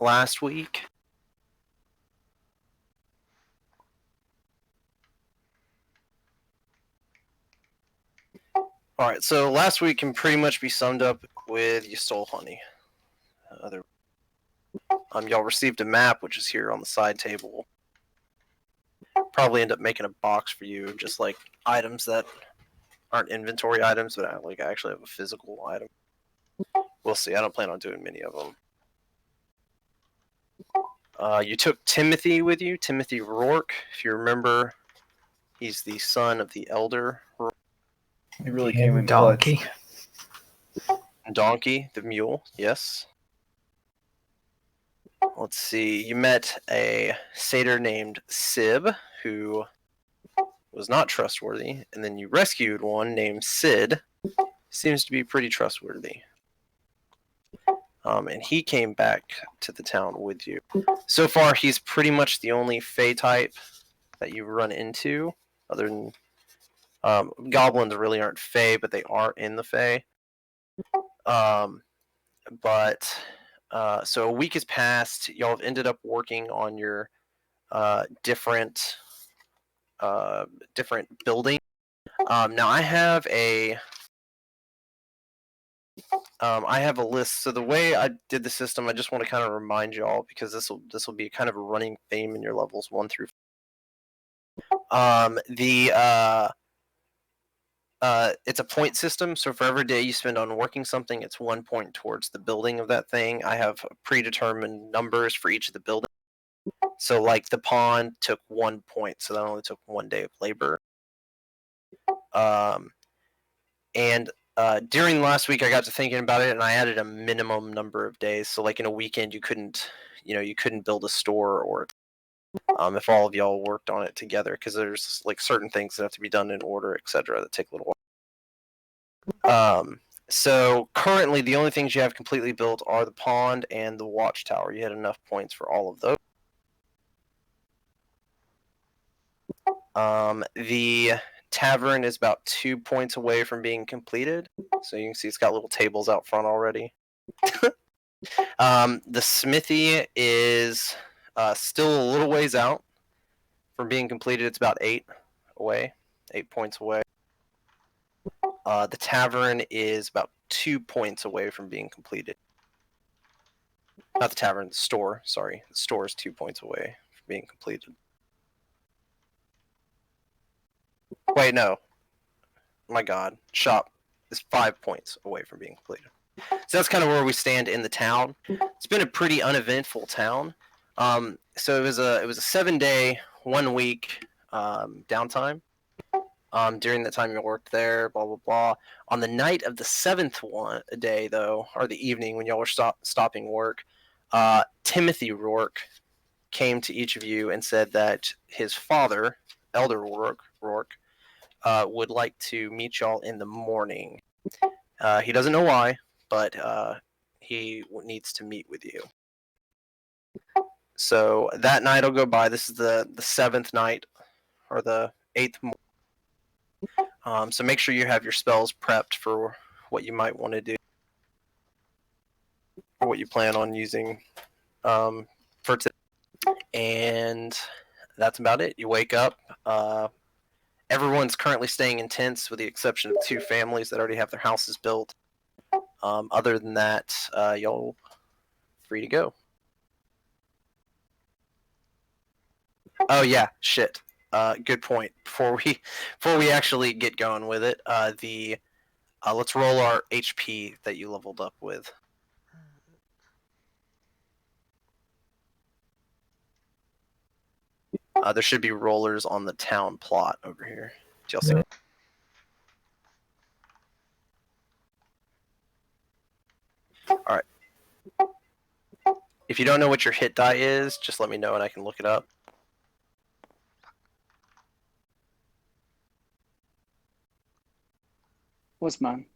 last week. All right, so last week can pretty much be summed up with you stole honey. Y'all received a map, which is here on the side table. Probably end up making a box for you, just like items that aren't inventory items, but I actually have a physical item. We'll see. I don't plan on doing many of them. You took Timothy with you, Timothy Rourke. If you remember, he's the son of the elder. He really came in Donkey. clutch. Donkey, the mule, yes. Let's see. You met a satyr named Sib, who was not trustworthy, and then you rescued one named Sid. Seems to be pretty trustworthy. And he came back to the town with you. So far, he's pretty much the only Fey type that you've run into, other than goblins really aren't Fey, but they are in the Fey. So a week has passed. Y'all have ended up working on your different buildings. Now I have a list. So the way I did the system, I just want to kind of remind y'all, because this will be kind of a running theme in your levels 1 through 5. It's a point system, so for every day you spend on working something, it's 1 point towards the building of that thing. I have predetermined numbers for each of the buildings. So like the pond took 1 point, so that only took 1 day of labor. During last week, I got to thinking about it, and I added a minimum number of days. So like in a weekend, you couldn't build a store, or if all of y'all worked on it together, because there's like certain things that have to be done in order, etc., that take a little while. So currently, the only things you have completely built are the pond and the watchtower. You had enough points for all of those. The tavern is about 2 points away from being completed. So you can see it's got little tables out front already. The smithy is still a little ways out from being completed. It's about 8 points away. The tavern is about 2 points away from being completed. Not the tavern, the store. Sorry, the store is 2 points away from being completed. Wait, no. My God, shop is 5 points away from being completed. So that's kind of where we stand in the town. It's been a pretty uneventful town. So it was a 7-day, 1 week downtime. During the time you worked there, blah blah blah. On the night of the 7th day, though, or the evening when y'all were stopping work, Timothy Rourke came to each of you and said that his father, Elder Rourke, would like to meet y'all in the morning. He doesn't know why, but he needs to meet with you. So that night will go by. This is the 7th night, or the 8th morning. So make sure you have your spells prepped for what you might want to do, or what you plan on using for today. And that's about it. You wake up. Everyone's currently staying in tents, with the exception of 2 families that already have their houses built. Other than that, y'all free to go. Oh yeah, shit. Good point. Before we actually get going with it, let's roll our HP that you leveled up with. There should be rollers on the town plot over here. Do y'all see? All right. If you don't know what your hit die is, just let me know and I can look it up. What's mine?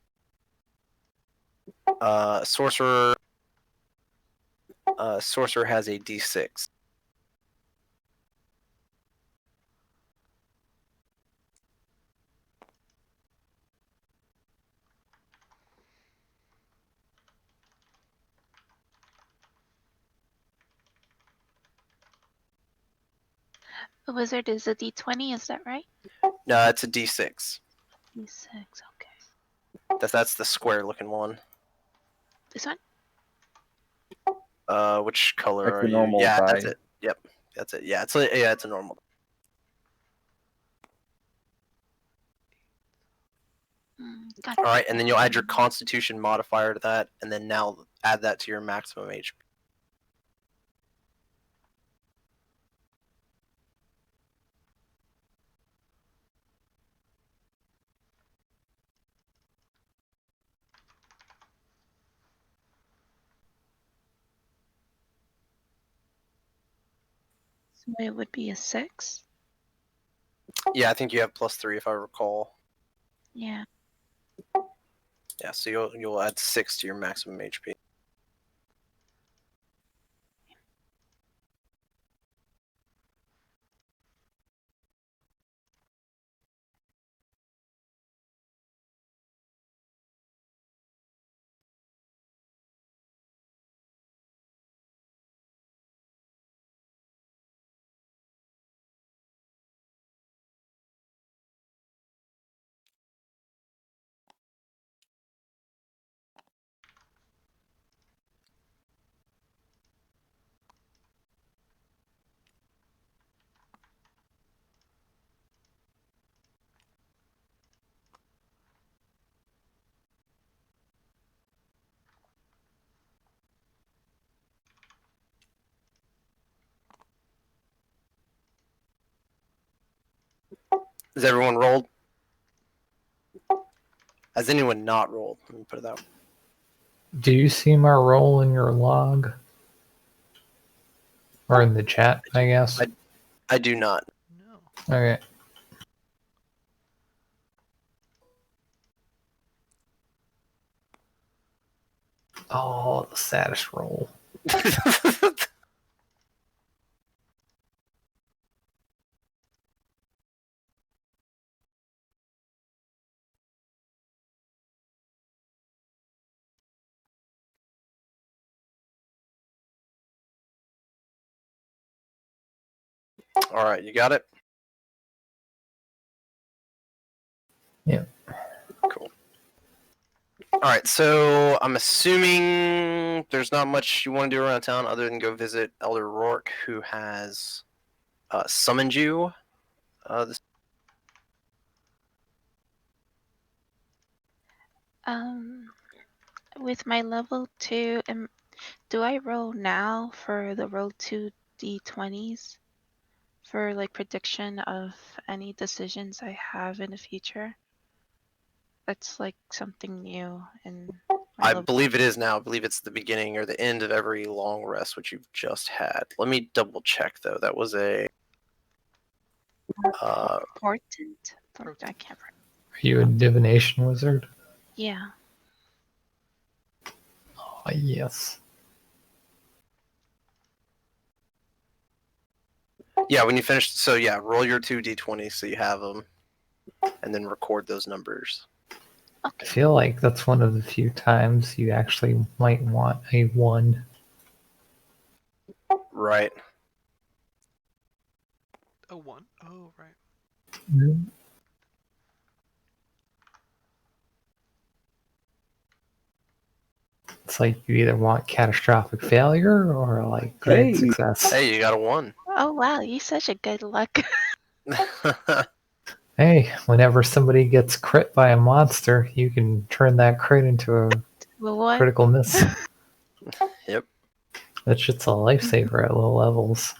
Sorcerer has a D6. A wizard is a D20, is that right? No, it's a D6. D6, okay. That's the square-looking one. This one? Which color Like are the you? normal Yeah, die. that's it. Yep, that's it. Yeah, it's a normal. Gotcha. All right, and then you'll add your Constitution modifier to that, and then now add that to your maximum HP. So it would be a 6? Yeah, I think you have +3 if I recall. Yeah. Yeah, so you'll add 6 to your maximum HP. Has everyone rolled? Has anyone not rolled? Let me put it that way. Do you see my roll in your log? Or in the chat, I guess? I do not. No. Okay. Oh, the saddest roll. All right, you got it? Yeah. Cool. All right, so I'm assuming there's not much you want to do around town other than go visit Elder Rourke, who has summoned you. This With my level 2, do I roll now for the roll 2 D20s for like prediction of any decisions I have in the future? That's like something new in my I level. believe it is now. I believe it's the beginning or the end of every long rest, which you've just had. Let me double check though. That was a Portent? I can't remember. Are you a divination wizard? Yeah. Oh, yes. yeah. When you finish, so yeah, roll your 2d20 so you have them, and then record those numbers. I feel like that's one of the few times you actually might want a 1. Right. A 1? Oh, right. It's like you either want catastrophic failure or like great Hey. success. Hey, you got a 1. Oh wow, you such a good luck. Hey, whenever somebody gets crit by a monster, you can turn that crit into a What? critical miss. Yep. That shit's a lifesaver at low levels.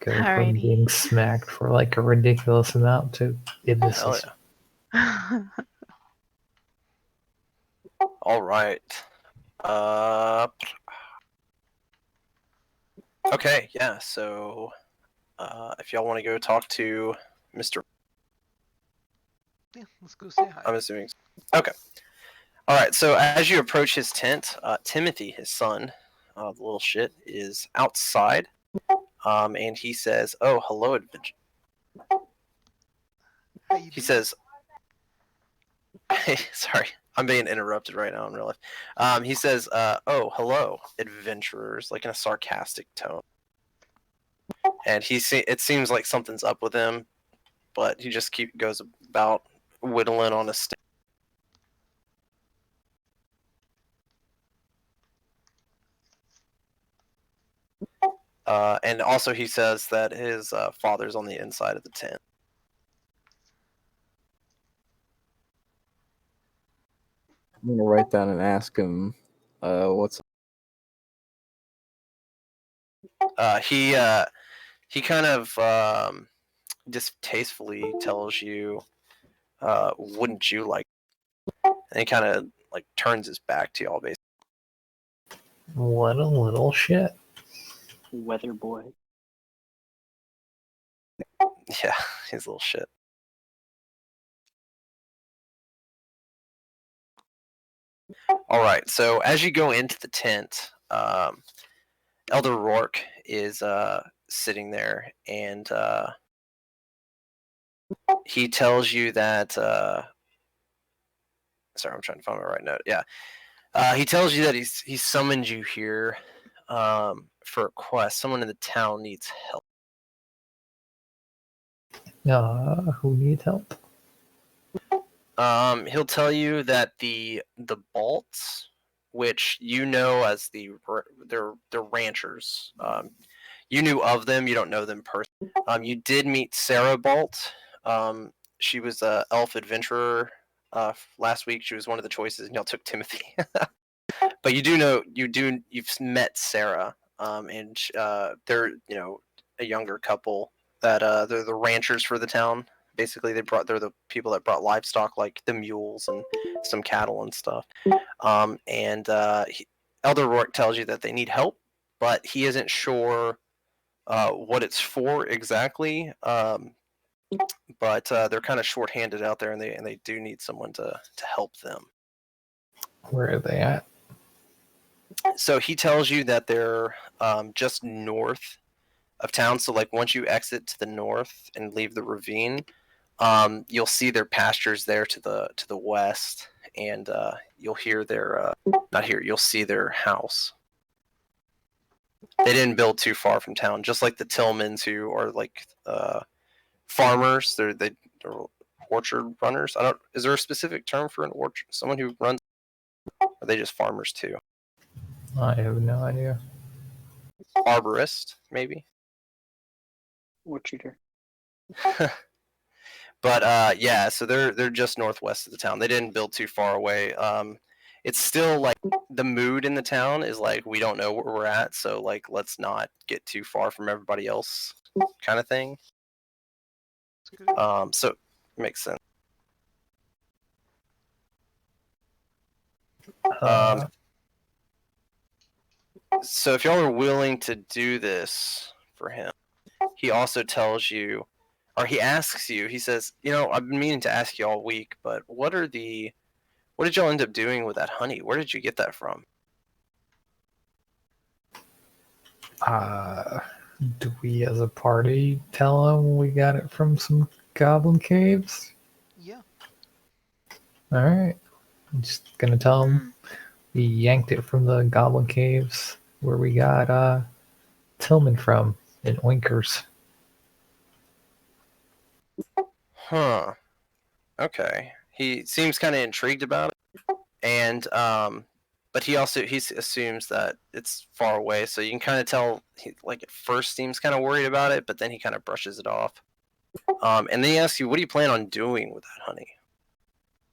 Go from Alrighty. being smacked for like a ridiculous amount to it Hell misses. yeah. All right. Okay, yeah. So, if y'all want to go talk to Mr. Yeah, let's go say hi. I'm assuming. Okay. All right. So as you approach his tent, Timothy, his son, the little shit, is outside, and he says, "Oh, hello, adventure." How you He doing? says, hey, "Sorry, I'm being interrupted right now in real life." He says, "Oh, hello, adventurers," like in a sarcastic tone. and it seems like something's up with him, but he just goes about whittling on a stick. And also he says that his father's on the inside of the tent. I'm gonna write down and ask him, what's. He kind of distastefully tells you, "Wouldn't you like?" And he kind of like turns his back to y'all, basically. What a little shit. Weather boy. Yeah, he's a little shit. All right, so as you go into the tent, Elder Rourke is sitting there, and he tells you that. Sorry, I'm trying to find my right note. Yeah, he tells you that he summoned you here for a quest. Someone in the town needs help. Who needs help? He'll tell you that the Balts, which you know as they're ranchers. You knew of them. You don't know them personally. You did meet Sarah Balt. She was a elf adventurer. Last week she was one of the choices, and y'all took Timothy. But you've met Sarah. And they're a younger couple that they're the ranchers for the town. Basically, they're the people that brought livestock like the mules and some cattle and stuff. Elder Rourke tells you that they need help, but he isn't sure what it's for exactly. But they're kind of short-handed out there, and they do need someone to help them. Where are they at? So he tells you that they're just north of town. So like once you exit to the north and leave the ravine, you'll see their pastures there to the west, and you'll hear their not here. You'll see their house. They didn't build too far from town, just like the Tillmans, who are like farmers. They're orchard runners. I don't. Is there a specific term for an orchard? Someone who runs? Or are they just farmers too? I have no idea. Arborist, maybe. Orcharder. But yeah, so they're just northwest of the town. They didn't build too far away. It's still like the mood in the town is like we don't know where we're at, so like let's not get too far from everybody else, kind of thing. That's good. So makes sense. So if y'all are willing to do this for him, he also tells you, or he asks you, he says, I've been meaning to ask you all week, but what did y'all end up doing with that honey? Where did you get that from? Do we as a party tell him we got it from some goblin caves? Yeah. Alright. I'm just gonna tell him we yanked it from the goblin caves where we got Tillman from in Winkers. Huh. Okay. He seems kind of intrigued about it, and but he assumes that it's far away, so you can kind of tell he like at first seems kind of worried about it, but then he kind of brushes it off. And then he asks you, "What do you plan on doing with that honey?"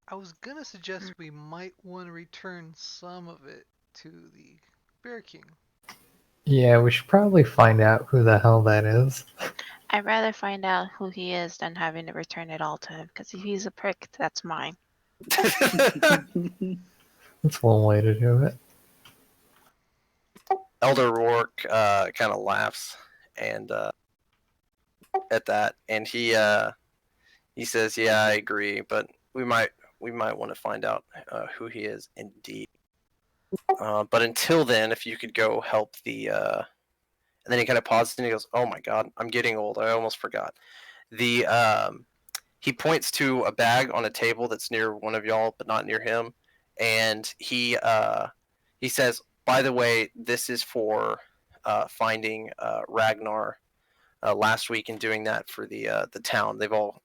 I was gonna suggest we might want to return some of it to the Bear King. Yeah, we should probably find out who the hell that is. I'd rather find out who he is than having to return it all to him, because if he's a prick, that's mine. That's one way to do it. Elder Rourke kind of laughs and at that, and he says, "Yeah, I agree, but we might want to find out who he is indeed. But until then, if you could go help the." And then he kind of pauses and he goes, "Oh my God, I'm getting old. I almost forgot." He points to a bag on a table that's near one of y'all, but not near him, and he says, "By the way, this is for finding Ragnar last week in doing that for the town. They've all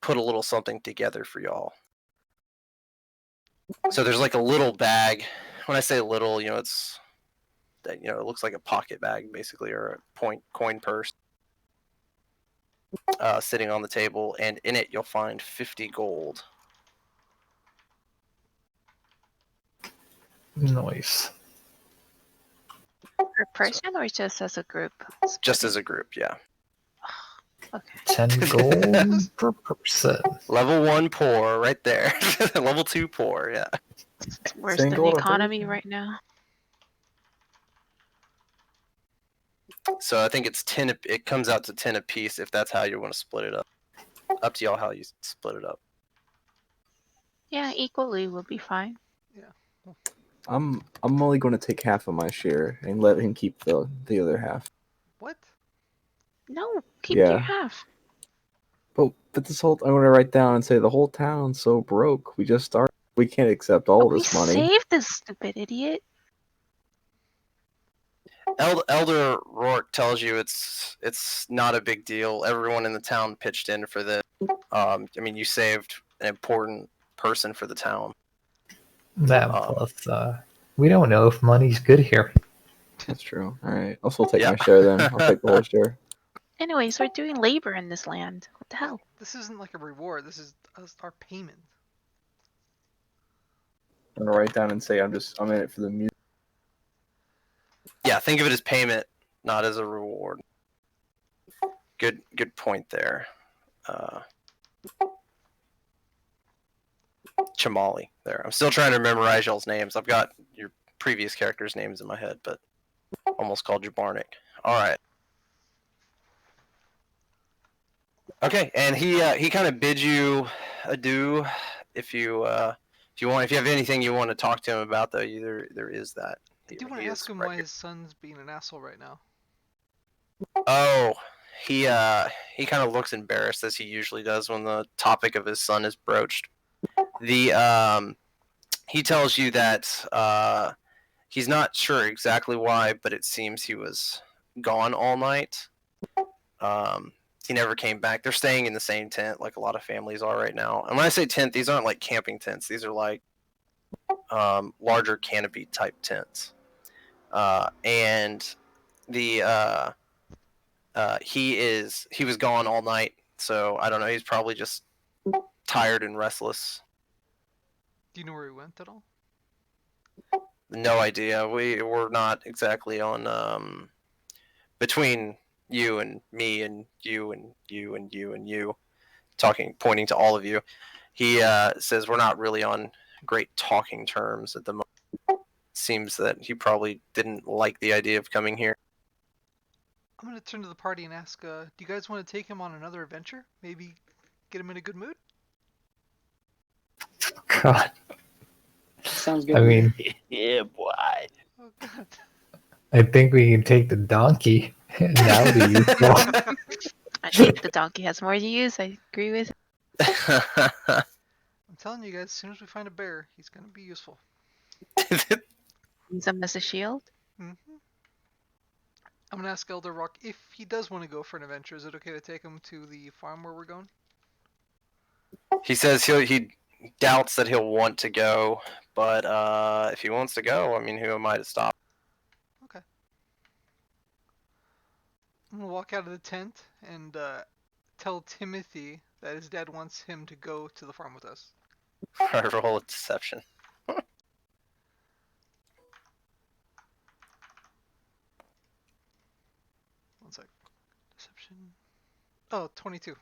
put a little something together for y'all. So there's like a little bag. When I say little, it's it looks like a pocket bag basically, or a coin purse, sitting on the table, and in it you'll find 50 gold. Nice. Per person or just as a group? Just as a group, yeah. Okay. 10 gold per person. Level 1 poor, right there. Level 2 poor, yeah. It's worse Same than the gold, economy right now. So I think it's 10. It comes out to 10 apiece if that's how you want to split it up. Up to y'all how you split it up. Yeah, equally will be fine. I'm only going to take half of my share and let him keep the other half. What? No, keep your Yeah. half. But this whole I'm going to write down and say the whole town's so broke. We just started. We can't accept all We this money. saved this stupid idiot. Elder Rourke tells you it's not a big deal. Everyone in the town pitched in for this. You saved an important person for the town. That plus, we don't know if money's good here. That's true. All right. I'll still take Yeah. my share then. I'll take the whole share. Anyways, we're doing labor in this land. What the hell? This isn't like a reward. This is our payment. I'm going to write down and say I'm in it for the music. Yeah, think of it as payment, not as a reward. Good point there. Chamali there. I'm still trying to memorize y'all's names. I've got your previous characters' names in my head, but almost called you Barnick. All right. Okay, and he kind of bids you adieu. If you want, if you have anything you want to talk to him about, though, there is that. I do want to ask him why his son's being an asshole right now. Oh, he kind of looks embarrassed, as he usually does when the topic of his son is broached. He tells you that he's not sure exactly why, but it seems he was gone all night. He never came back. They're staying in the same tent, like a lot of families are right now. And when I say tent, these aren't like camping tents. These are like larger canopy type tents. And the he was gone all night, so I don't know. He's probably just tired and restless. Do you know where he went at all? No idea. We're not exactly on between you and me and you and you and you and you, pointing to all of you. He says we're not really on great talking terms at the moment. Seems that he probably didn't like the idea of coming here. I'm gonna turn to the party and ask, do you guys want to take him on another adventure? Maybe get him in a good mood? God. Sounds good. I mean, yeah, boy. Oh god. I think we can take the donkey. And that would be useful. I think the donkey has more to use. I agree with. I'm telling you guys, as soon as we find a bear, he's gonna be useful. Use him as a shield. Mm-hmm. I'm gonna ask Elder Rock if he does want to go for an adventure. Is it okay to take him to the farm where we're going? He says he doubts that he'll want to go, but if he wants to go, I mean, who am I to stop? Okay. I'm gonna walk out of the tent and tell Timothy that his dad wants him to go to the farm with us. Roll a deception. One sec. Deception. Oh, 22.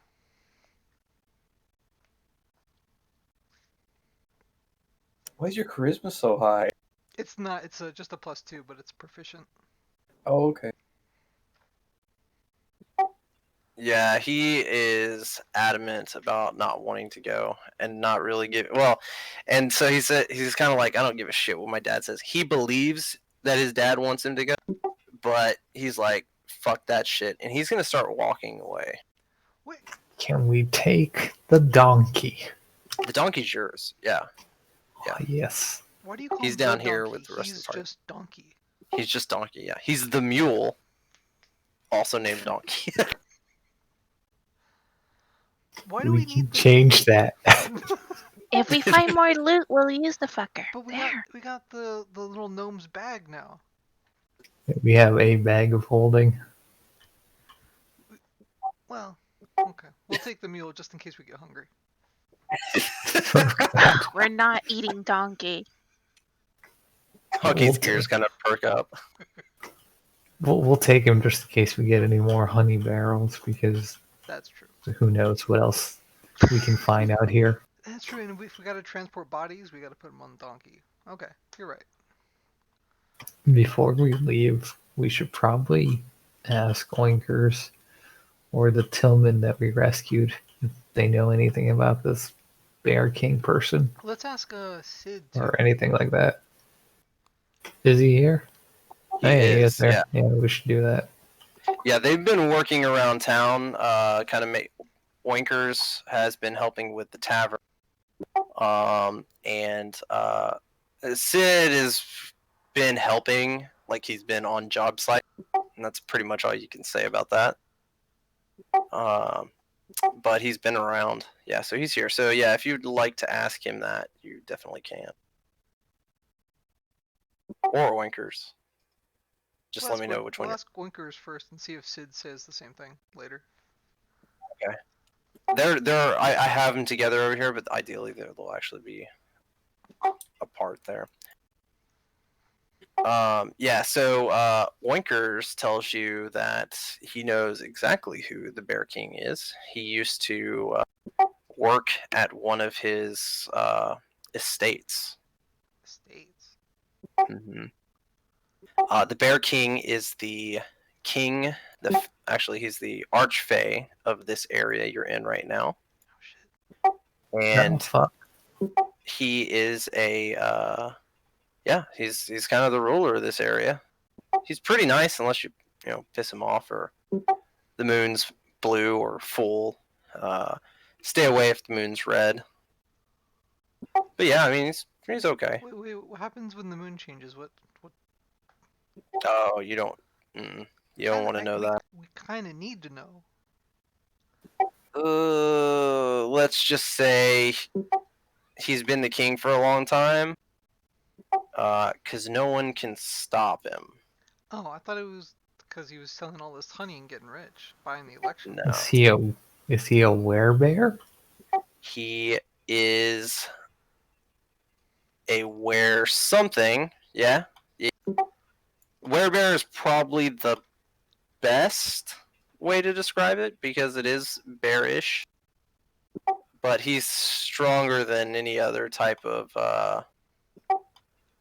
Why is your charisma so high? It's not. It's just a +2, but it's proficient. Oh, okay. Yeah, he is adamant about not wanting to go and not really give. Well, and so he's kind of like, I don't give a shit what my dad says. He believes that his dad wants him to go, but he's like, fuck that shit, and he's gonna start walking away. Wait. Can we take the donkey? The donkey's yours. Yeah, Oh, yes. Why do you call He's him down the here donkey? with the rest of the He's party. just donkey. He's just donkey. Yeah, he's the mule. also named Donkey. Why do We we can need the change that. If we find more loot, we'll use the fucker. But There. we got the little gnome's bag now. We have a bag of holding. Well, okay. We'll take the mule just in case we get hungry. We're not eating donkey. Hockey's ears kind of perk up. We'll take him just in case we get any more honey barrels, because That's true. who knows what else we can find out here. That's true. And if we gotta transport bodies, we gotta put them on the donkey. Okay, you're right. Before we leave, we should probably ask Oinkers or the Tillman that we rescued if they know anything about this Bear King person Let's ask Sid too. or anything like that. Is he here? He Hey, he is, there. Yeah, we should do that. Yeah, they've been working around town. Kind of make Oinkers has been helping with the tavern. And Sid has been helping, like he's been on job site, and that's pretty much all you can say about that. But he's been around. Yeah, so he's here. So yeah, if you'd like to ask him that, you definitely can. Or Oinkers. Just let me know which one. We'll ask Winkers first and see if Sid says the same thing later. I have them together over here, but ideally they'll actually be apart there. Yeah, so Oinkers tells you that he knows exactly who the Bear King is. He used to work at one of his estates. States. Mm-hmm. The Bear King is the king. Actually, he's the archfey of this area you're in right now. Oh shit. And fuck. he is a he's kind of the ruler of this area. He's pretty nice unless you piss him off or the moon's blue or full. Stay away if the moon's red. But yeah, I mean he's okay. Wait, what happens when the moon changes? What Oh, you don't want to know that. We kind of need to know. Let's just say he's been the king for a long time. Because no one can stop him. Oh, I thought it was because he was selling all this honey and getting rich, buying the election. No. Is he a werebear? He is a were something. Yeah. Werebear is probably the best way to describe it because it is bearish. But he's stronger than any other type of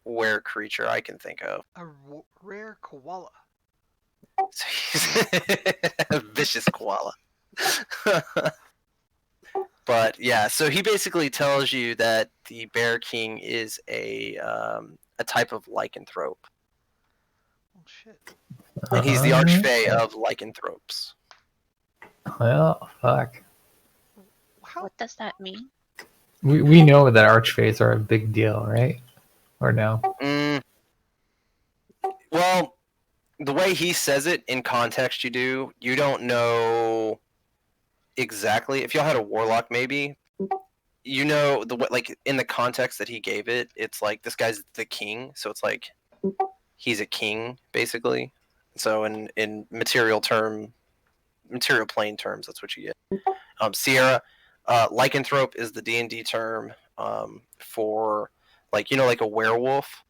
were creature I can think of. A rare koala. So he's a vicious koala. But yeah, so he basically tells you that the Bear King is a type of lycanthrope. Oh shit. And he's the archfey of lycanthropes. Well, fuck. How? What does that mean? We know that archfays are a big deal, right? Or no? Well, the way he says it in context, you don't know exactly. If y'all had a warlock, maybe like in the context that he gave it, it's like this guy's the king, so it's like he's a king basically. So in material plane terms, that's what you get. Sierra, lycanthrope is the D&D term for like like a werewolf.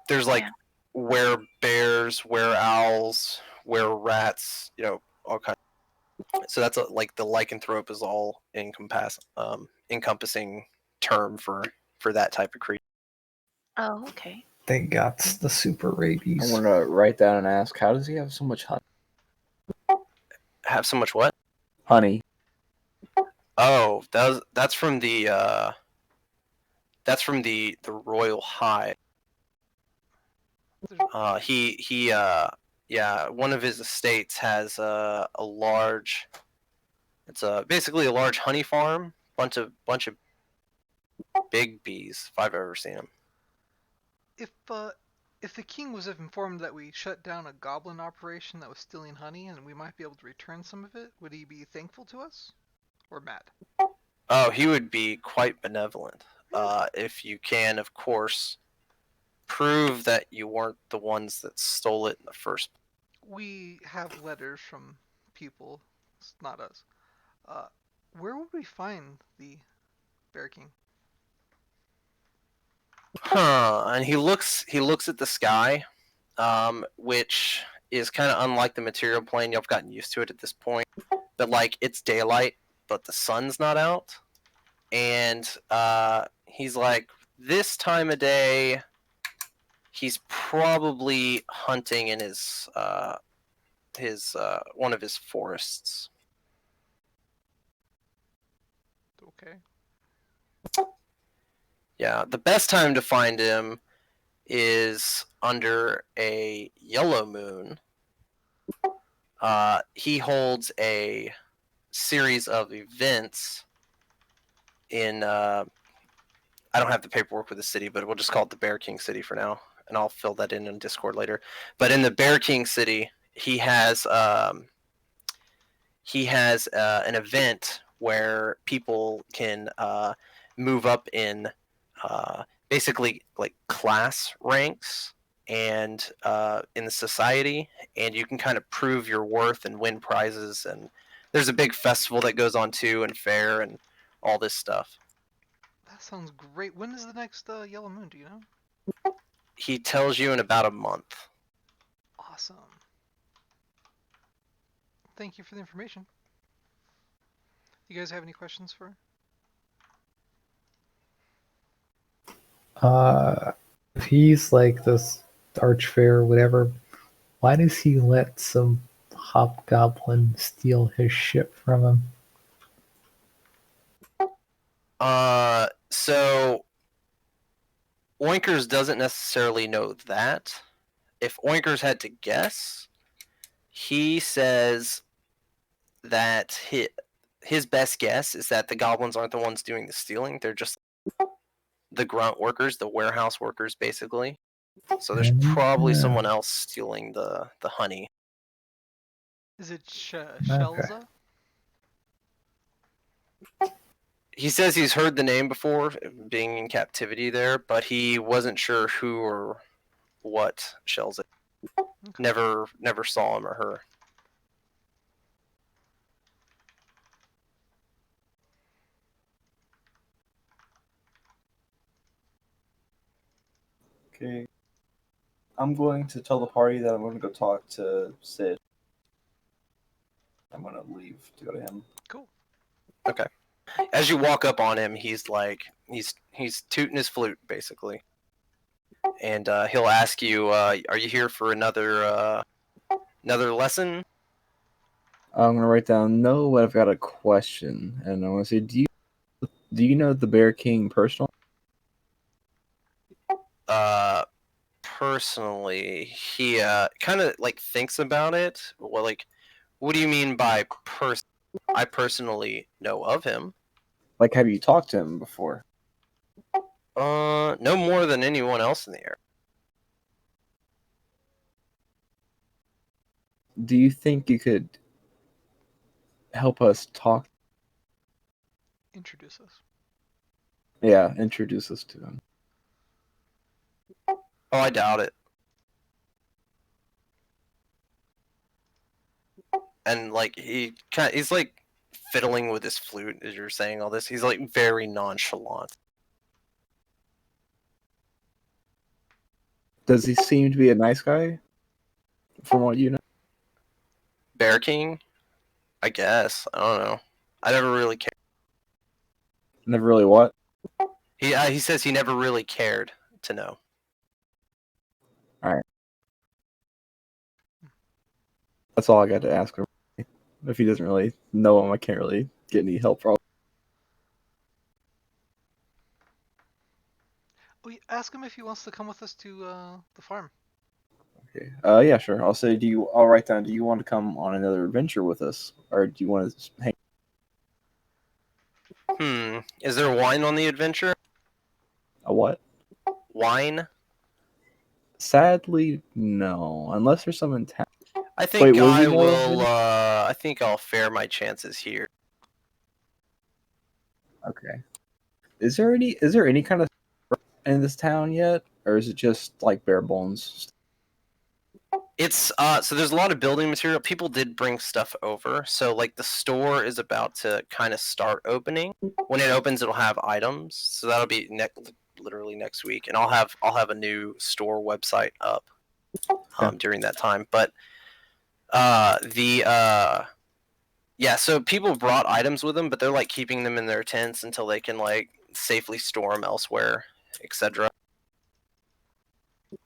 There's like were-bears, were-owls, were-rats, all kinds. So that's like the lycanthrope is all encompassing term for that type of creature. Oh, okay. They got the super rabies. I'm gonna write down and ask, how does he have so much honey? Have so much what? Honey. Oh, that's from the royal hive. One of his estates has a large. It's basically a large honey farm. Bunch of big bees, if I've ever seen them. If If the king was informed that we shut down a goblin operation that was stealing honey and we might be able to return some of it, would he be thankful to us? Or mad? Oh, he would be quite benevolent. If you can, of course, prove that you weren't the ones that stole it in the first. We have letters from people, it's not us. Where would we find the Bear King? Huh? And he looks at the sky, which is kind of unlike the material plane. You've gotten used to it at this point. But like it's daylight, but the sun's not out, and he's like, this time of day, he's probably hunting in his one of his forests. Okay. Yeah, the best time to find him is under a yellow moon. He holds a series of events in. I don't have the paperwork for the city, but we'll just call it the Bear King City for now, and I'll fill that in Discord later. But in the Bear King City, he has an event where people can move up in basically like class ranks and in the society, and you can kind of prove your worth and win prizes. And there's a big festival that goes on too, and fair and all this stuff. That sounds great. When is the next Yellow Moon, do you know? He tells you in about a month. Awesome. Thank you for the information. You guys have any questions for? If he's like this archfey or whatever, why does he let some hobgoblin steal his ship from him? So Oinkers doesn't necessarily know that. If Oinkers had to guess, he says that his best guess is that the goblins aren't the ones doing the stealing. They're just the grunt workers, the warehouse workers, basically. So there's probably someone else stealing the honey. Is it Okay. Shelza? He says he's heard the name before, being in captivity there, but he wasn't sure who or what Shelza. Okay. Never saw him or her. Okay. I'm going to tell the party that I'm going to go talk to Sid. I'm going to leave to go to him. Cool. Okay. As you walk up on him, he's like he's tooting his flute basically, and he'll ask you, "Are you here for another lesson?" I'm going to write down no, but I've got a question, and I'm going to say, do you know the Bear King personally? Personally, he kind of like thinks about it. Well, like, what do you mean by person? I personally know of him. Like, have you talked to him before? No more than anyone else in the area. Do you think you could help us talk? Introduce us. Yeah, introduce us to him. Oh, I doubt it. And like he's like fiddling with his flute as you're saying all this. He's like very nonchalant. Does he seem to be a nice guy? From what you know? Bear King, I guess. I don't know. I never really cared. Never really what? He says he never really cared to know. That's all I got to ask him. If he doesn't really know him, I can't really get any help from him. Oh, ask him if he wants to come with us to the farm. Okay. Yeah, sure. I'll say, I'll write down, do you want to come on another adventure with us? Or do you want to hang? Is there wine on the adventure? A what? Wine? Sadly, no. Unless there's some in town. I think Wait, what I do you know of will. it? I think I'll fair my chances here. Okay. Is there any kind of in this town yet, or is it just like bare bones? It's so there's a lot of building material. People did bring stuff over, so like the store is about to kind of start opening. When it opens, it'll have items, so that'll be literally next week, and I'll have a new store website up during that time. But yeah, so people brought items with them, but they're like keeping them in their tents until they can like safely store them elsewhere, etc.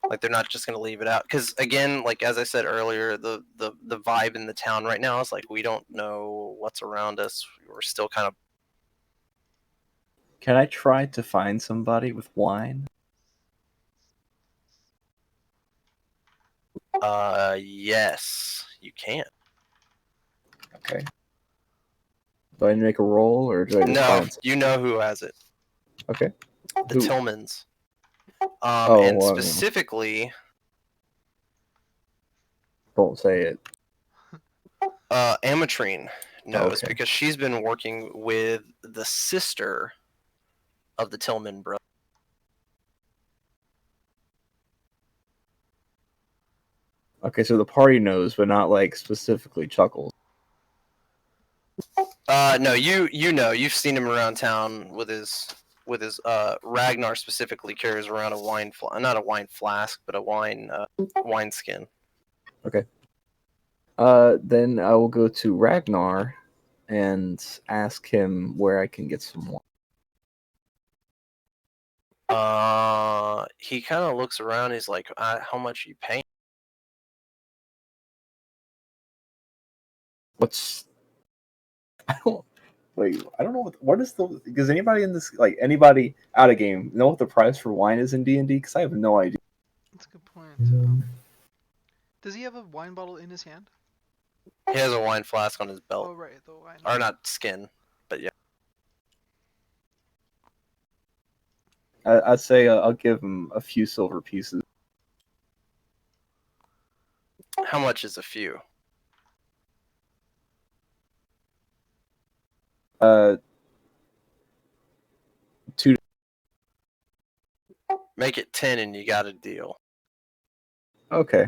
Like they're not just gonna leave it out because again, like as I said earlier, the vibe in the town right now is like we don't know what's around us. We're still kind of. Can I try to find somebody with wine? Yes, you can. Okay. Do I need to make a roll, or do I just No, find some? you know who has it. Okay. The Who? Tillmans. Oh, And well, specifically, don't say it. Amatrine knows Okay. because she's been working with the sister of the Tillman brother. Okay, so the party knows, but not like specifically Chuckles. No, you know you've seen him around town with his Ragnar specifically carries around a wine not a wine flask but a wine skin. Then I will go to Ragnar and ask him where I can get some wine. He kind of looks around. He's like, "How much are you paying?" What's I don't wait. I don't know what is the. Does anybody in this like anybody out of game know what the price for wine is in D&D? Because I have no idea. That's a good point. Um, Does he have a wine bottle in his hand? He has a wine flask on his belt, Oh, right, the wine. or not skin, but yeah. I'd say I'll give him a few silver pieces. How much is a few? Uh, 2. Make it 10 and you got a deal. Okay,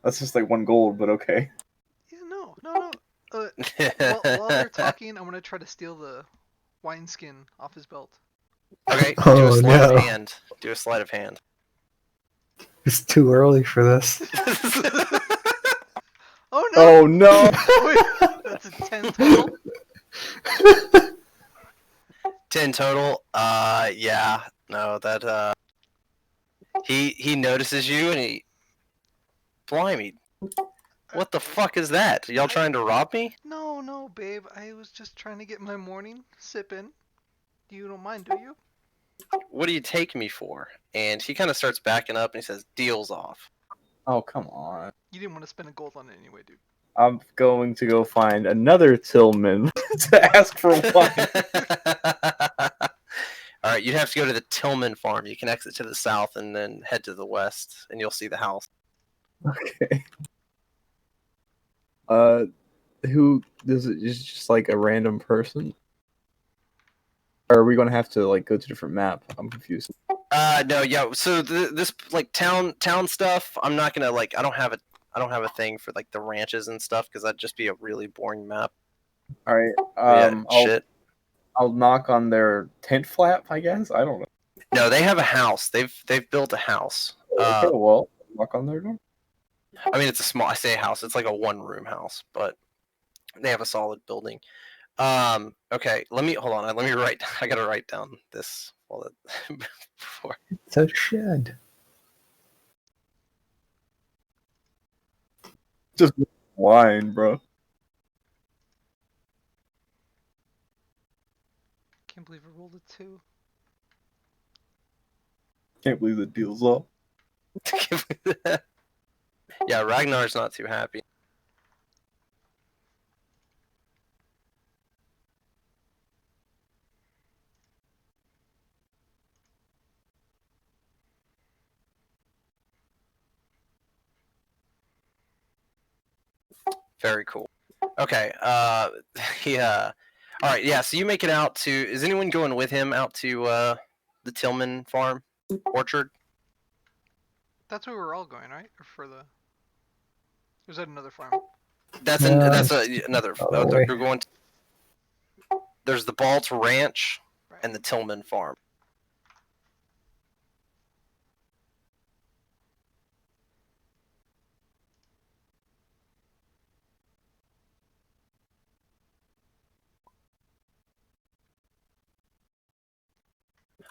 that's just like 1 gold, but okay. Yeah, no. While they're talking, I'm gonna try to steal the wineskin off his belt. Okay, do Oh, a sleight no. of hand. Do a sleight of hand. It's too early for this. Oh no! Oh no! Wait, that's a 10 total? 10 total. Yeah. No, that he notices you and he blimey. What the fuck is that? Y'all trying to rob me? No, babe. I was just trying to get my morning sip in. You don't mind, do you? What do you take me for? And he kind of starts backing up and he says, "Deal's off." Oh come on! You didn't want to spend a gold on it anyway, dude. I'm going to go find another Tillman to ask for wine. All right, you'd have to go to the Tillman farm. You can exit to the south and then head to the west, and you'll see the house. Okay. Who does it? Is just like a random person? Or are we gonna have to like go to a different map? I'm confused. No, yeah. So this like town stuff, I'm not gonna like. I don't have a thing for like the ranches and stuff because that'd just be a really boring map. All right. Yeah, shit. I'll knock on their tent flap. I guess I don't know. No, they have a house. They've built a house. Okay, well, knock on their door. I mean, it's a small. I say house. It's like a one-room house, but they have a solid building. Okay. Let me hold on. Let me write. I gotta write down this. Before. It's a shed. Just wine, bro. Can't believe I rolled a 2. Can't believe the deal's off. Yeah, Ragnar's not too happy. Very cool. Okay. Yeah. All right. Yeah. So you make it out to. Is anyone going with him out to the Tillman farm orchard? That's where we're all going, right? Or for the. Or is that another farm? That's No, another. other way. You're going. There's the Balt Ranch Right. and the Tillman farm.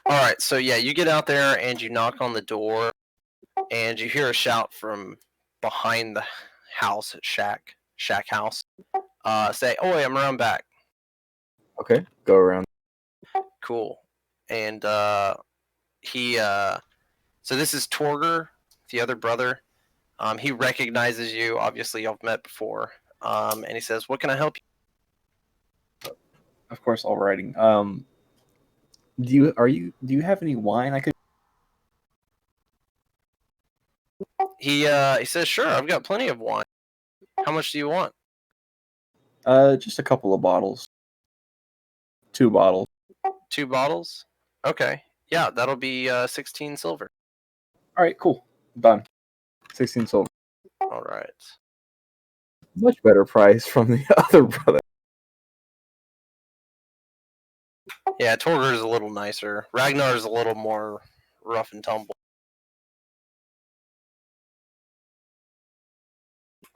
All right, so yeah, you get out there and you knock on the door, and you hear a shout from behind the house, shack house. Say, "Oi, I'm around back." Okay, go around. Cool. And he, so this is Torger, the other brother. He recognizes you. Obviously, y'all met before. And he says, "What can I help you?" Of course, all writing. Do you have any wine I could? He says, "Sure, I've got plenty of wine. How much do you want?" Just a couple of bottles. 2 bottles. 2 bottles. Okay. Yeah, that'll be 16 silver. All right, cool. Done. 16 silver. All right. Much better price from the other brother. Yeah, Torger is a little nicer. Ragnar is a little more rough and tumble.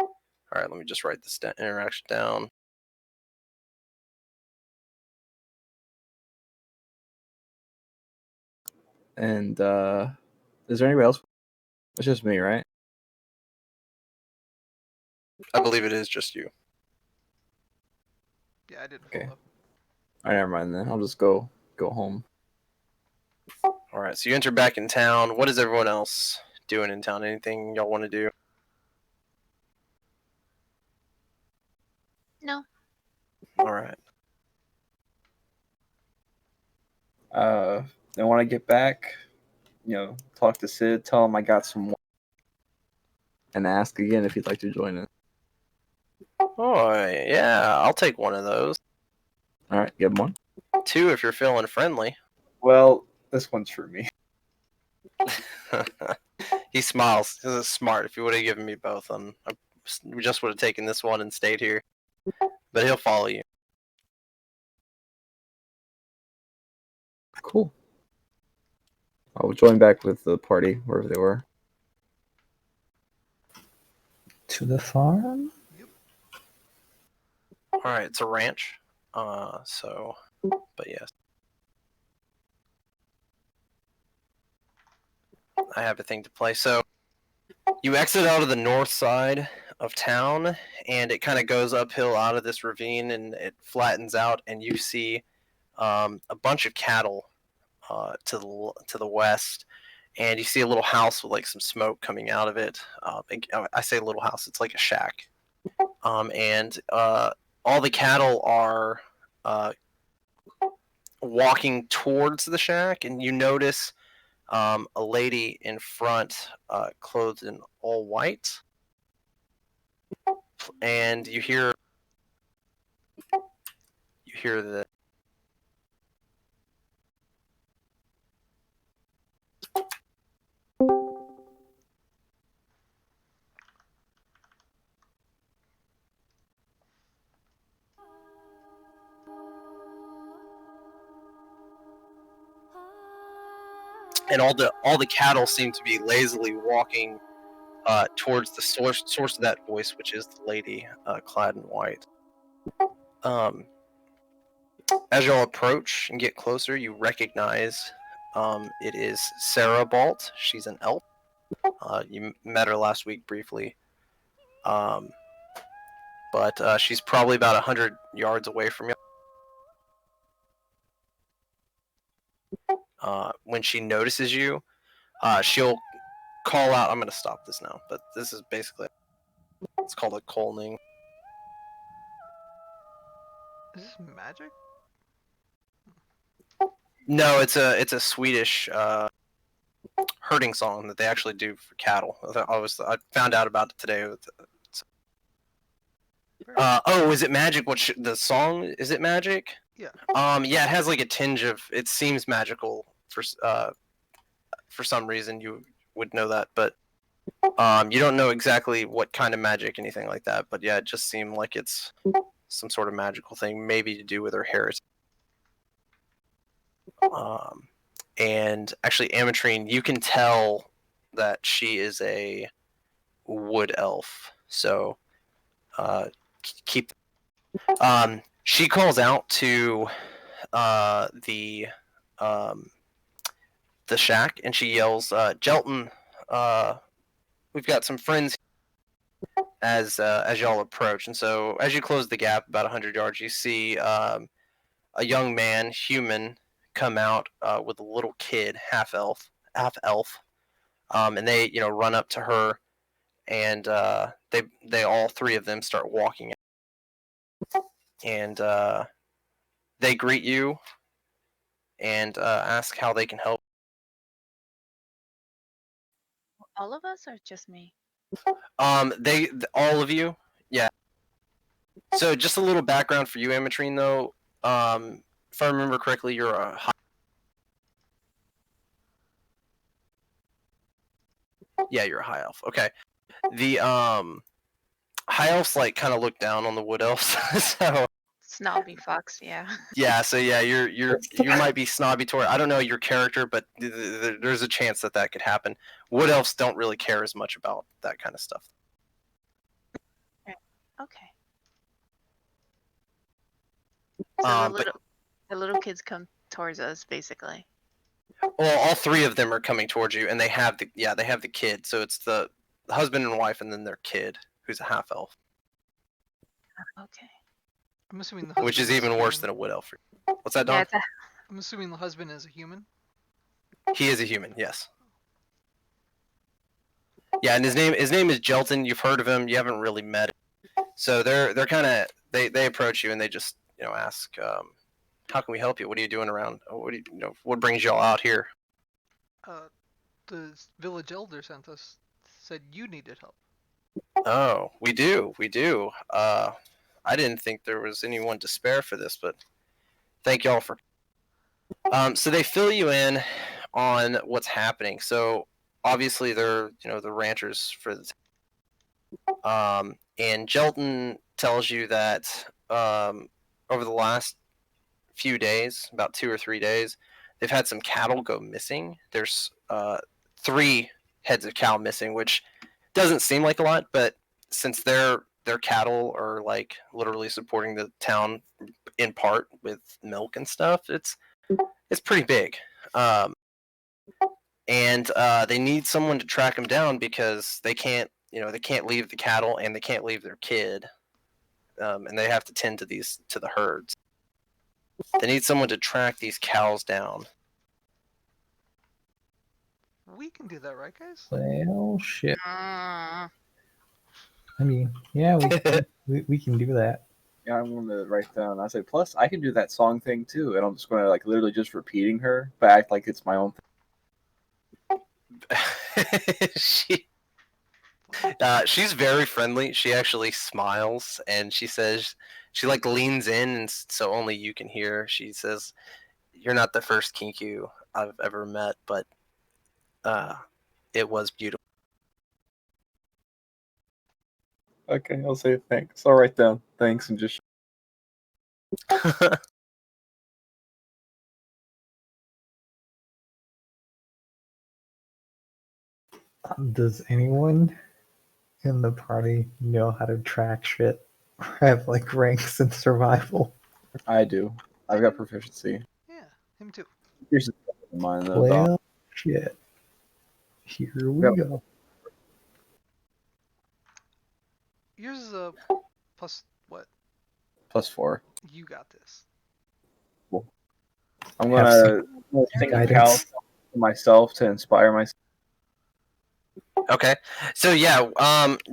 All right, let me just write this interaction down. And is there anybody else? It's just me, right? I believe it is just you. Yeah, I didn't Okay. pull up. All right, never mind then. I'll just go home. All right, so you enter back in town. What is everyone else doing in town? Anything y'all want to do? No. All right. Then when I get back, talk to Sid, tell him I got some wine, and ask again if he'd like to join us. Oh, yeah, I'll take one of those. All right, give him one. 2 if you're feeling friendly. Well, this one's for me. He smiles. This is smart. If you would have given me both, we just would have taken this one and stayed here. But he'll follow you. Cool. I'll join back with the party wherever they were. To the farm? All right, it's a ranch. But yes. I have a thing to play. So you exit out of the north side of town, and it kind of goes uphill out of this ravine, and it flattens out, and you see a bunch of cattle to the west, and you see a little house with like some smoke coming out of it. I say little house; it's like a shack. And all the cattle are walking towards the shack, and you notice a lady in front, clothed in all white, and you hear the and all the cattle seem to be lazily walking towards the source of that voice, which is the lady clad in white. As y'all approach and get closer, you recognize it is Sarah Balt. She's an elf. You met her last week briefly, but she's probably about 100 yards away from you. When she notices you, she'll call out. I'm going to stop this now, but this is basically it's called a Kolning. Is this magic? No, it's a Swedish herding song that they actually do for cattle. I found out about it today. Oh, is it magic? The song? Is it magic? Yeah. Yeah, it has like a tinge of. It seems magical for some reason. You would know that, but you don't know exactly what kind of magic, anything like that. But yeah, it just seemed like it's some sort of magical thing, maybe to do with her heritage. And actually, Ametrine, you can tell that she is a wood elf. So keep. She calls out to um, the shack, and she yells, "Jelton, we've got some friends." As y'all approach, and so as you close the gap about 100 yards, you see a young man, human, come out with a little kid, half elf, and they run up to her, and they all three of them start walking, and they greet you and ask how they can help. All of us or just me? All of you, yeah. So just a little background for you, Ametrine, though. If I remember correctly, you're a you're a high elf. Okay. The high elves like kind of look down on the wood elves, so Snobby fox, yeah. yeah. So yeah, you might be snobby toward. I don't know your character, but there's a chance that could happen. Wood elves don't really care as much about that kind of stuff. Okay. So But the little kids come towards us, basically. well, all three of them are coming towards you, and they have the kid. So it's the husband and wife, and then their kid, who's a half elf, Okay. I'm assuming the husband which is even worse than a wood elf. What's that, Don? Yeah, it's a I'm assuming the husband is a human. He is a human, yes. Yeah, and his name is Jelton. You've heard of him. You haven't really met him. So they're kind of they approach you and they just ask, how can we help you? What are you doing around? What brings y'all out here? The village elder sent us. Said you needed help. Oh, we do. I didn't think there was anyone to spare for this, but thank y'all for. So they fill you in on what's happening. So obviously they're the ranchers for the. And Jelton tells you that over the last few days, about 2 or 3 days, they've had some cattle go missing. There's 3 heads of cow missing, which doesn't seem like a lot, but since their cattle are like literally supporting the town in part with milk and stuff, it's pretty big. And they need someone to track them down because they can't leave the cattle and they can't leave their kid, and they have to tend to the herds. They need someone to track these cows down. We can do that, right, guys? Well, shit. Mm. I mean, yeah, we can do that. Yeah, I'm going to write down. I say, plus, I can do that song thing too, and I'm just going to like literally just repeating her, but act like it's my own thing. She's very friendly. She actually smiles and she says, she like leans in, and so only you can hear. She says, "You're not the first Kinku I've ever met, but it was beautiful." Okay, I'll say thanks. I'll write down thanks and just. Does anyone in the party know how to track shit or have like ranks in survival? I do. I've got proficiency. Yeah, him too. Here's mine though. Dom. Well, shit. Here we go. Yours is a plus what? +4. You got this. I'm Have gonna sing a guidance. cow to myself to inspire myself. Okay, so yeah,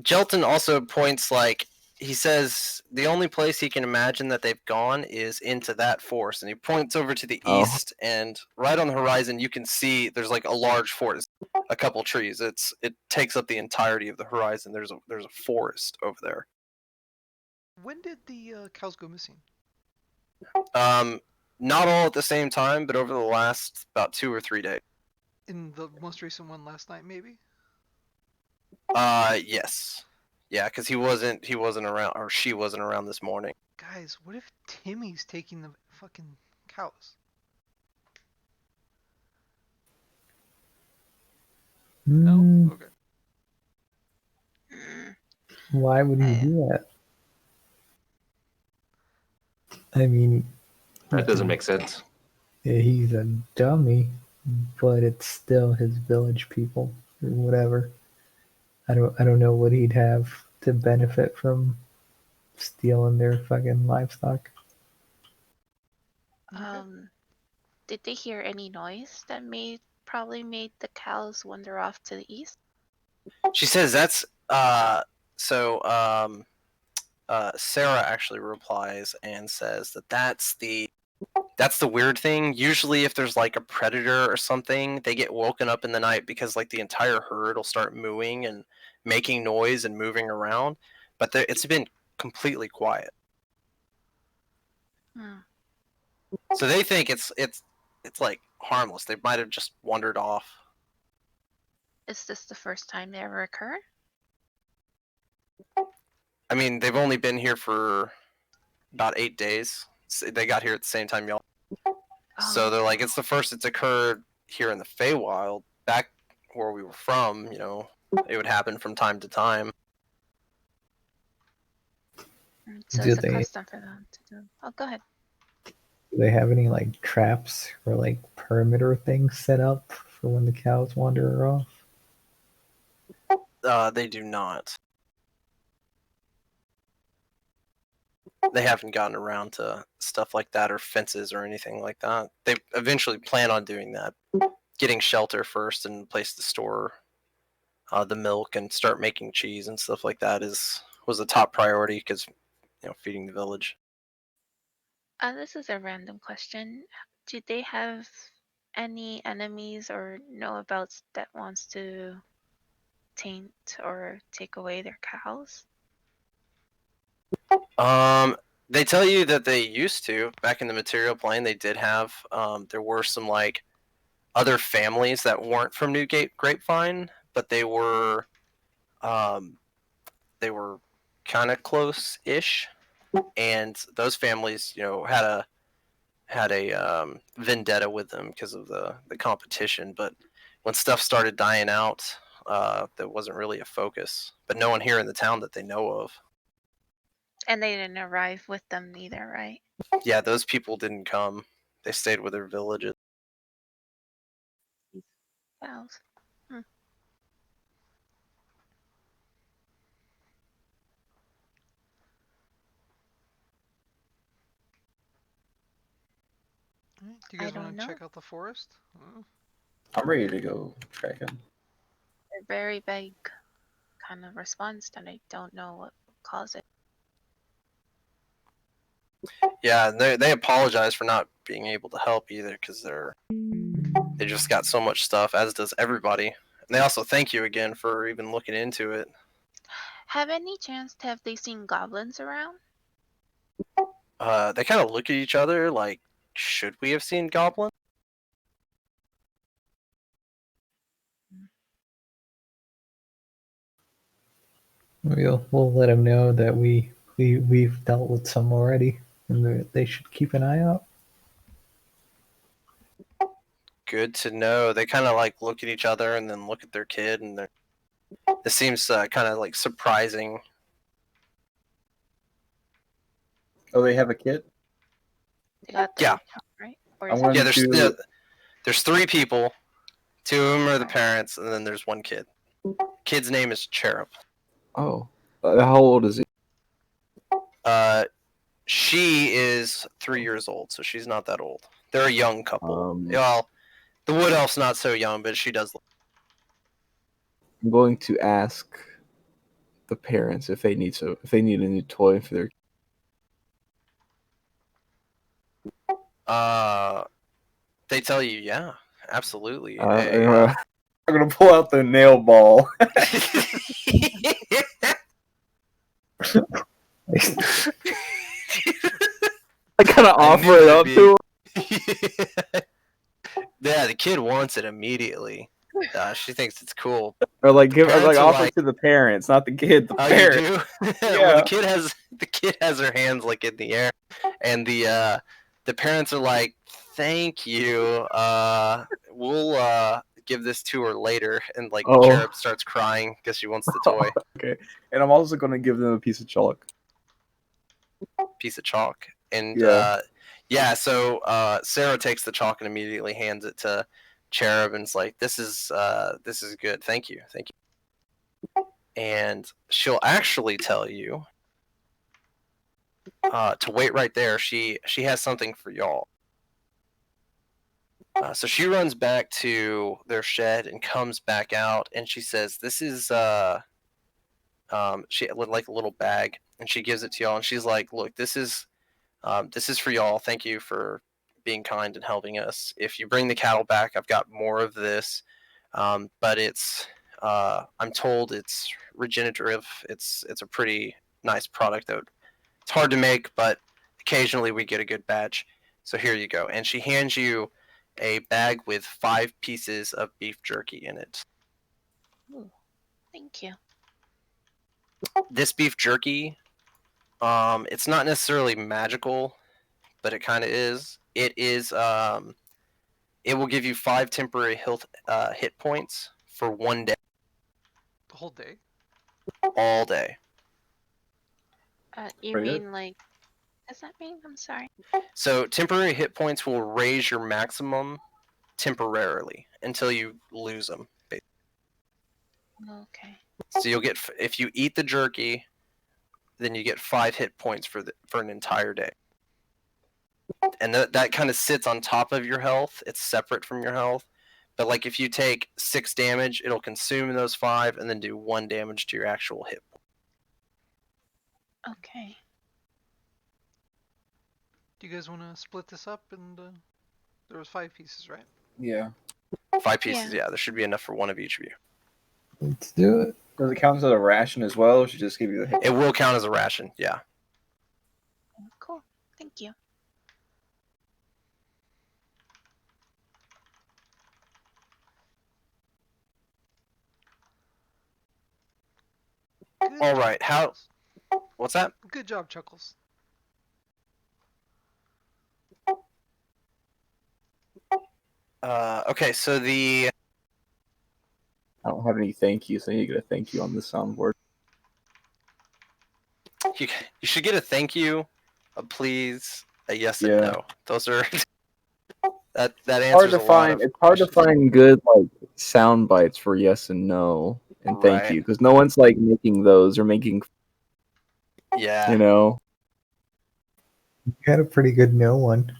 Jelton also points, like, he says the only place he can imagine that they've gone is into that forest, and he points over to the east, and right on the horizon you can see there's like a large forest, a couple trees. It takes up the entirety of the horizon. There's a forest over there. When did the cows go missing? Not all at the same time, but over the last about 2 or 3 days. In the most recent one last night, maybe? Yes. Yeah, because he wasn't around, or she wasn't around this morning. Guys, what if Timmy's taking the fucking cows? No? Mm, Okay. Mm, why would he I- do that? I mean, That doesn't make sense. he's a dummy, but it's still his village people or whatever. I don't know what he'd have to benefit from stealing their fucking livestock. Um, did they hear any noise that probably made the cows wander off to the east? She says that's Sarah actually replies and says that that's the weird thing. Usually if there's like a predator or something, they get woken up in the night because like the entire herd will start mooing and making noise and moving around, but it's been completely quiet. Hmm. So they think it's like harmless. They might have just wandered off. Is this the first time they ever occur? I mean, they've only been here for about 8 days. They got here at the same time y'all. So they're like, it's the first it's occurred here in the Feywild. Back where we were from, it would happen from time to time. So Do it's a they- custom for them to do. Oh, go ahead. Do they have any like traps or like perimeter things set up for when the cows wander off? They do not. They haven't gotten around to stuff like that or fences or anything like that. They eventually plan on doing that. Getting shelter first and place to store the milk and start making cheese and stuff like that was a top priority because feeding the village. This is a random question. Do they have any enemies or know about that wants to taint or take away their cows? They tell you that they used to back in the material plane. They did have. There were some like other families that weren't from Newgate Grapevine, but they were kind of close-ish, and those families, had a vendetta with them because of the competition. But when stuff started dying out, that wasn't really a focus. But no one here in the town that they know of. And they didn't arrive with them either, right? Yeah, those people didn't come. They stayed with their villages. Cows. Alright, do you I guys don't want know. to check out the forest? I'm ready to go track him. A very vague kind of response that I don't know what caused it. Yeah, they apologize for not being able to help either because they just got so much stuff, as does everybody. And they also thank you again for even looking into it. Have any chance have they seen goblins around? They kind of look at each other like, should we have seen goblins? We'll let them know that we've dealt with some already, and they should keep an eye out. Good to know. They kind of like look at each other and then look at their kid, and this seems kind of like surprising. Oh, they have a kid? They got the Yeah. right? Or I is want- Yeah, there's 3 people. 2 of them are the Right. parents, and then there's 1 kid. Kid's name is Cherub. Oh. How old is he? She is 3 years old, so she's not that old. They're a young couple. Um, Well, the wood elf's not so young, but she does. I'm going to ask the parents if they need a new toy for their. They tell you, yeah, absolutely. I'm gonna pull out the nail ball. I kind of I offer knew it that'd up be- to her. Yeah, the kid wants it immediately. She thinks it's cool. Or like give Parents like are offer like- it to the parents, not the kid. The Oh, you parents. do? Well, Yeah. the kid has her hands like in the air, and the parents are like, "Thank you. We'll give this to her later." And like Oh. Cherub starts crying because she wants the toy. Okay. And I'm also gonna give them a piece of chalk. Piece of chalk. And Yeah. so Sarah takes the chalk and immediately hands it to Cherub and is like, this is good. Thank you. And she'll actually tell you to wait right there. She has something for y'all. So she runs back to their shed and comes back out, and she says, "This is she like a little bag," and she gives it to y'all, and she's like, "Look, this is for y'all. Thank you for being kind and helping us. If you bring the cattle back, I've got more of this, but it's I'm told it's regenerative. It's a pretty nice product that it's hard to make, but occasionally we get a good batch. So here you go." And she hands you a bag with 5 pieces of beef jerky in it. Ooh, thank you. This beef jerky, it's not necessarily magical, but it kind of is. It is. It will give you 5 temporary hit points for 1 day, The whole day? all day. You Pretty good. mean like? Does that mean? I'm sorry. So temporary hit points will raise your maximum temporarily until you lose them. Okay. So you'll get, if you eat the jerky, then you get 5 hit points for an entire day. And that kind of sits on top of your health. It's separate from your health. But like if you take 6 damage, it'll consume those 5 and then do 1 damage to your actual hit. Okay. Do you guys want to split this up? And there was 5 pieces, right? Yeah. 5 pieces, yeah. There should be enough for one of each of you. Let's do it. Does it count as a ration as well, or should just give you the hit? It will count as a ration, yeah. Cool. Thank you. Good All job, right, how- Chuckles. What's that? Good job, Chuckles. Okay, so I don't have any thank you, so you get a thank you on the soundboard. you should get a thank you, a please, a yes and Yeah. no. Those are that answers Hard to a lot find. of It's hard to questions. find good like sound bites for yes and no and thank Right. you, because no one's like making those or making, Yeah. you know. You had a pretty good no one.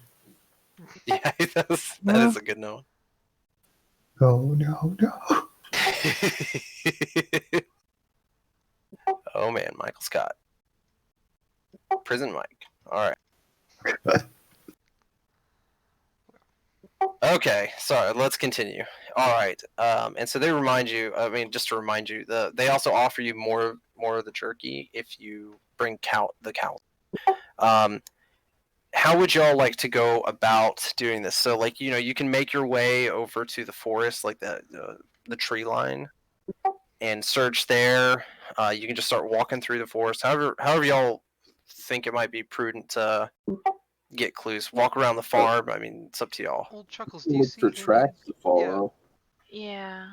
Yeah, that is a good no. Oh no, no. Oh man, Michael Scott. Prison Mike. All right. Okay, sorry. Let's continue. All right. And so they remind you. I mean, just to remind you, they also offer you more of the jerky if you bring the cow. How would y'all like to go about doing this? So, like, you can make your way over to the forest, like the tree line, and search there. You can just start walking through the forest. However y'all think it might be prudent to get clues. Walk around the farm. I mean, it's up to y'all. Old Chuckles, do you see any... to follow. Yeah.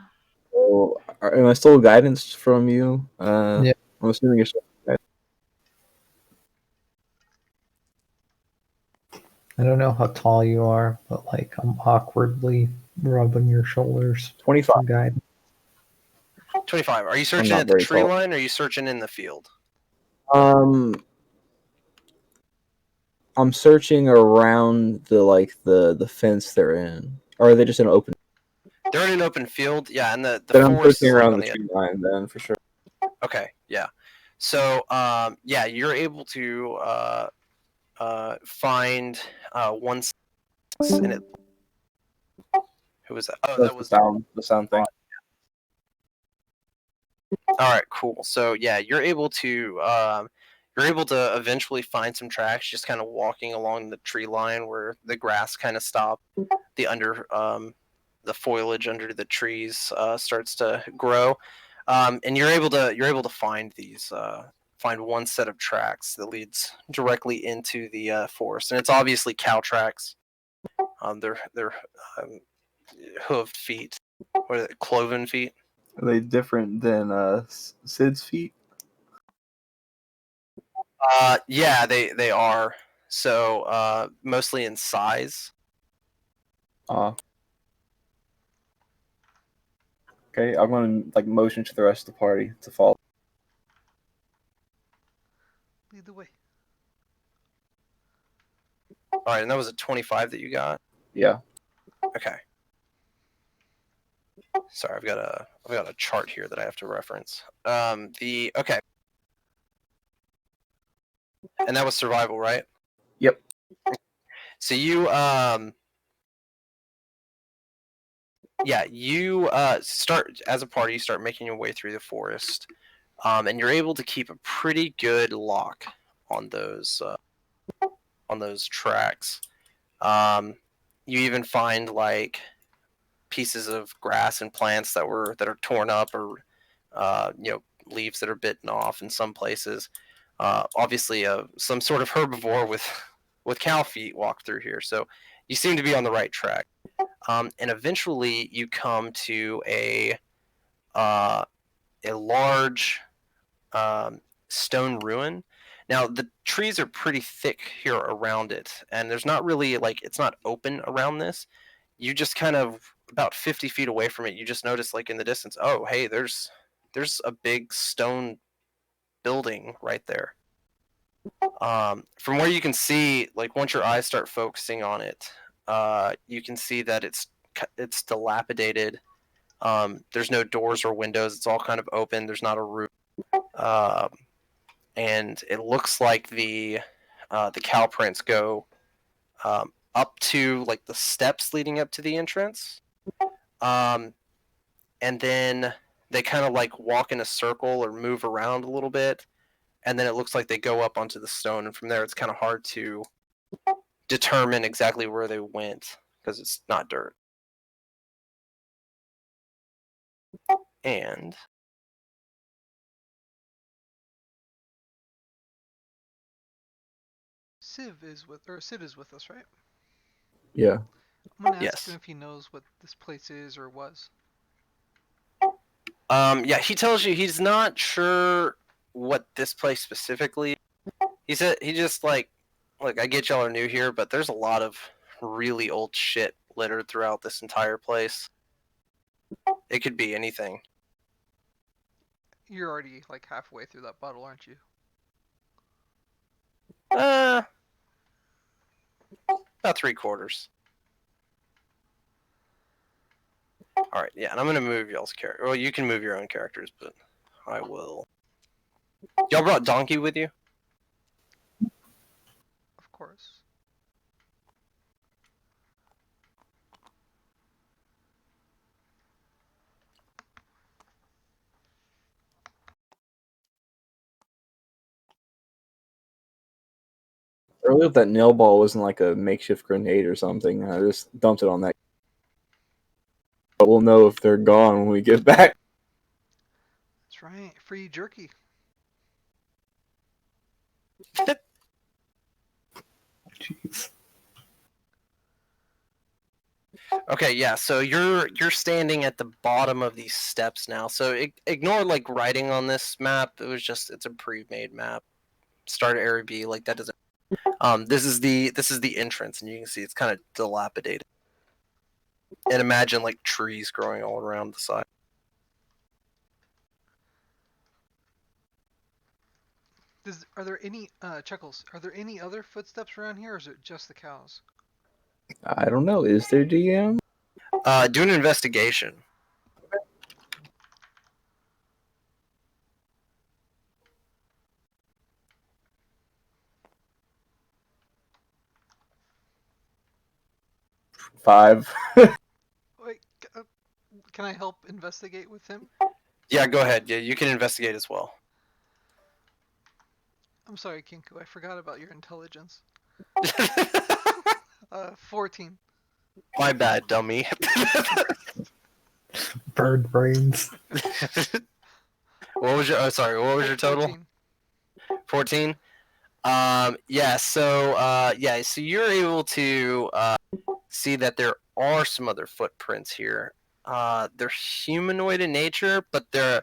So, am I still guidance from you? Yeah. I'm assuming you're still. I don't know how tall you are, but like I'm awkwardly rubbing your shoulders 25. for guidance. 25. Are you searching not at the very tree tall. line, or are you searching in the field? I'm searching around the fence they're in. Or are they just in an open? They're in an open field. Yeah, and the Then I'm forest searching is like around on the the tree line then for sure. Okay, yeah. So, yeah, you're able to find one and it. Who was that? Oh, That's that was the sound thing. All right, cool. So yeah, you're able to you're able to eventually find some tracks, just kind of walking along the tree line where the grass kind of stops, the foliage under the trees starts to grow, and you're able to find find one set of tracks that leads directly into the forest, and it's obviously cow tracks. They're hooved feet, what are they, cloven feet. Are they different than Sid's feet? Yeah, they are. So mostly in size. Okay, I'm gonna like motion to the rest of the party to follow. Lead the way. All right, and that was a 25 that you got. Yeah. Okay. Sorry, I've got a chart here that I have to reference. Okay. And that was survival, right? Yep. So you start as a party. You start making your way through the forest, and you're able to keep a pretty good lock on those tracks. You even find like pieces of grass and plants that are torn up, or leaves that are bitten off in some places. Obviously, some sort of herbivore with cow feet walked through here, so you seem to be on the right track. And eventually, you come to a large stone ruin. Now, the trees are pretty thick here around it, and there's not really it's not open around this. You just kind of about 50 feet away from it, you just notice in the distance, oh, hey, there's a big stone building right there. From where you can see, once your eyes start focusing on it, you can see that it's dilapidated. There's no doors or windows. It's all kind of open. There's not a roof. And it looks like the cow prints go up to the steps leading up to the entrance, and then they kind of walk in a circle or move around a little bit, and then it looks like they go up onto the stone, and from there it's kind of hard to determine exactly where they went because it's not dirt. And Sid is with us, right? Yeah. I'm gonna ask Yes. him if he knows what this place is or was. Yeah, he tells you he's not sure what this place specifically. He said he just I get y'all are new here, but there's a lot of really old shit littered throughout this entire place. It could be anything. You're already halfway through that bottle, aren't you? About 3/4. All right, yeah, and I'm gonna move y'all's character. Well, you can move your own characters, but I will. Y'all brought Donkey with you? Of course. Earlier, if that nail ball wasn't like a makeshift grenade or something, I just dumped it on that. But we'll know if they're gone when we get back. That's right. Free jerky. Jeez. Okay, yeah. So you're standing at the bottom of these steps now. So ignore writing on this map. It's a pre-made map. Start at area B. That doesn't. This is the entrance, and you can see it's kind of dilapidated. And imagine trees growing all around the side. Are there any Chuckles? Are there any other footsteps around here, or is it just the cows? I don't know. Is there DM? Do an investigation. Five. Wait, can I help investigate with him? Yeah, go ahead. Yeah, you can investigate as well. I'm sorry, Kinku. I forgot about your intelligence. 14. My bad, dummy. Bird brains. What was your? Oh, sorry. What was your total? 14. 14. Yeah. So you're able to see that there are some other footprints here. They're humanoid in nature, but they're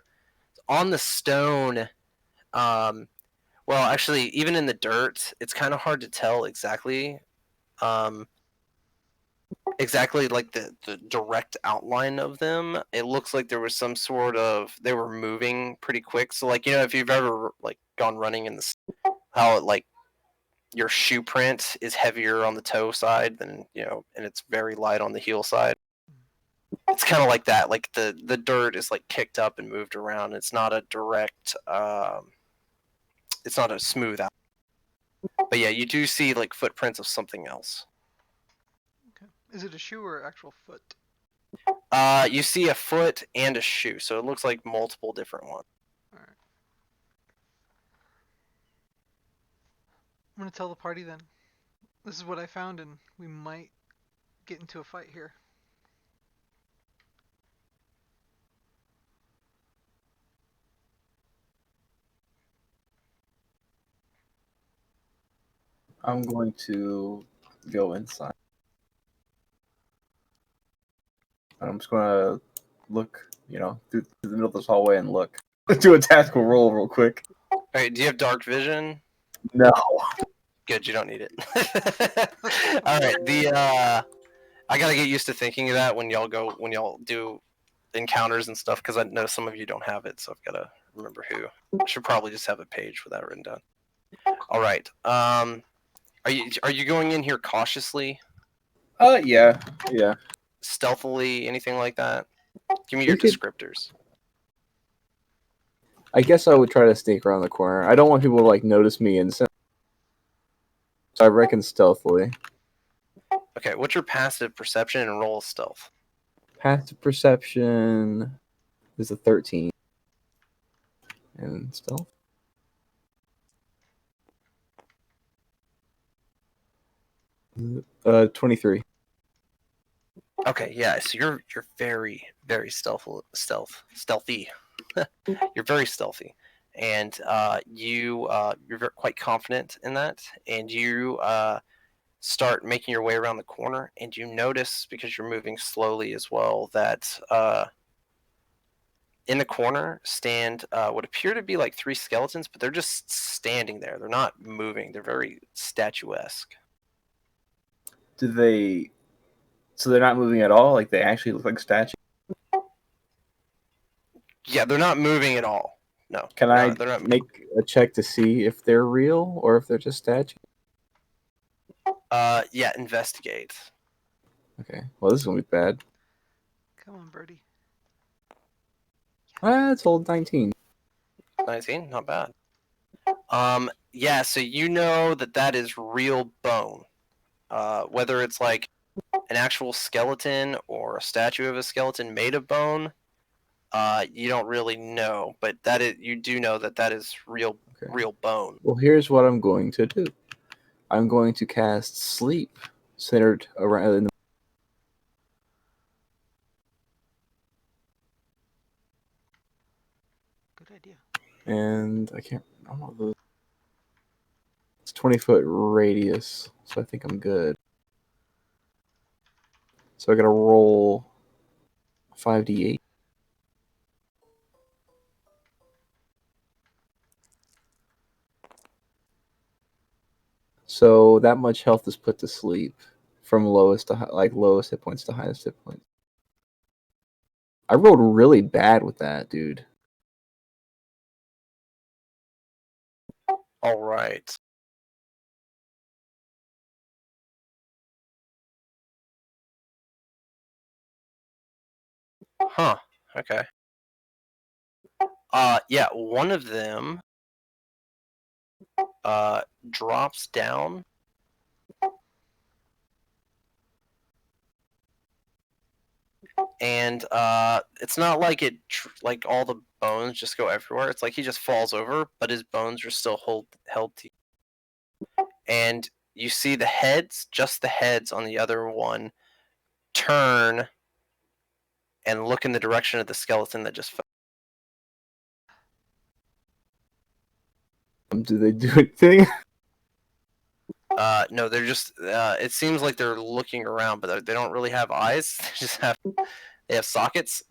on the stone. Well, actually, even in the dirt, it's kind of hard to tell exactly. Um, exactly like the direct outline of them. It looks like there was some sort of they were moving pretty quick. So like if you've ever like gone running in the how it like your shoe print is heavier on the toe side than and it's very light on the heel side. It's kind of like that. Like the dirt is like kicked up and moved around. It's not a direct. It's not a smooth out. But yeah, you do see like footprints of something else. Okay. Is it a shoe or actual foot? You see a foot and a shoe, so it looks like multiple different ones. Alright. I'm gonna tell the party then. This is what I found, and we might get into a fight here. I'm going to go inside. I'm just gonna look, through the middle of this hallway and look. Do a tactical roll real quick. All right, do you have dark vision? No. Good, you don't need it. All right, I gotta get used to thinking of that when y'all do encounters and stuff, because I know some of you don't have it, so I've gotta remember who. I should probably just have a page for that written down. All right. Are you going in here cautiously? Yeah. Stealthily, anything like that? Give me your descriptors. I guess I would try to sneak around the corner. I don't want people to like notice me instantly. So I reckon stealthily. Okay, what's your passive perception and roll stealth? Passive perception is a 13. And stealth? 23. Okay, yeah. So you're very very stealthy. You're very stealthy, and you're quite confident in that, and you start making your way around the corner, and you notice because you're moving slowly as well that in the corner stand what appear to be like 3 skeletons, but they're just standing there. They're not moving. They're very statuesque. Do they? So they're not moving at all? Like they actually look like statues? Yeah, they're not moving at all. No. Can no, I they're not make a check to see if they're real or if they're just statues? Yeah, investigate. Okay. Well, this is gonna be bad. Come on, Birdie. It's old 19. 19, not bad. Yeah, so you know that is real bone. Whether it's like an actual skeleton or a statue of a skeleton made of bone, you don't really know, but you do know that is real bone. Well, here's what I'm going to do. I'm going to cast Sleep centered around. Good idea. And I can't. I don't know. It's 20-foot radius, so I think I'm good. So I gotta roll 5d8. So that much health is put to sleep from lowest to lowest hit points to highest hit points. I rolled really bad with that, dude. All right. Huh. Okay. Yeah, one of them drops down. And it's not like like all the bones just go everywhere. It's like he just falls over, but his bones are still held to you. And you see the heads, just the heads on the other one, turn and look in the direction of the skeleton that just fell. Do they do anything? No, they're just. It seems like they're looking around, but they don't really have eyes. They have sockets.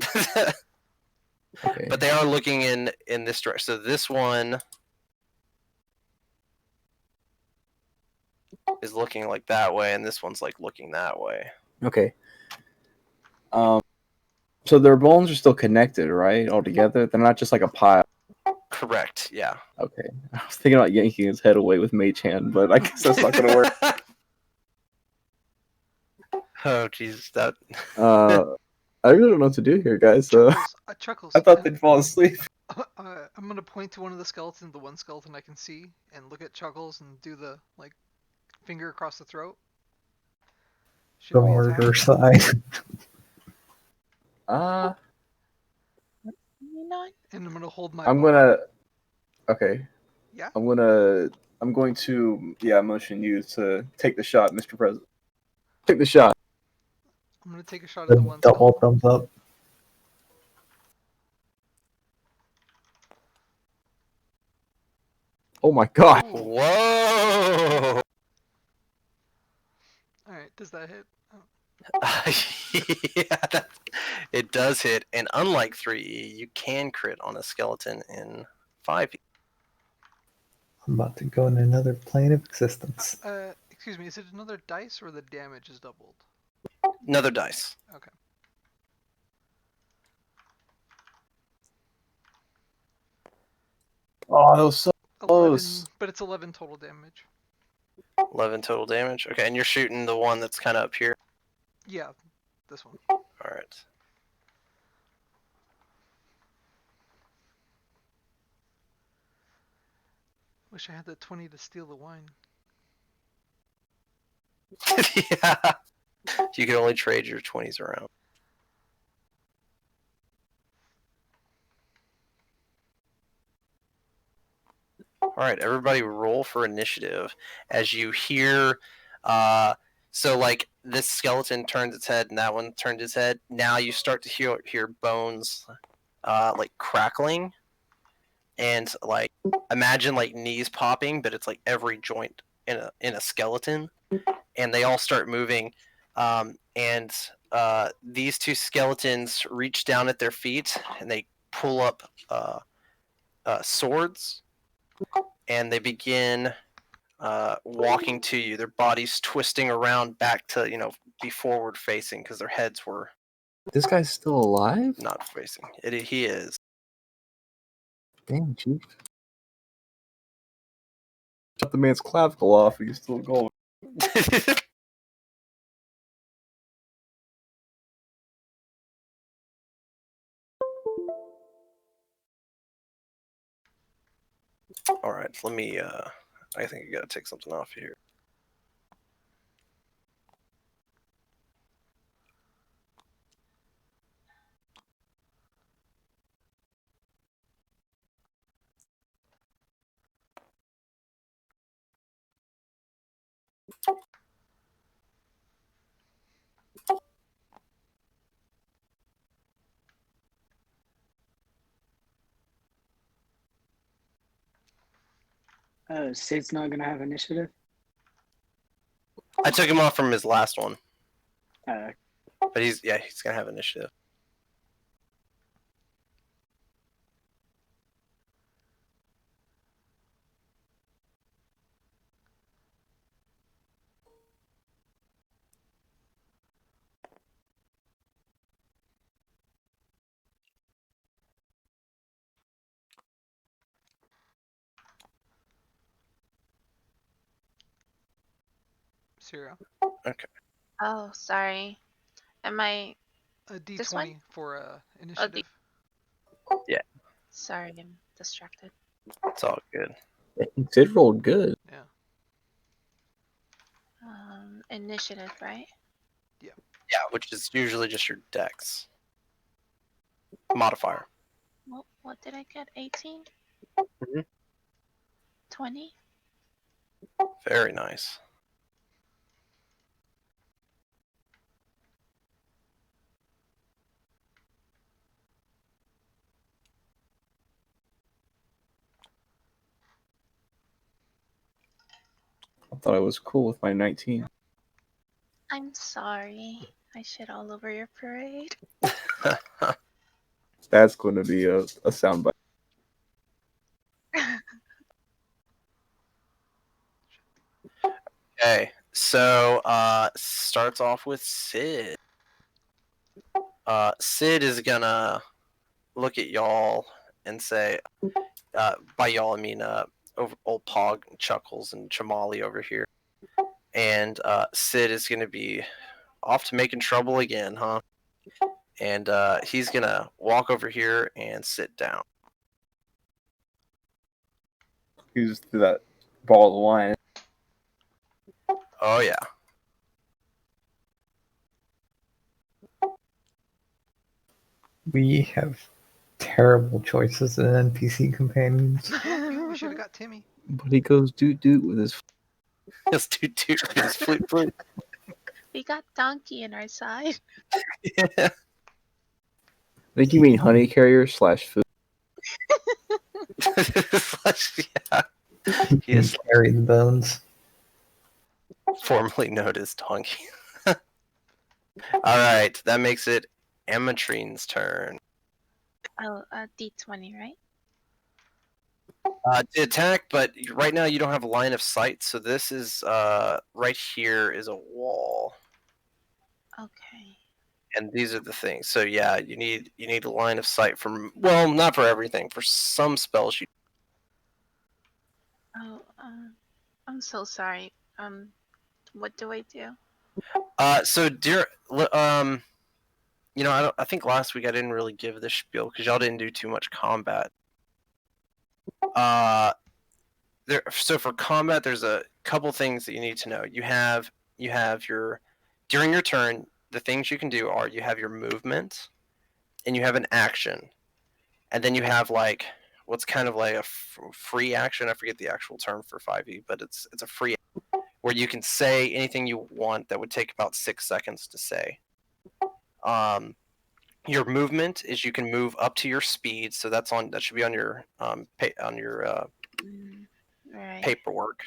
Okay. But they are looking in this direction. So this one is looking like that way, and this one's like looking that way. Okay. So their bones are still connected, right? All together. They're not just like a pile. Correct. Yeah. Okay. I was thinking about yanking his head away with Mage Hand, but I guess that's not gonna work. Oh Jesus, that. I really don't know what to do here, guys. Chuckles. I thought they'd fall asleep. I'm gonna point to one of the skeletons, the one skeleton I can see, and look at Chuckles and do the like finger across the throat. Should The we murder attack? side. Not. And I'm gonna hold my. I'm bow. gonna. Okay. Yeah. I'm going to motion you to take the shot, Mr. President. Take the shot. I'm gonna take a shot at The the one double skeleton. thumbs up. Oh my god. Ooh. Whoa! All right, does that hit? Yeah, it does hit, and unlike 3E, you can crit on a skeleton in 5E. I'm about to go in another plane of existence. Excuse me, is it another dice or the damage is doubled? Another dice. Okay. Oh, that was so 11, close. but it's 11 total damage. 11 total damage. Okay, and you're shooting the one that's kind of up here. Yeah, this one. All right. Wish I had that 20 to steal the wine. Yeah. You can only trade your 20s around. All right, everybody roll for initiative as you hear. So like this skeleton turns its head and that one turned its head. Now you start to hear bones like crackling, and like imagine like knees popping, but it's like every joint in a skeleton, and they all start moving. And these two skeletons reach down at their feet and they pull up swords, and they begin walking to you. Their bodies twisting around back to be forward facing because their heads were This guy's still alive? not facing. He is. Damn, chief. Shut the man's clavicle off and he's still going. All right, let me. I think I gotta take something off here. Sid's not gonna have initiative. I took him off from his last one, Uh, but he's gonna have initiative. Syria. Okay. Oh, sorry. Am I? A This D20 one? for initiative. Sorry, I'm distracted. It's all good. Sid rolled good. Yeah. Initiative, right? Yeah, which is usually just your dex modifier. What did I get? 18? Mhm. 20? Very nice. I thought I was cool with my 19. I'm sorry. I shit all over your parade. That's going to be a soundbite. Okay, so starts off with Sid. Sid is gonna look at y'all and say, by y'all I mean over old Pog Chuckles and Chamali over here, and Sid is gonna be off to making trouble again, huh? And he's gonna walk over here and sit down. Use that ball of wine. Oh yeah. We have terrible choices in NPC companions. We should have got Timmy. But he goes doot doot with his. Just toot his flute flute. We got Donkey in our side. Yeah. I think you mean honey carrier / food. Yeah. He You is carry the bones. formerly known as Donkey. All right, that makes it Amatrine's turn. Oh, D20, right? To attack, but right now you don't have a line of sight, so this is right here is a wall, Okay. and these are the things. So yeah, you need a line of sight from, well, not for everything. For some spells, you Oh, I'm so sorry. What do I do? so dear I think last week I didn't really give this spiel because y'all didn't do too much combat. So for combat, there's a couple things that you need to know. You have your during your turn, the things you can do are you have your movement, and you have an action, and then you have like what's kind of like a free action. I forget the actual term for 5e, but it's a free where you can say anything you want that would take about 6 seconds to say. Your movement is you can move up to your speed, so that should be on your Right. paperwork.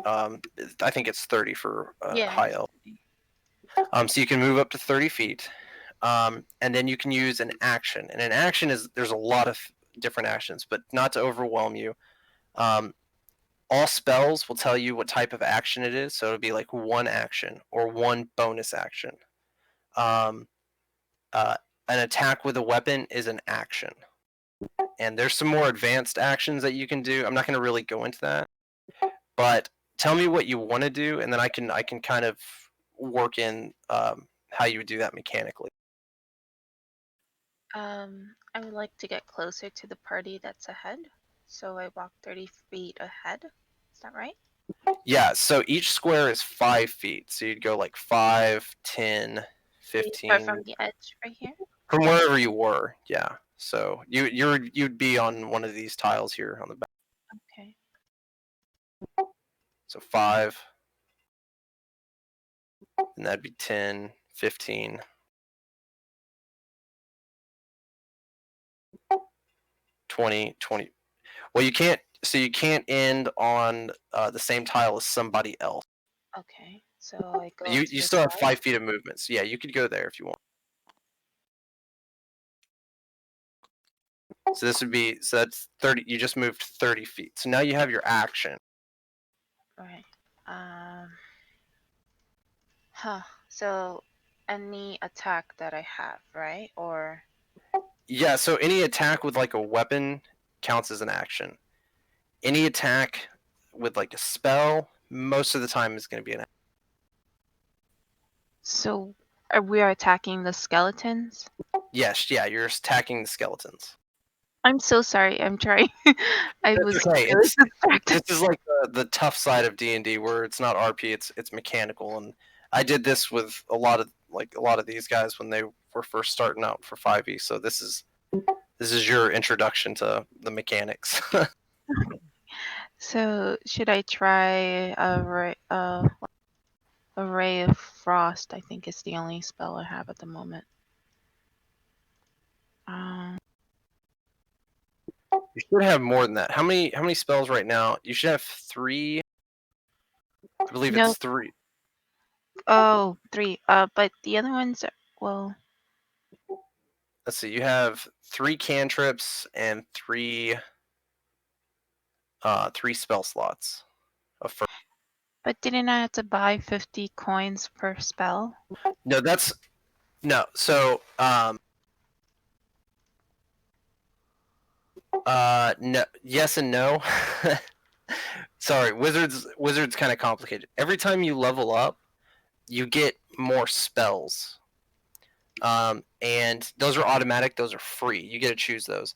I think it's 30 for Yeah. high elf. So you can move up to 30 feet, and then you can use an action. And an action there's a lot of different actions, but not to overwhelm you. All spells will tell you what type of action it is, so it'll be like one action or one bonus action. Um, an attack with a weapon is an action, and there's some more advanced actions that you can do. I'm not going to really go into that, but tell me what you want to do, and then I can kind of work in how you would do that mechanically. I would like to get closer to the party that's ahead, so I walk 30 feet ahead. Is that right? Yeah, so each square is 5 feet, so you'd go like 5, 10, Start 15 from the edge right here. from wherever you were. Yeah, so you'd be on one of these tiles here on the back. Okay. So 5, and that'd be 10, 15, 20, 20. Well, you can't end on the same tile as somebody else. Okay. So I go You to the still have side. 5 feet of movement. So yeah, you could go there if you want. So this would be, so that's 30. You just moved 30 feet. So now you have your action. Right. So any attack that I have, right? Or Yeah, so any attack with like a weapon counts as an action. Any attack with like a spell, most of the time is going to be an action. so we are attacking the skeletons? Yes, yeah, you're attacking the skeletons. I'm so sorry. I'm trying. I That's was okay. really distracted. This is like the tough side of D&D where it's not RP, it's mechanical, and I did this with a lot of these guys when they were first starting out for 5e. So this is This is your introduction to the mechanics. So should I try a ray of frost? I think is the only spell I have at the moment. You should have more than that. How many spells right now? You should have 3. I believe No. it's 3. Oh, 3. But the other ones are, well, Let's see. You have 3 cantrips and 3 spell slots. but didn't I have to buy 50 coins per spell? No, that's no. So no, yes and no. Sorry, wizards kind of complicated. Every time you level up, you get more spells. And those are automatic, those are free. You get to choose those.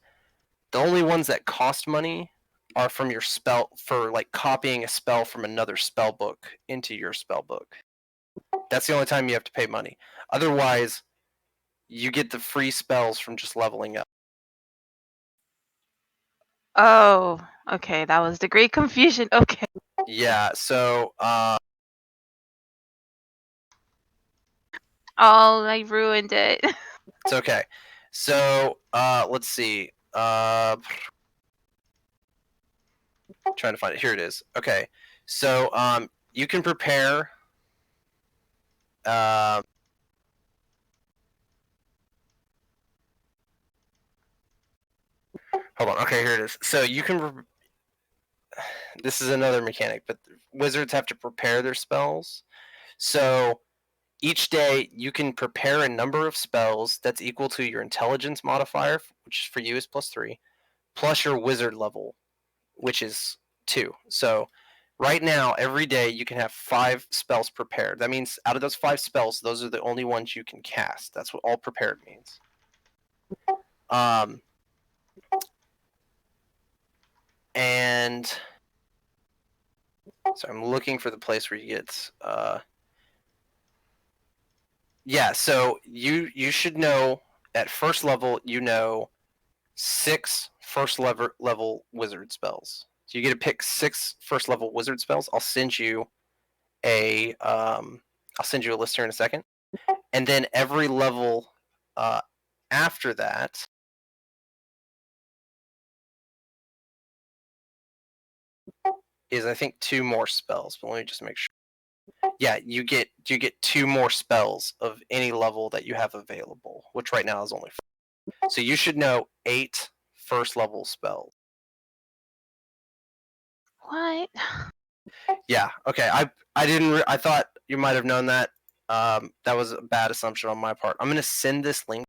The only ones that cost money are from your spell, for like copying a spell from another spell book into your spell book. That's the only time you have to pay money. Otherwise, you get the free spells from just leveling up. Oh, okay. That was the great confusion. Okay. Yeah, so Oh, I ruined it. it's okay. So let's see. Trying to find it. Here it is. Okay. So you can prepare hold on. Okay, here it is. So you can this is another mechanic, but wizards have to prepare their spells. So each day you can prepare a number of spells that's equal to your intelligence modifier, which for you is +3, plus your wizard level, which is 2. So right now, every day you can have 5 spells prepared. That means out of those 5 spells, those are the only ones you can cast. That's what all prepared means. And so I'm looking for the place where you get yeah, so you should know at first level, you know 6 first level wizard spells. So you get to pick 6 first level wizard spells. I'll send you a list here in a second. And then every level after that is, I think, 2 more spells. But let me just make sure. Yeah, you get 2 more spells of any level that you have available, which right now is only 4. So you should know 8 first level spells. What? Yeah. Okay. I didn't. I thought you might have known that. That was a bad assumption on my part. I'm gonna send this link.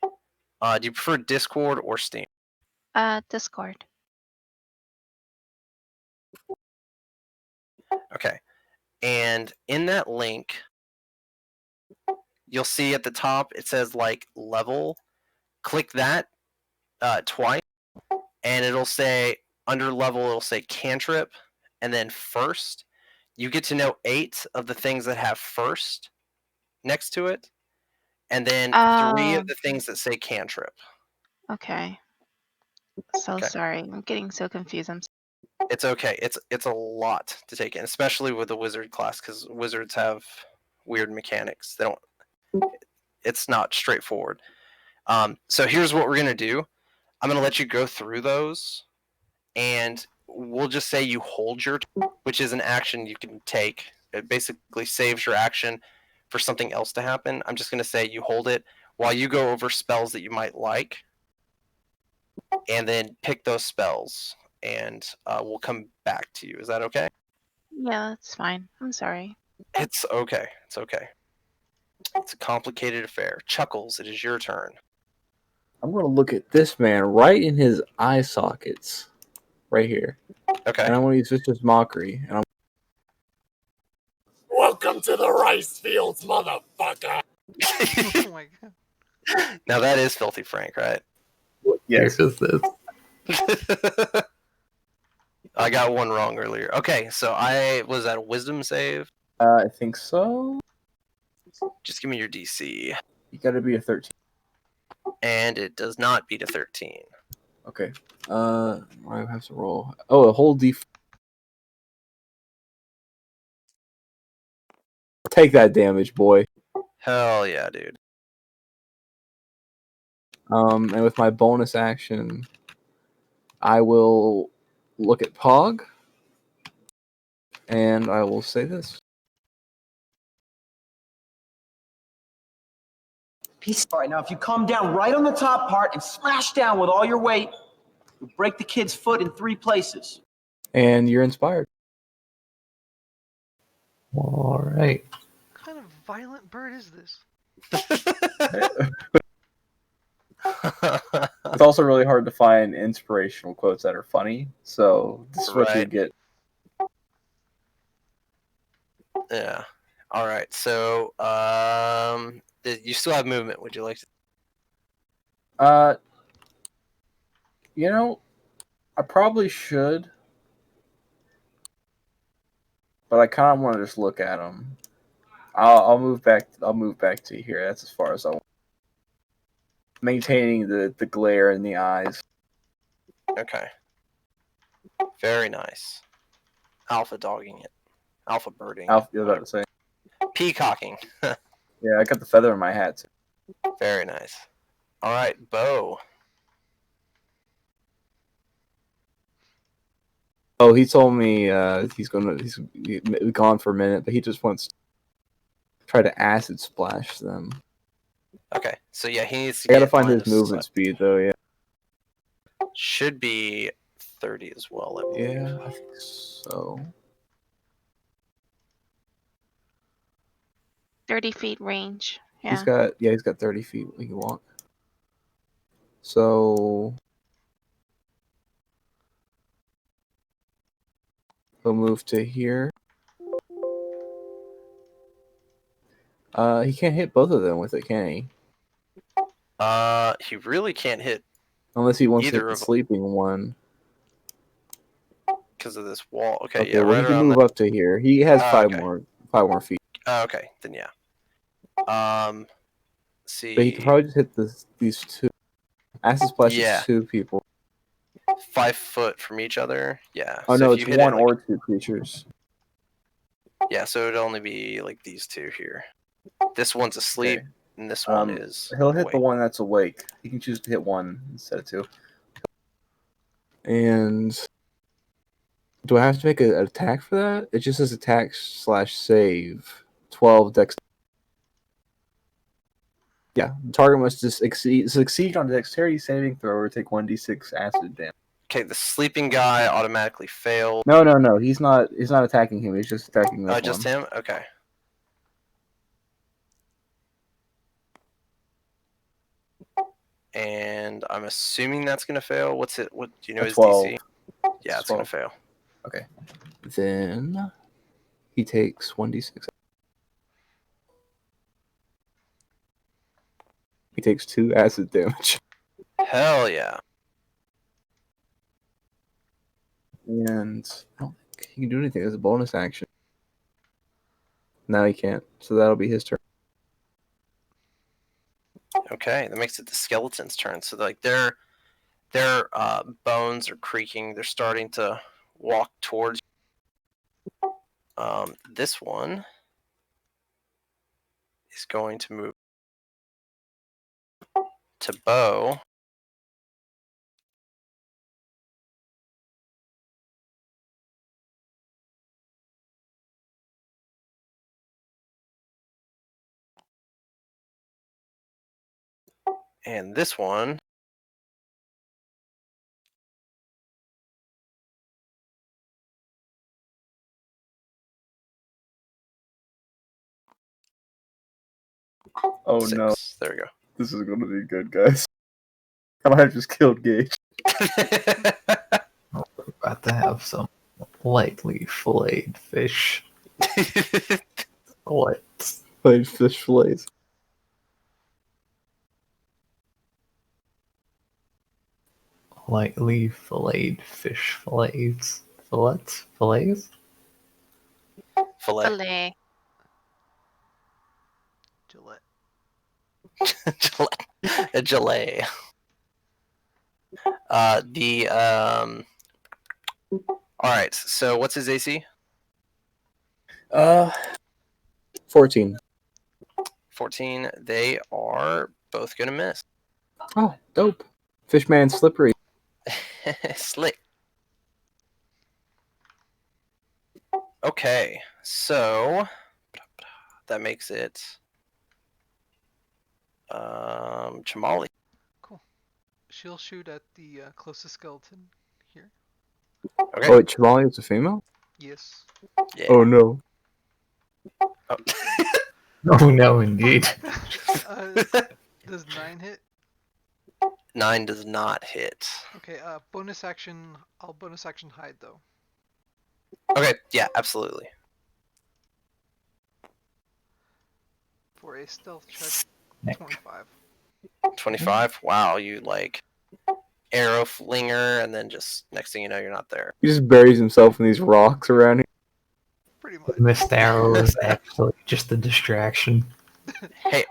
Do you prefer Discord or Steam? Discord. Okay. And in that link, you'll see at the top it says like level. Click that twice, and it'll say under level. It'll say cantrip, and then first. You get to know 8 of the things that have first next to it, and then 3 of the things that say cantrip. Okay. So Okay. sorry. I'm getting so confused. It's okay. It's a lot to take in, especially with the wizard class, because wizards have weird mechanics. They don't. It's not straightforward. So here's what we're gonna do. I'm gonna let you go through those, and we'll just say you hold your, which is an action you can take. It basically saves your action for something else to happen. I'm just gonna say you hold it while you go over spells that you might like, and then pick those spells, and we'll come back to you. Is that okay? Yeah, that's fine. I'm sorry. It's okay. It's okay. It's a complicated affair. Chuckles, it is your turn. I'm going to look at this man right in his eye sockets, right here. Okay. And I'm going to use Vicious Mockery. And I'm Welcome to the rice fields, motherfucker. Oh my god. Now that is Filthy Frank, right? yes. Here's this. I got one wrong earlier. Okay, so I was at a wisdom save. I think so. Just give me your DC. You got to be a 13. And it does not beat a 13. Okay. I have to roll. Oh, a whole D. Take that damage, boy. Hell yeah, dude. And with my bonus action, I will look at Pog, and I will say this. All right, now if you come down right on the top part and smash down with all your weight, you'll break the kid's foot in 3 places. And you're inspired. All right. What kind of violent bird is this? It's also really hard to find inspirational quotes that are funny, so this is what you Right. get. Yeah. All right. So, you still have movement. Would you like to? You know, I probably should, but I kind of want to just look at them. I'll move back. I'll move back to here. That's as far as I want. Maintaining the glare in the eyes. Okay. Very nice. Alpha dogging it. Alpha birding. I was about to say. Peacocking. Yeah, I got the feather in my hat too. Very nice. All right, Bo. Oh, he told me he's gone for a minute, but he just wants to try to acid splash them. Okay, so yeah, he needs to I gotta get find his minus, movement speed though. Yeah. Should be 30 as well, I believe. Yeah, I think so. 30 feet range. Yeah. He's got 30 feet he can walk. So he'll move to here. He can't hit both of them with it, can he? He really can't hit Unless he wants to either hit the of them sleeping one. because of this wall. Okay, Okay, yeah, well right he can around move up to here. He has five okay. more feet. Okay, then yeah. Let's see. But he could probably just hit these two. Acid splash is 2 people. 5 foot from each other. Yeah. Oh so no, if it's you hit one it, like, or 2 creatures. Yeah, so it'd only be like these 2 here. This one's asleep, Okay. and this one is. He'll hit awake. the one that's awake. He can choose to hit 1 instead of 2. And do I have to make an attack for that? It just says attack/save. 12 dex. Yeah, the target must just succeed on a dexterity saving throw or take 1d6 acid damage. Okay, the sleeping guy automatically failed. No, he's not attacking him. He's just attacking this Just one. him? Okay. And I'm assuming that's gonna fail. What's it? What do you know? His 12. DC? Yeah, it's 12. gonna fail. Okay. Then he takes 1d6. He takes 2 acid damage. Hell yeah. And I don't think he can do anything as a bonus action. No, he can't. So that'll be his turn. Okay, that makes it the skeleton's turn. So like their bones are creaking. They're starting to walk towards. This one is going to move to Bo. And this one Oh 6. no. There we go. This is going to be good, guys. I might have just killed Gage. We're about to have some lightly filleted fish. What? Played fish fillets. Lightly filleted fish fillets. Fillets? Fillets? Filet. Filet. Gillette. A gelée. All right. So what's his AC? 14. 14. They are both gonna miss. Oh, dope. Fishman slippery. Slick. Okay, so that makes it Chamali. Cool. She'll shoot at the closest skeleton here. Okay. Oh, wait, Chivali is a female? Yes. Yeah. Oh, no. Oh. Oh no, indeed. Does 9 hit? 9 does not hit. Okay, bonus action. I'll bonus action hide though. Okay, yeah, absolutely. For a stealth check, Nick. 25. 25. Wow, you like arrow flinger, and then just next thing you know, you're not there. He just buries himself in these rocks around here. Pretty much. Missed arrow is actually just a distraction. Hey,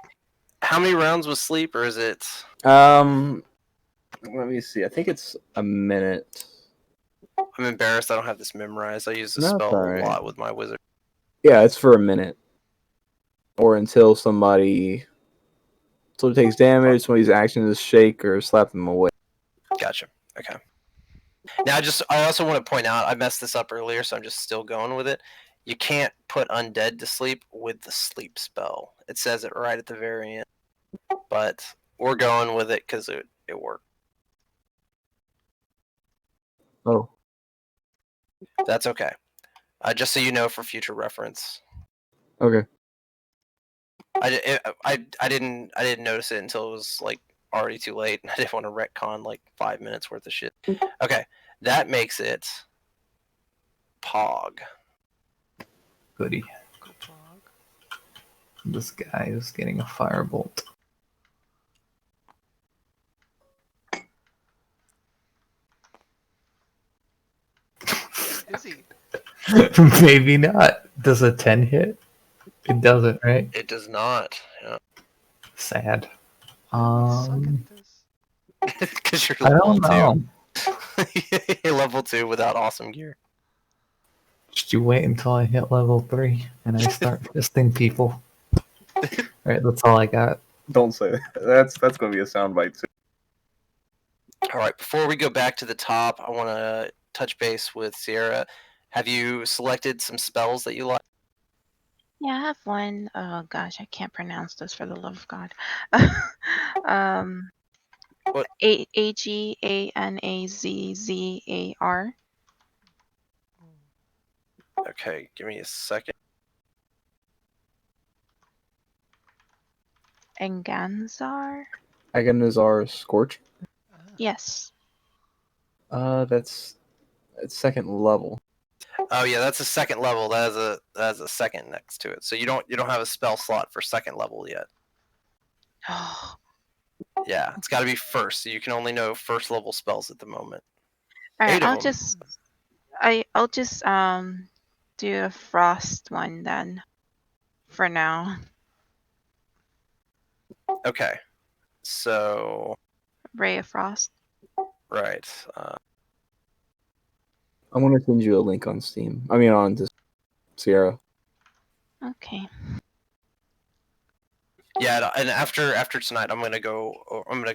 how many rounds was sleep, or is it? Let me see. I think it's a minute. I'm embarrassed. I don't have this memorized. I use the No, it's spell alright. a lot with my wizard. Yeah, it's for a minute. Or until somebody takes damage, somebody's action is shake or slap them away. Gotcha. Okay. Now, I also want to point out, I messed this up earlier, so I'm just still going with it. You can't put undead to sleep with the sleep spell. It says it right at the very end, but we're going with it because it worked. Oh. That's okay. Just so you know for future reference. Okay. I didn't notice it until it was like already too late, and I didn't want to retcon like 5 minutes worth of shit. Okay, that makes it Pog. Goody. Go Pog. This guy is getting a firebolt. Is he? Maybe not. Does a 10 hit? It doesn't, right? It does not. Yeah. Sad. Suck at this. Because you're I level don't know. 2. You're level 2 without awesome gear. Just you wait until I hit level 3 and I start fisting people. Alright, that's all I got. Don't say that. That's going to be a soundbite too. All right, before we go back to the top, I want to touch base with Sierra. Have you selected some spells that you like? Yeah, I have one. Oh gosh, I can't pronounce this for the love of God. What? Aganazar. Okay, give me a second. Enganzar? Agonizar Scorch. Yes. That's second level. Oh yeah, that's a second level. That has a second next to it. So you don't have a spell slot for second level yet. Oh. Yeah, it's got to be first. So you can only know first level spells at the moment. Alright, 8 of them. I'll just do a frost one then. For now. Okay, so Ray of Frost. right. I'm going to send you a link on Steam. I mean, on Sierra. Okay. Yeah, and after tonight, I'm gonna go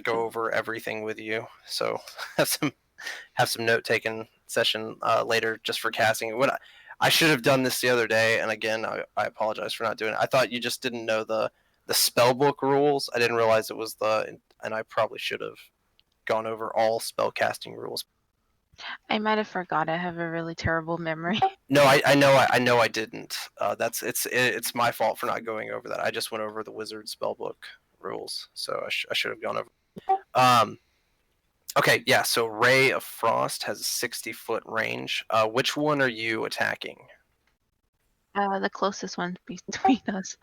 over everything with you. So have some note taking session later just for casting. What I should have done this the other day, and again, I apologize for not doing it. I thought you just didn't know the spell book rules. I didn't realize it was and I probably should have gone over all spell casting rules. I might have forgot. I have a really terrible memory. No, I know I didn't. It's my fault for not going over that. I just went over the wizard spellbook rules, so I should have gone over. Okay, yeah. So Ray of Frost has a 60-foot range. Which one are you attacking? The closest one between us.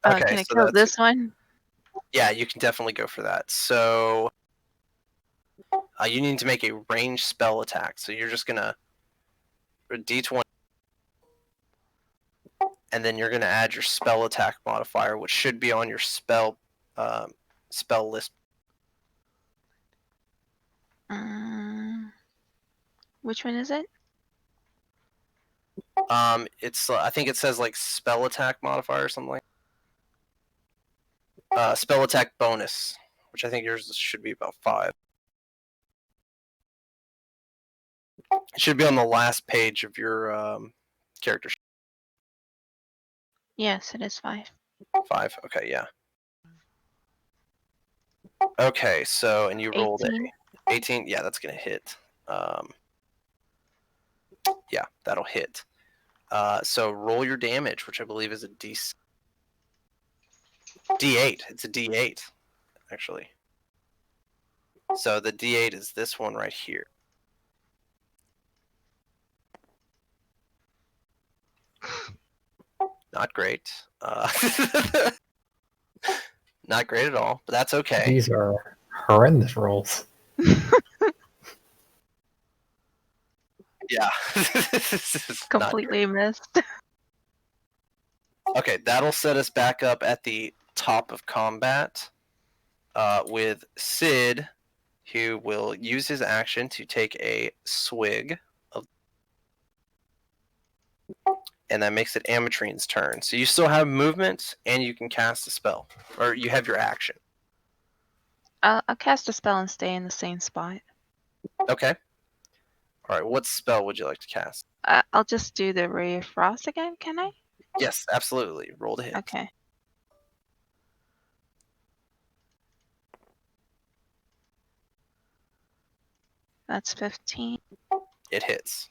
Okay, Can I so kill that's this one? Yeah, you can definitely go for that. So you need to make a ranged spell attack. So you're just gonna D20. And then you're going to add your spell attack modifier, which should be on your spell spell list. Which one is it? It's I think it says like spell attack modifier or something like. Spell attack bonus, which I think yours should be about 5. It should be on the last page of your character sheet. Yes, it is 5. 5. Okay, yeah. Okay, so and you rolled 18. a 18. Yeah, that's gonna hit. Yeah, that'll hit. So roll your damage, which I believe is a D8. It's a D8, actually. So the D8 is this one right here. Not great. Not great at all, but that's okay. These are horrendous rolls. Yeah. This is not Completely missed. okay, that'll set us back up at the top of combat with Sid, who will use his action to take a swig of, and that makes it Amatrine's turn. So you still have movement, and you can cast a spell, or you have your action. I'll cast a spell and stay in the same spot. Okay. All right. What spell would you like to cast? I'll just do the Ray of Frost again, can I? Yes, absolutely. Roll to hit. Okay. That's 15. It hits.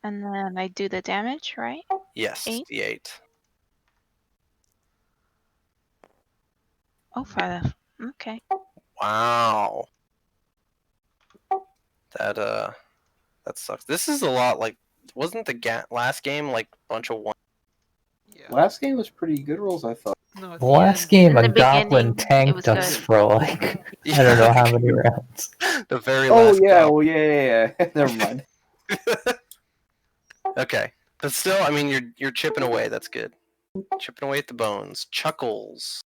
And then I do the damage, right? Yes, 8. D8. Oh, 5. Okay. Wow. That sucks. This is a lot like, wasn't the last game like a bunch of one? Yeah. Last game was pretty good rolls, I thought. No, at The the last end- game, In a the goblin beginning, it was tanked us good. for like I don't know how many rounds. The very Oh last. yeah, goblin. well yeah. Never mind. Okay, but still, I mean, you're chipping away. That's good. Chipping away at the bones. Chuckles.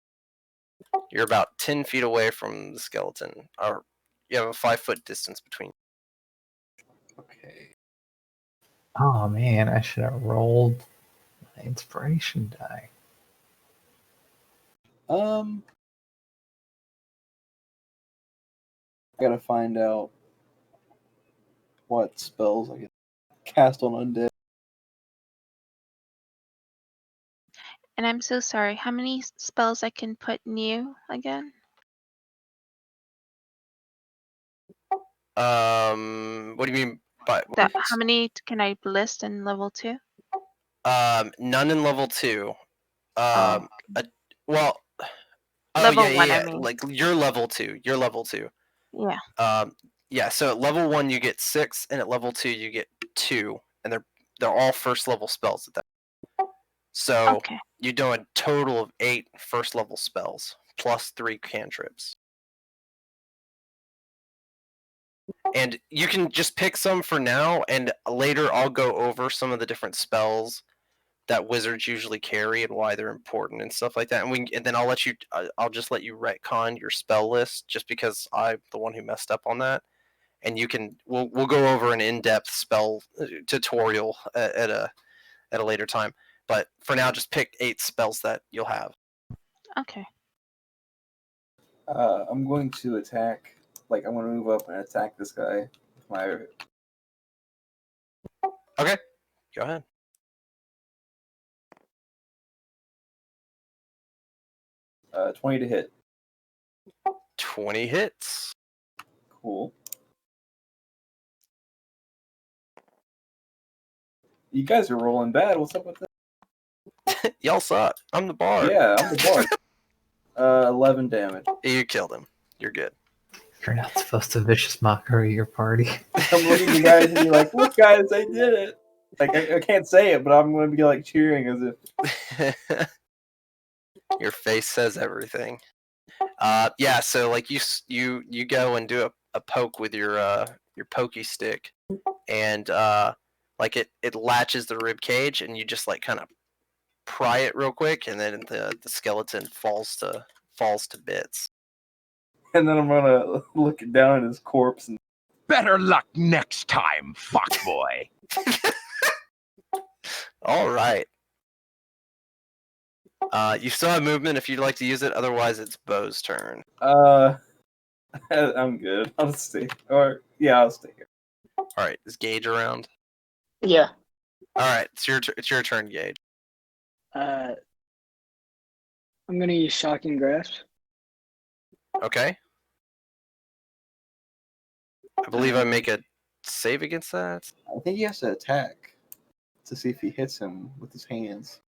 You're about 10 feet away from the skeleton, or you have a 5-foot distance between. Okay. Oh man, I should have rolled my inspiration die. I gotta find out what spells I can cast on undead. And I'm so sorry. How many spells I can put new again? What do you mean by How many can I list in level 2? none in level 2. Oh. Well, Level yeah, 1, yeah, I mean. like you're level 2. You're level 2. Yeah. Yeah. So at level 1 you get 6, and at level 2 you get 2, and they're all first level spells at that. So Okay. you do a total of 8 first level spells plus 3 cantrips. And you can just pick some for now, and later I'll go over some of the different spells that wizards usually carry and why they're important and stuff like that. And then I'll just let you retcon your spell list, just because I'm the one who messed up on that. And we'll go over an in-depth spell tutorial at a later time. But for now, just pick 8 spells that you'll have. Okay. I'm going to attack. Like I'm going to move up and attack this guy. With my Okay, go ahead. 20 to hit. 20 hits. Cool. You guys are rolling bad. What's up with that? Y'all suck. I'm the bard. Yeah, I'm the bard. 11 damage. You killed him. You're good. You're not supposed to vicious mockery your party. I'm looking at you guys and be like, look guys, I did it. Like I can't say it, but I'm going to be like cheering as if. Your face says everything. Yeah, so like you go and do a poke with your pokey stick, and like it latches the rib cage, and you just like kind of pry it real quick, and then the skeleton falls to falls to bits. And then I'm gonna look down at his corpse and Better luck next time, fuckboy. All right. You still have movement if you'd like to use it. Otherwise, it's Bo's turn. I'm good. I'll just stay. Or yeah, I'll stay here. All right. Is Gage around? Yeah. All right. It's your turn, Gage. I'm gonna use shocking grasp. Okay. I believe I make a save against that. I think he has to attack to see if he hits him with his hands.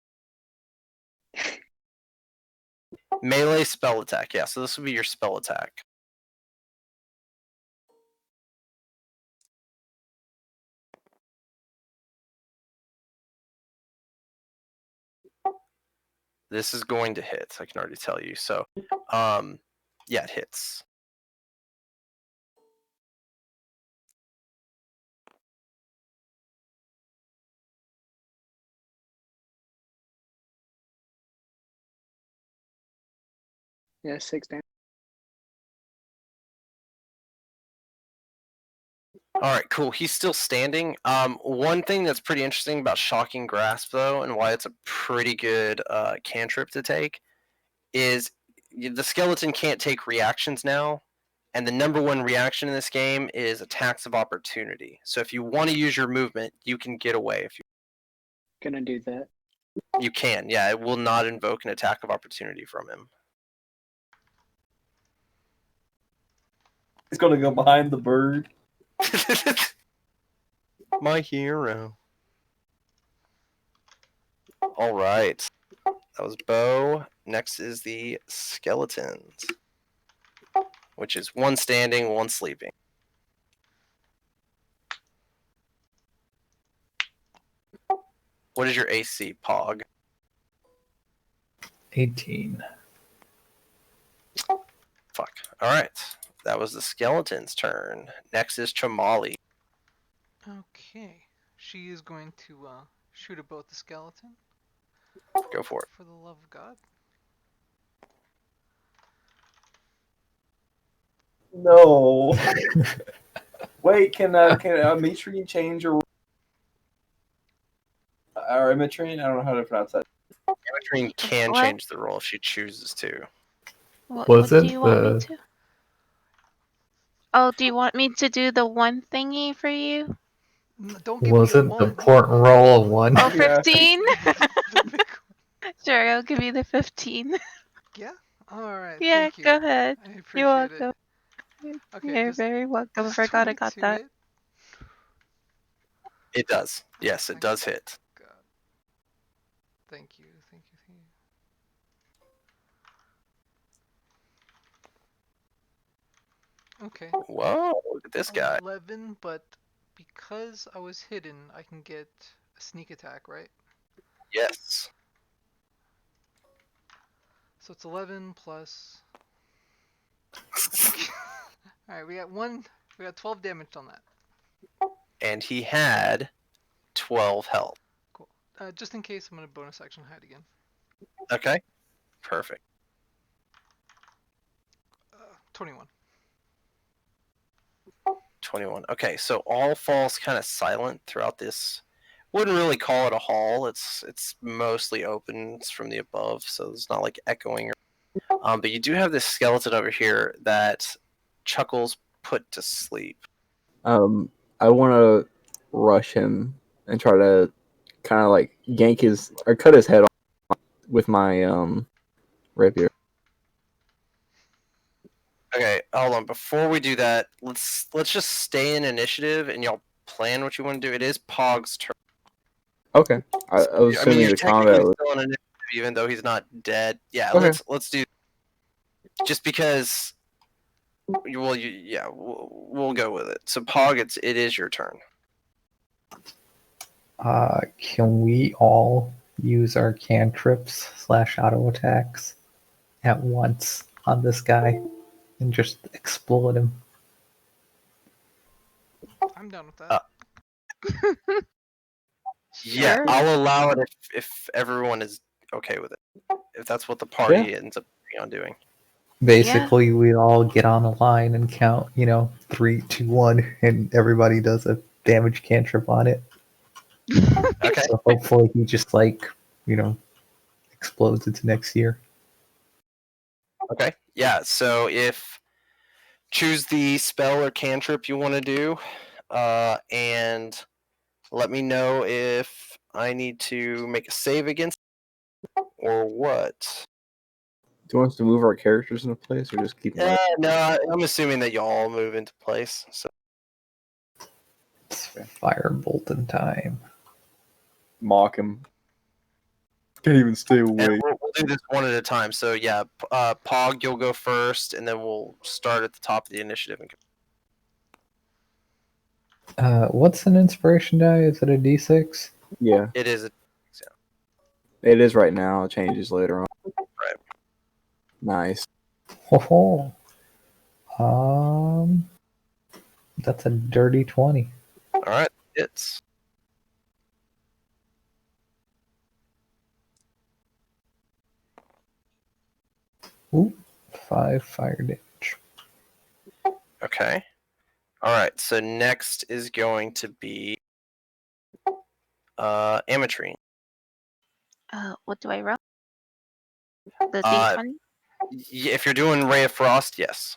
Melee spell attack. Yeah. So this will be your spell attack. This is going to hit. I can already tell you. So, yeah, it hits. Yeah, 6 damage. All right, cool. He's still standing. One thing that's pretty interesting about Shocking Grasp, though, and why it's a pretty good cantrip to take, is the skeleton can't take reactions now, and the number one reaction in this game is attacks of opportunity. So if you want to use your movement, you can get away. If Gonna do that. you can, yeah, it will not invoke an attack of opportunity from him. He's gonna go behind the bird. My hero. All right. That was Bo. Next is the skeletons, which is one standing, one sleeping. What is your AC, Pog? 18. Fuck. All right. That was the skeleton's turn. Next is Chamali. Okay. She is going to shoot at both the skeleton. Go for it. For the love of God. No. Wait, can Mitrian change or Mitrian? I don't know how to pronounce that. Ametrine can What? change the roll if she chooses to. What Wasn't do you want me the- to? Oh, do you want me to do the one thingy for you? Don't give me a Wasn't the one. important roll a 1? Oh, Yeah. 15? The big one. Sure, I'll give you the 15. Yeah? Alright, Yeah, thank you. go ahead. I appreciate You're welcome. it. Okay, You're does, very welcome. I does forgot I got 22 that. hit? It does. Yes, it does hit. God. Thank you, thank you, thank you. Okay. Whoa, look at this guy. 11, but because I was hidden, I can get a sneak attack, right? Yes. So it's 11 plus. Alright, we got 12 damage on that. And he had 12 health. Cool. Just in case, I'm gonna bonus action hide again. Okay. Perfect. 21. 21. Okay, so all falls kind of silent throughout this. Wouldn't really call it a hall. It's mostly open. It's from the above, so it's not like echoing. But you do have this skeleton over here that Chuckles put to sleep. I want to rush him and try to kind of like yank his or cut his head off with my rapier. Okay, hold on. Before we do that, let's just stay in initiative and y'all plan what you want to do. It is Pog's turn. Okay, I was assuming you're the combat technically was still in initiative, even though he's not dead. Yeah, Okay. let's do. Just because. Well, yeah, we'll go with it. So Pog, it is your turn. Can we all use our cantrips / auto attacks at once on this guy and just explode him? I'm down with that. Yeah, Sure. I'll allow it if everyone is okay with it. If that's what the party ends up on doing. Basically, we all get on a line and count, 3, 2, 1, and everybody does a damage cantrip on it. Okay. So hopefully he just explodes into next year. Okay. Yeah. So if choose the spell or cantrip you want to do, and let me know if I need to make a save against it or what. Do you want us to move our characters into place or just keep them? No, I'm assuming that y'all move into place. So It's firebolt in time. Mock him. Can't even stay and awake. we'll do this one at a time. So yeah, Pog, you'll go first, and then we'll start at the top of the initiative. What's an inspiration die? Is it a d6? Yeah, It is. it is right now. It changes later on. Right. Nice. Ho that's a dirty 20. All right. It's Ooh, 5 fire damage. okay. All right. So next is going to be Ametrine. What do I roll? The D20? If you're doing Ray of Frost, yes.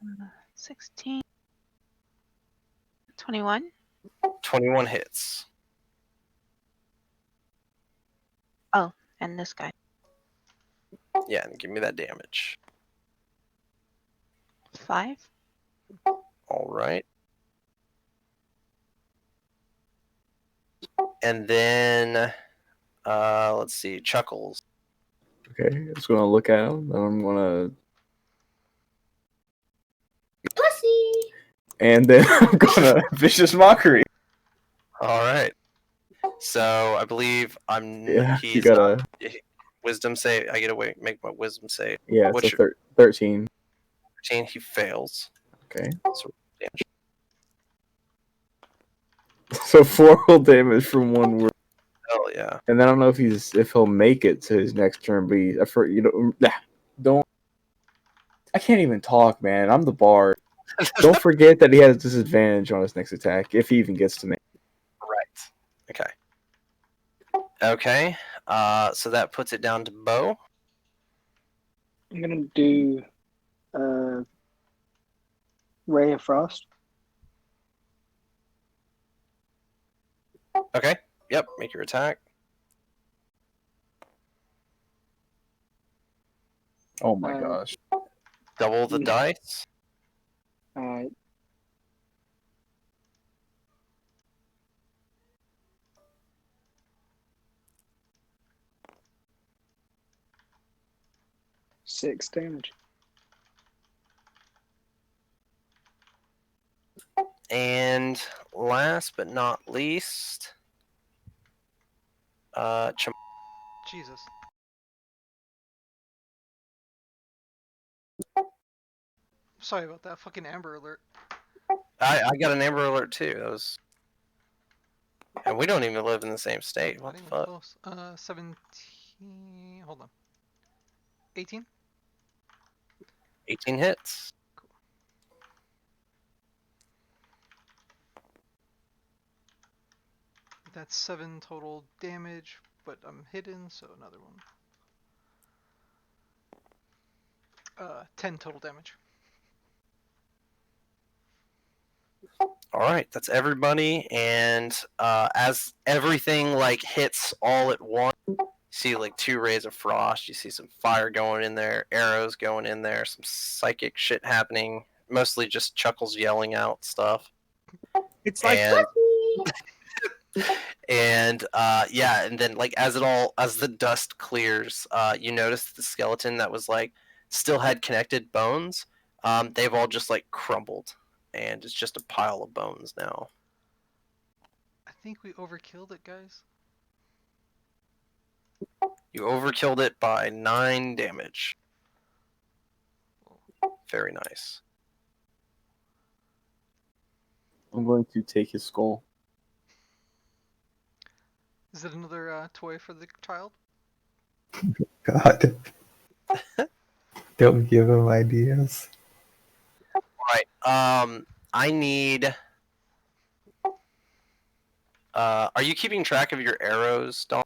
Uh, 16. 21. 21 hits. Oh, and this guy. Yeah, and give me that damage. 5. All right. And then, let's see, Chuckles. Okay, I'm just gonna look at him and I'm gonna. Pussy. And then I'm gonna vicious mockery. All right. So I believe Yeah, he's you gotta. wisdom save. I get to make my wisdom save. Yeah, it's What's a your 13. 13? He fails. Okay. So damage. So 4 will damage from one word. Hell yeah. And I don't know if he'll make it to his next turn, but don't. I can't even talk, man. I'm the bard. Don't forget that he has disadvantage on his next attack if he even gets to me. Right. Okay. Okay. So that puts it down to Bo. I'm gonna do Ray of Frost. Okay. Yep. Make your attack. Oh my gosh. Double the dice. Alright. Six damage. And last but not least, Jesus. Sorry about that. Fucking Amber Alert. I got an Amber Alert too. That was, and we don't even live in the same state. What Not the even fuck? close. 17. Hold on. 18? 18 hits. That's 7 total damage, but I'm hidden, so another one. 10 total damage. All right, that's everybody. And as everything like hits all at once, you see like 2 rays of frost. You see some fire going in there, arrows going in there, some psychic shit happening. Mostly just Chuckles yelling out stuff. It's like And pussy. and yeah, and then like as the dust clears, you notice the skeleton that was like still had connected bones. They've all just like crumbled, and it's just a pile of bones now. I think we overkilled it, guys. You overkilled it by 9 damage. Very nice. I'm going to take his skull. Is it another toy for the child? God. Don't give him ideas. Right. I need. Are you keeping track of your arrows, Don?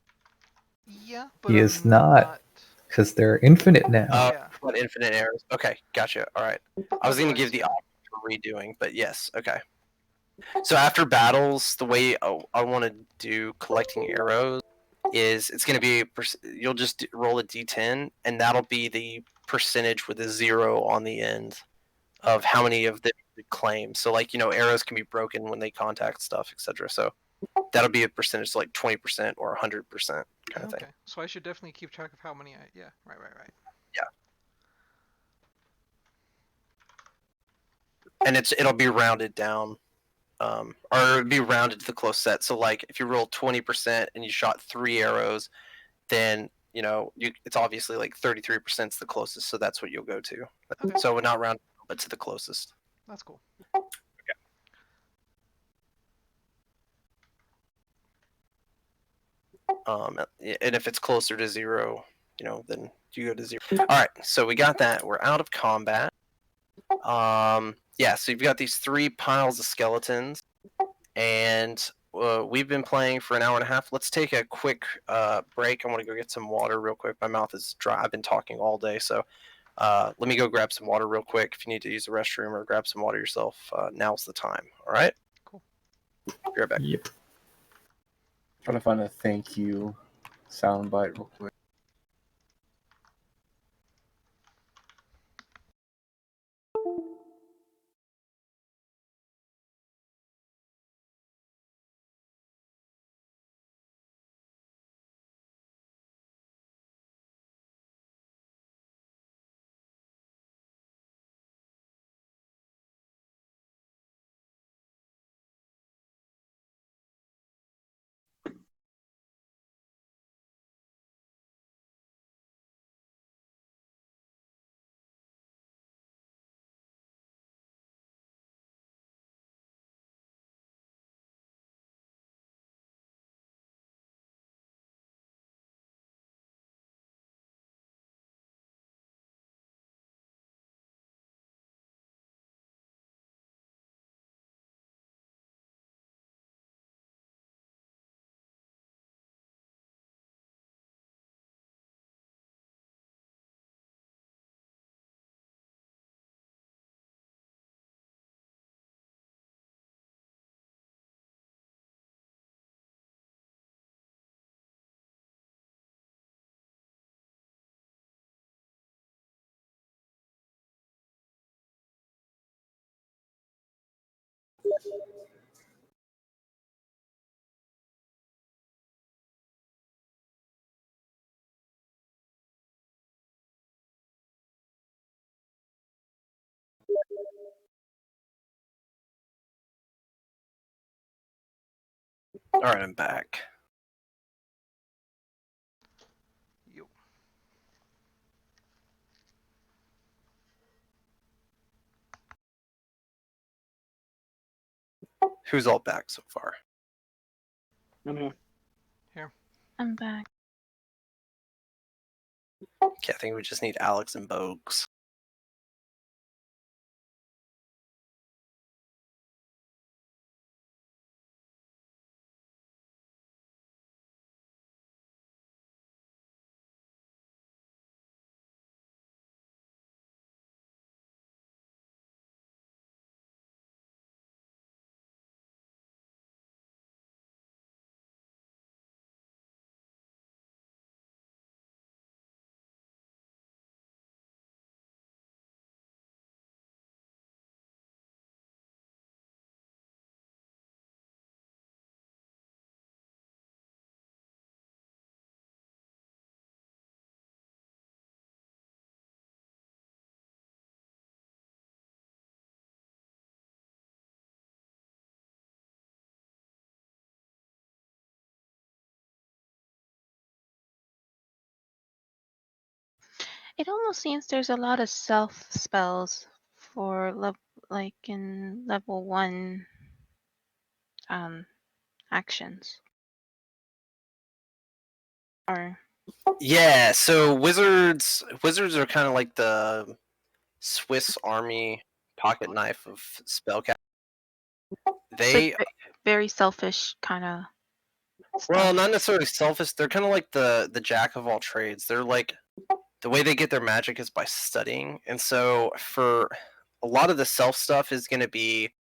Yeah, but He is not, because they're infinite now. Yeah. What infinite arrows? Okay, gotcha. All right. I was going to give the option for redoing, but yes. Okay. So after battles, the way I want to do collecting arrows is it's going to be you'll just roll a d10, and that'll be the percentage with a 0 on the end of how many of them you claim. So like arrows can be broken when they contact stuff, etc. So that'll be a percentage, so like 20% or 100% kind of thing. Okay, so I should definitely keep track of how many I. Yeah, right. Yeah. And it'll be rounded down, or it'll be rounded to the close set. So like if you roll 20% and you shot 3 arrows, then it's obviously like 33% is the closest, so that's what you'll go to. Okay. So not round, but to the closest. That's cool. And if it's closer to 0, then you go to 0. All right, so we got that. We're out of combat. Yeah, so you've got these 3 piles of skeletons, and we've been playing for an hour and a half. Let's take a quick break. I want to go get some water real quick. My mouth is dry. I've been talking all day, so let me go grab some water real quick. If you need to use the restroom or grab some water yourself, now's the time. All right? Cool. Be right back. Yep. Trying to find a thank you soundbite real quick. All right, I'm back. Yo. Who's all back so far? I'm here. Here. I'm back. Okay, I think we just need Alex and Bogues. It almost seems there's a lot of self spells for like in level 1 actions. Or Yeah, so wizards are kind of like the Swiss Army pocket knife of spellcasting. it's like They very selfish kind of well, stuff. not necessarily selfish. They're kind of like the jack of all trades. They're like the way they get their magic is by studying, and so for a lot of the self stuff is going to be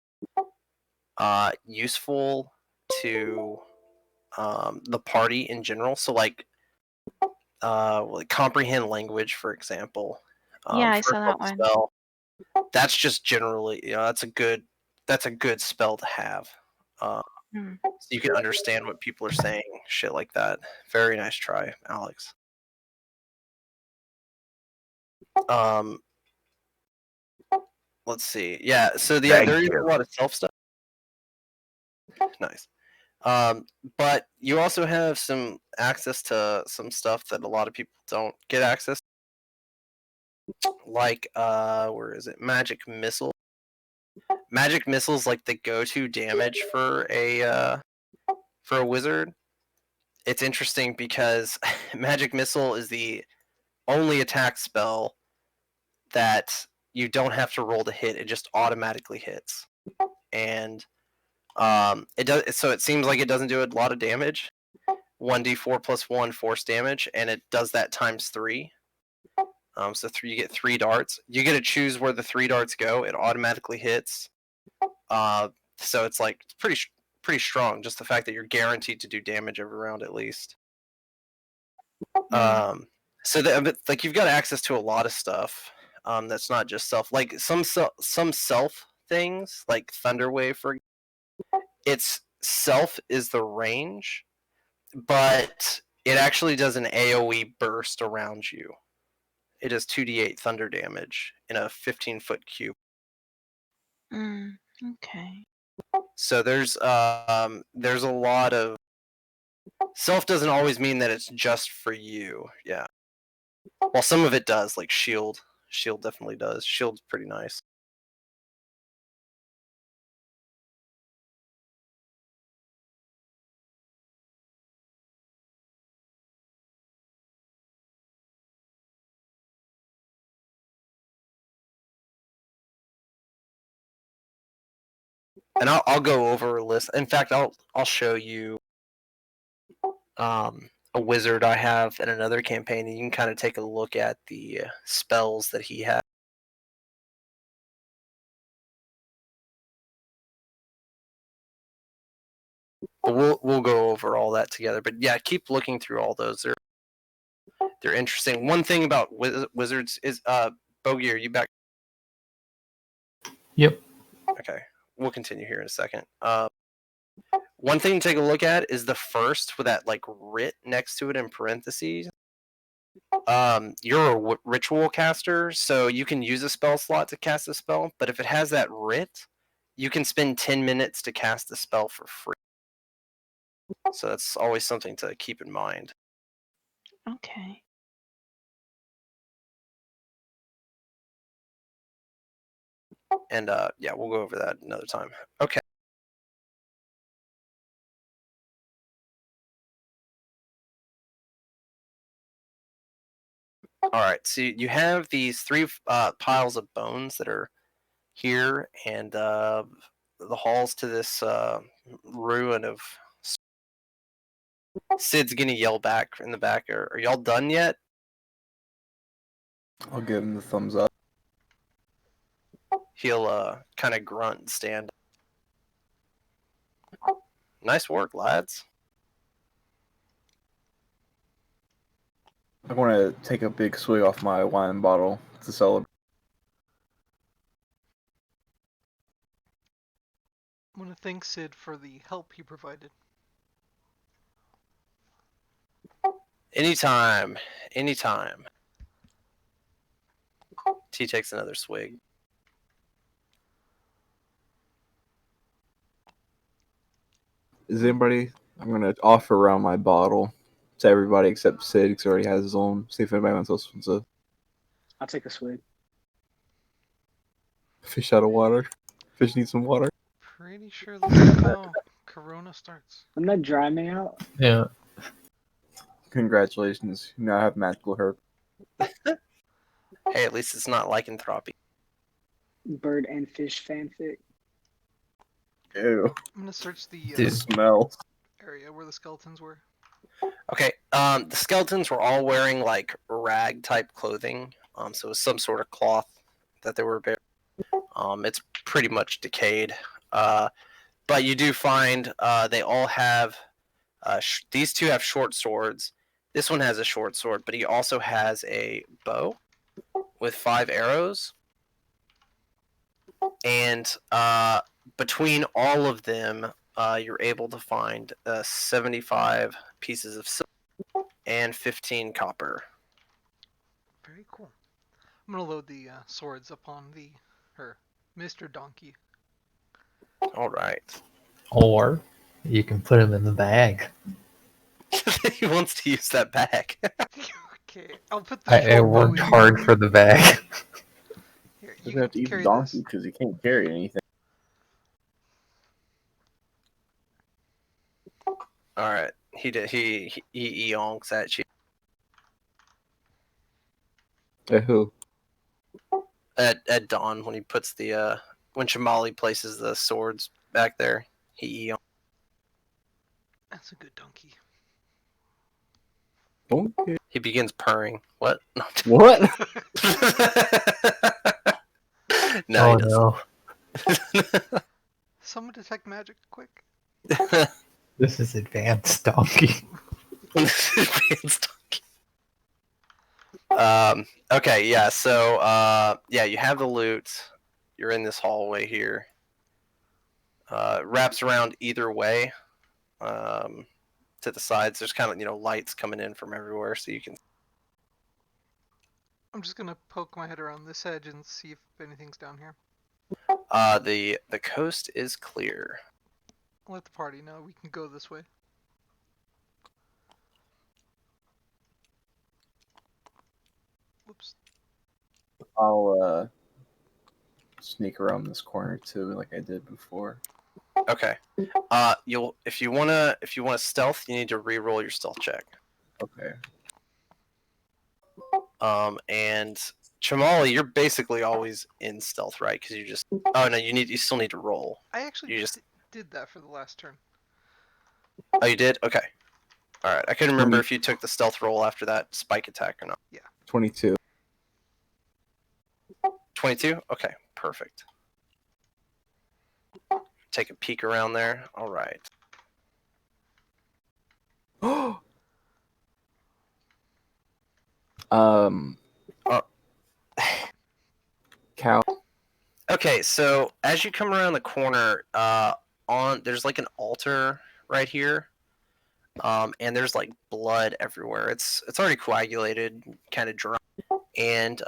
useful to the party in general. So like comprehend language, for example. Yeah, I For saw a that level one. spell, that's just generally, that's a good spell to have. Hmm. So you can understand what people are saying, shit like that. Very nice try, Alex. Um, let's see. Yeah, so Thank there is you. a lot of self stuff. Nice. But you also have some access to some stuff that a lot of people don't get access to. Like where is it? Magic missile. Magic missile's like the go-to damage for a wizard. It's interesting because magic missile is the only attack spell that you don't have to roll to hit; it just automatically hits, and it does. So it seems like it doesn't do a lot of damage. 1d4 plus 1 force damage, and it does that times 3. So you get 3 darts. You get to choose where the 3 darts go. It automatically hits. So it's like it's pretty strong. Just the fact that you're guaranteed to do damage every round at least. So like you've got access to a lot of stuff. That's not just self. Like some self things, like Thunderwave, for its self is the range, but it actually does an AoE burst around you. It does 2d8 thunder damage in a 15-foot cube. Okay. So there's a lot of self doesn't always mean that it's just for you. Yeah. Well, some of it does, like shield. Shield definitely does. Shield's pretty nice. And I'll go over a list. In fact, I'll show you a wizard I have in another campaign, and you can kind of take a look at the spells that he has. But we'll go over all that together. But yeah, keep looking through all those. They're interesting. One thing about wizards is Bogey, are you back? Yep. Okay, we'll continue here in a second. One thing to take a look at is the first with that like writ next to it in parentheses. You're a ritual caster, so you can use a spell slot to cast a spell. But if it has that writ, you can spend 10 minutes to cast the spell for free. So that's always something to keep in mind. Okay. And yeah, we'll go over that another time. Okay. All right, so you have these 3 piles of bones that are here, and the halls to this ruin of. Sid's gonna yell back in the back. Are y'all done yet? I'll give him the thumbs up. He'll kind of grunt and stand. Nice work, lads. I want to take a big swig off my wine bottle to celebrate. I want to thank Sid for the help he provided. Anytime. T takes another swig. Is anybody? I'm gonna offer around my bottle to everybody except Sid, because he already has his own. See if anybody else wants to I'll take a swig. fish out of water. Fish needs some water. Pretty sure this is how Corona starts. Wouldn't that dry me out? Yeah. Congratulations. You now have magical herb. Hey, at least it's not lycanthropy. Bird and fish fanfic. Ew. I'm gonna search the Dude. Smell. area where the skeletons were. Okay, the skeletons were all wearing like rag type clothing. So it was some sort of cloth that they were bearing. It's pretty much decayed. But you do find they all have. These two have short swords. This one has a short sword, but he also has a bow with 5 arrows. And between all of them, you're able to find 75 pieces of silver and 15 copper. Very cool. I'm gonna load the swords up on Mr. Donkey. All right. Or you can put him in the bag. He wants to use that bag. Okay, I'll put the I short bow worked in hard here. for the bag. Here, You you have to eat the carry donkey this. because he can't carry anything. All right. He yonks at you. Who? At dawn when he puts the when Shamali places the swords back there, he yonks. That's a good donkey. Donkey. He begins purring. What? No. What? No, Oh he doesn't. no. Someone detect magic, quick. This is advanced donkey. Okay, yeah, so yeah, you have the loot. You're in this hallway here. Wraps around either way. To the sides, there's kind of lights coming in from everywhere, so you can. I'm just gonna poke my head around this edge and see if anything's down here. The coast is clear. I'll let the party know we can go this way. Whoops. I'll sneak around this corner too, like I did before. Okay. You'll if you wanna stealth, you need to re-roll your stealth check. Okay. And Chamali, you're basically always in stealth, right? Because you just you still need to roll. I actually You just did that for the last turn. Oh, you did? Okay. All right. I couldn't remember if you took the stealth roll after that spike attack or not. 22. 22? Okay, perfect. Take a peek around there. All right. Cow. Okay, so as you come around the corner, there's like an altar right here, and there's like blood everywhere. It's already coagulated, kind of dry, and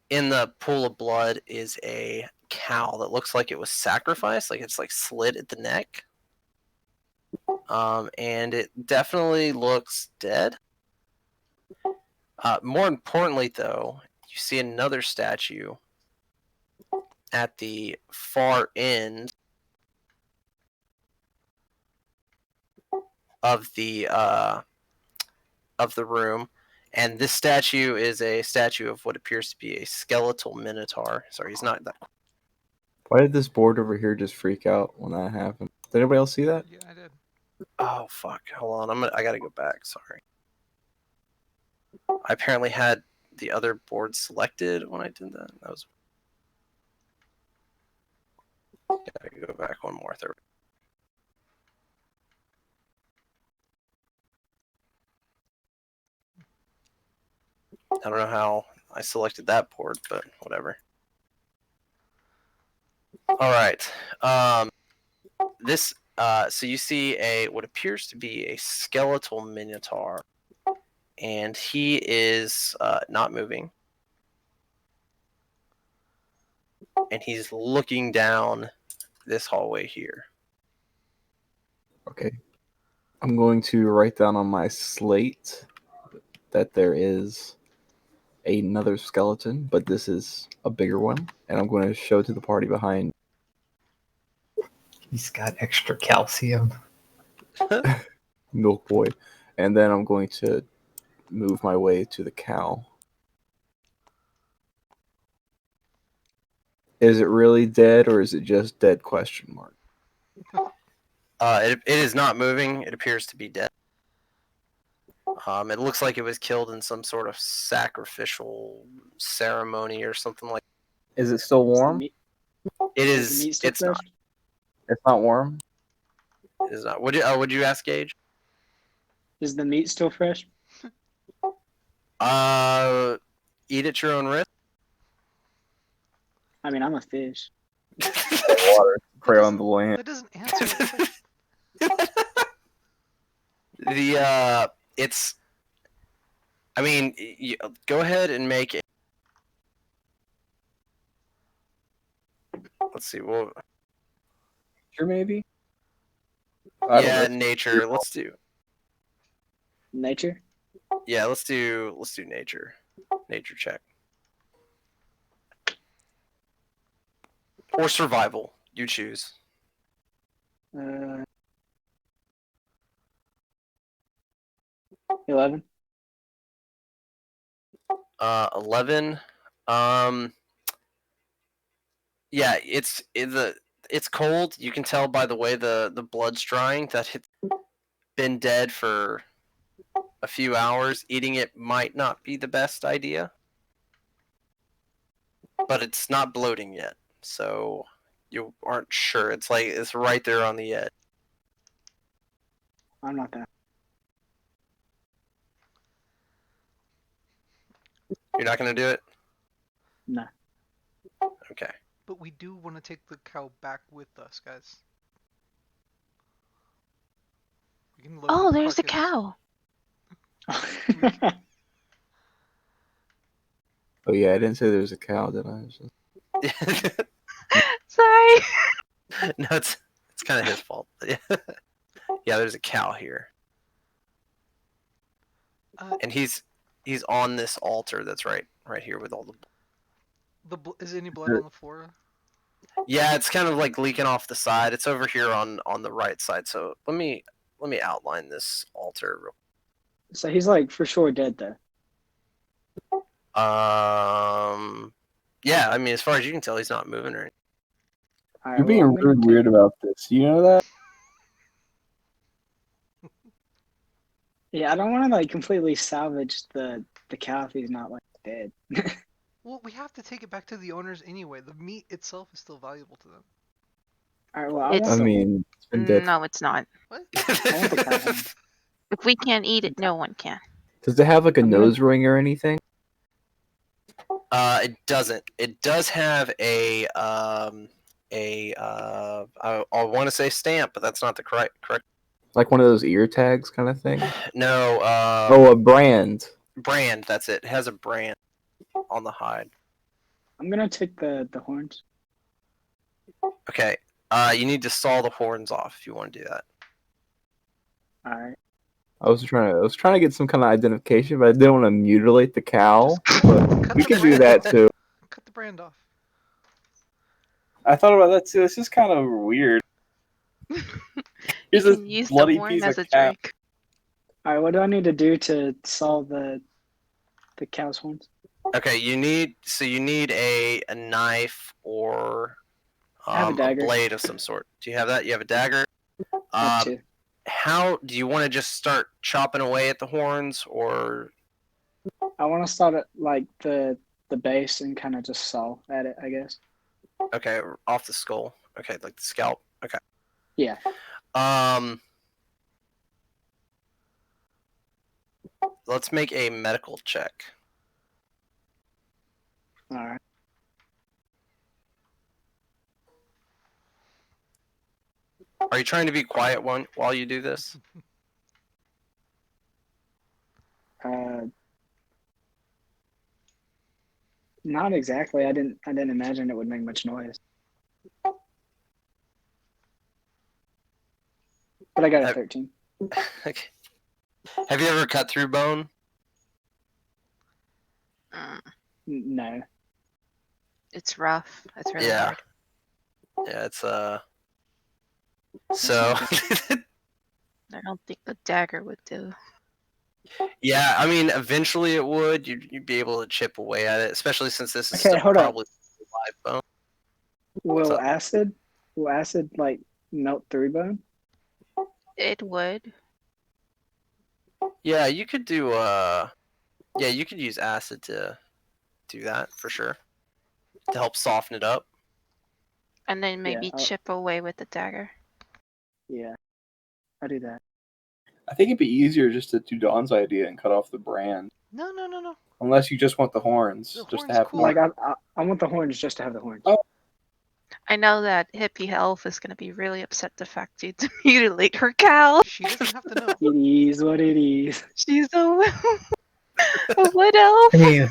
in the pool of blood is a cow that looks like it was sacrificed, like it's like slit at the neck, and it definitely looks dead. More importantly, though, you see another statue at the far end of the room, and this statue is a statue of what appears to be a skeletal minotaur. Sorry, he's not that. Why did this board over here just freak out when that happened? Did anybody else see that? Yeah, I did. Oh fuck! Hold on, I gotta go back. Sorry. I apparently had the other board selected when I did that. That was. Gotta go back one more. There. I don't know how I selected that board, but whatever. All right. This. So you see what appears to be a skeletal minotaur, and he is not moving, and he's looking down this hallway here. Okay. I'm going to write down on my slate that there is another skeleton, but this is a bigger one, and I'm going to show to the party behind. He's got extra calcium. Milk Boy. and then I'm going to move my way to the cow. Is it really dead, or is it just dead? Question mark. It is not moving. It appears to be dead. It looks like it was killed in some sort of sacrificial ceremony or something like. Is it still Is the warm? meat, It is the is. meat still It's fresh? not. It's not warm. It is not. Would you ask Gage? Is the meat still fresh? Eat at your own risk. I mean, I'm a fish. Water. Prey on the land. That doesn't answer the question. It's. I mean, go ahead and make it. Let's see. Well, Sure, maybe. I don't yeah, know. nature. Let's do. Nature? Yeah, let's do nature. Nature check. Or survival. You choose. 11. 11. Yeah, it's cold. You can tell by the way the blood's drying that it's been dead for a few hours. Eating it might not be the best idea, but it's not bloating yet, so you aren't sure. It's like it's right there on the edge. I'm not that. You're not gonna do it? No. Okay. But we do want to take the cow back with us, guys. We can load Oh, the there's a carcass. cow. Oh yeah, I didn't say there was a cow, did I? Sorry. No, it's kind of his fault. Yeah, there's a cow here, and he's on this altar that's right here with all the. Is any blood on the floor? Yeah, it's kind of like leaking off the side. It's over here on the right side. So let me outline this altar. So he's like for sure dead though. Yeah, I mean, as far as you can tell, he's not moving or anything. All right, You're being I'm gonna really weird about this. You know that? Yeah, I don't want to like completely salvage the cow if he's not like dead. Well, we have to take it back to the owners anyway. The meat itself is still valuable to them. All right, well, I It's- want I mean, it's been dead. No, it's not. What? I want the cow home. If we can't eat it, no one can. Does it have like a I'm gonna- nose ring or anything? It doesn't. It does have I want to say stamp, but that's not the correct. Like one of those ear tags kind of thing? No. Oh, a brand. Brand. That's it. It has a brand on the hide. I'm gonna take the horns. Okay. You need to saw the horns off if you want to do that. All right. I was trying to get some kind of identification, but I didn't want to mutilate the cow. But Cut we the can do brand that off. too. Cut the brand off. I thought about that too. It's just kind of weird. You can use the horn as a drink. All right. What do I need to do to solve the cow's horns? Okay. You need a knife or I have a a dagger. blade of some sort. Do you have that? You have a dagger. I have two. How do you want to just start chopping away at the horns, or I want to start at like the base and kind of just saw at it, I guess. okay, off the skull? Okay, like the scalp. Okay. Yeah. Let's make a medical check. All right. Are you trying to be quiet while you do this? Not exactly. I didn't imagine it would make much noise. But I got a 13. Okay. Have you ever cut through bone? No. It's rough. It's really Yeah. hard. Yeah, it's So I don't think the dagger would do. Yeah, I mean, eventually it would. You'd be able to chip away at it, especially since this is Okay, still hold up. probably live bone. Will up? acid like melt through bone? It would. Yeah, you could do. Yeah, you could use acid to do that for sure to help soften it up. And then maybe Yeah, chip away with the dagger. yeah, I'll do that. I think it'd be easier just to do Dawn's idea and cut off the brand. No. Unless you just want the horns. The just horn's to have cool. Like I want the horns just to have the horns. Oh. I know that hippie elf is going to be really upset the fact you to mutilate her cow. She doesn't have to know. It is what it is. She's a wood elf. I mean,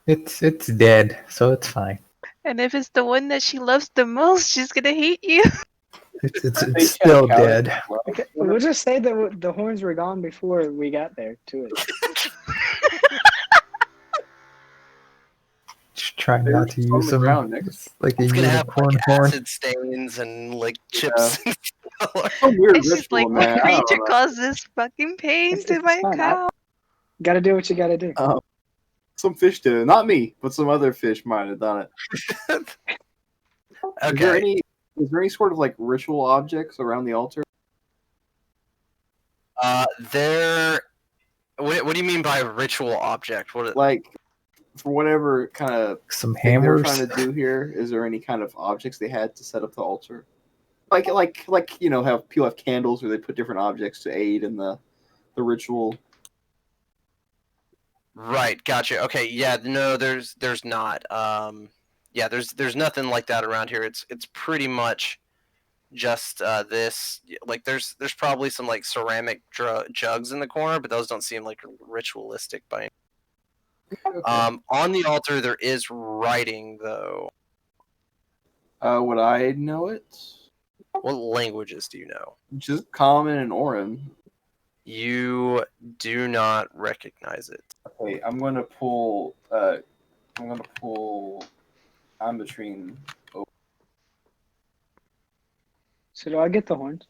it's dead, so it's fine. And if it's the one that she loves the most, she's going to hate you. It's still dead. Okay, we'll just say that the horns were gone before we got there to it. Just trying not to use them. It's like a It's gonna have unicorn like horn. acid stains and like chips. Some weird It's just like, ritual, what man. I don't creature know. causes fucking pain to my fine. cow? Gotta do what you gotta do. Some fish did it. Not me, but some other fish might have done it. Okay. Is there any sort of like ritual objects around the altar? There. What do you mean by ritual object? What? Like, for whatever kind of Some thing they're hammers. trying to do here, is there any kind of objects they had to set up the altar? Like you know how people have candles where they put different objects to aid in the ritual. Right. Gotcha. Okay. Yeah. No. There's not. Yeah. There's nothing like that around here. It's pretty much just this. Like there's probably some like ceramic jugs in the corner, but those don't seem like ritualistic by. Okay. On the altar there is writing though. Would I know it? What languages do you know? Just common and Orin. You do not recognize it. Okay, I'm gonna pull. Ambitrine. So do I get the horns?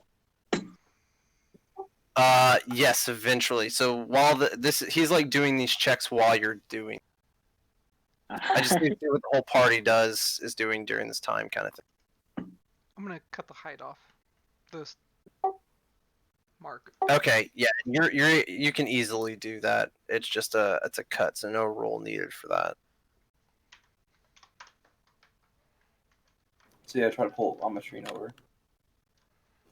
Yes, eventually. So while he's like doing these checks while you're doing. I just need to see what the whole party is doing during this time, kind of thing. I'm gonna cut the hide off. This mark. Okay, yeah, you can easily do that. It's just it's a cut, so no roll needed for that. So yeah, I try to pull Ambitrine over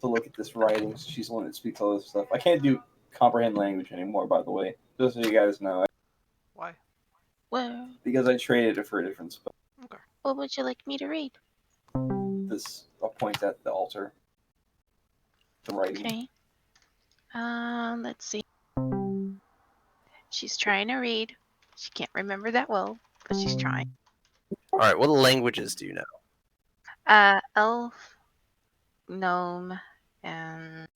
to look at this writing. So she's the one that speaks all this stuff. I can't do comprehend language anymore, by the way. Just so you guys know. Why? Well, Because I traded it for a different spell. Okay. what would you like me to read? I'll point at the altar. The writing. Okay. Let's see. She's trying to read. She can't remember that well, but she's trying. All right, what languages do you know? Elf, gnome, and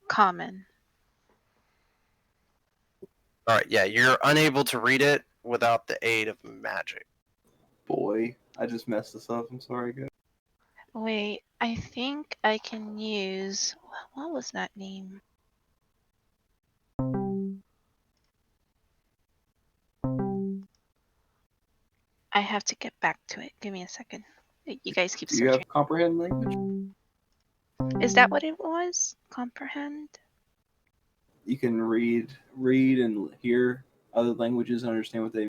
common. All right, yeah, you're unable to read it without the aid of magic. Boy, I just messed this up. I'm sorry, guys. Wait, I think I can use. What was that name? I have to get back to it. Give me a second. You guys keep Do you searching. have comprehend language? Is that what it was? Comprehend? You can read and hear other languages and understand what they.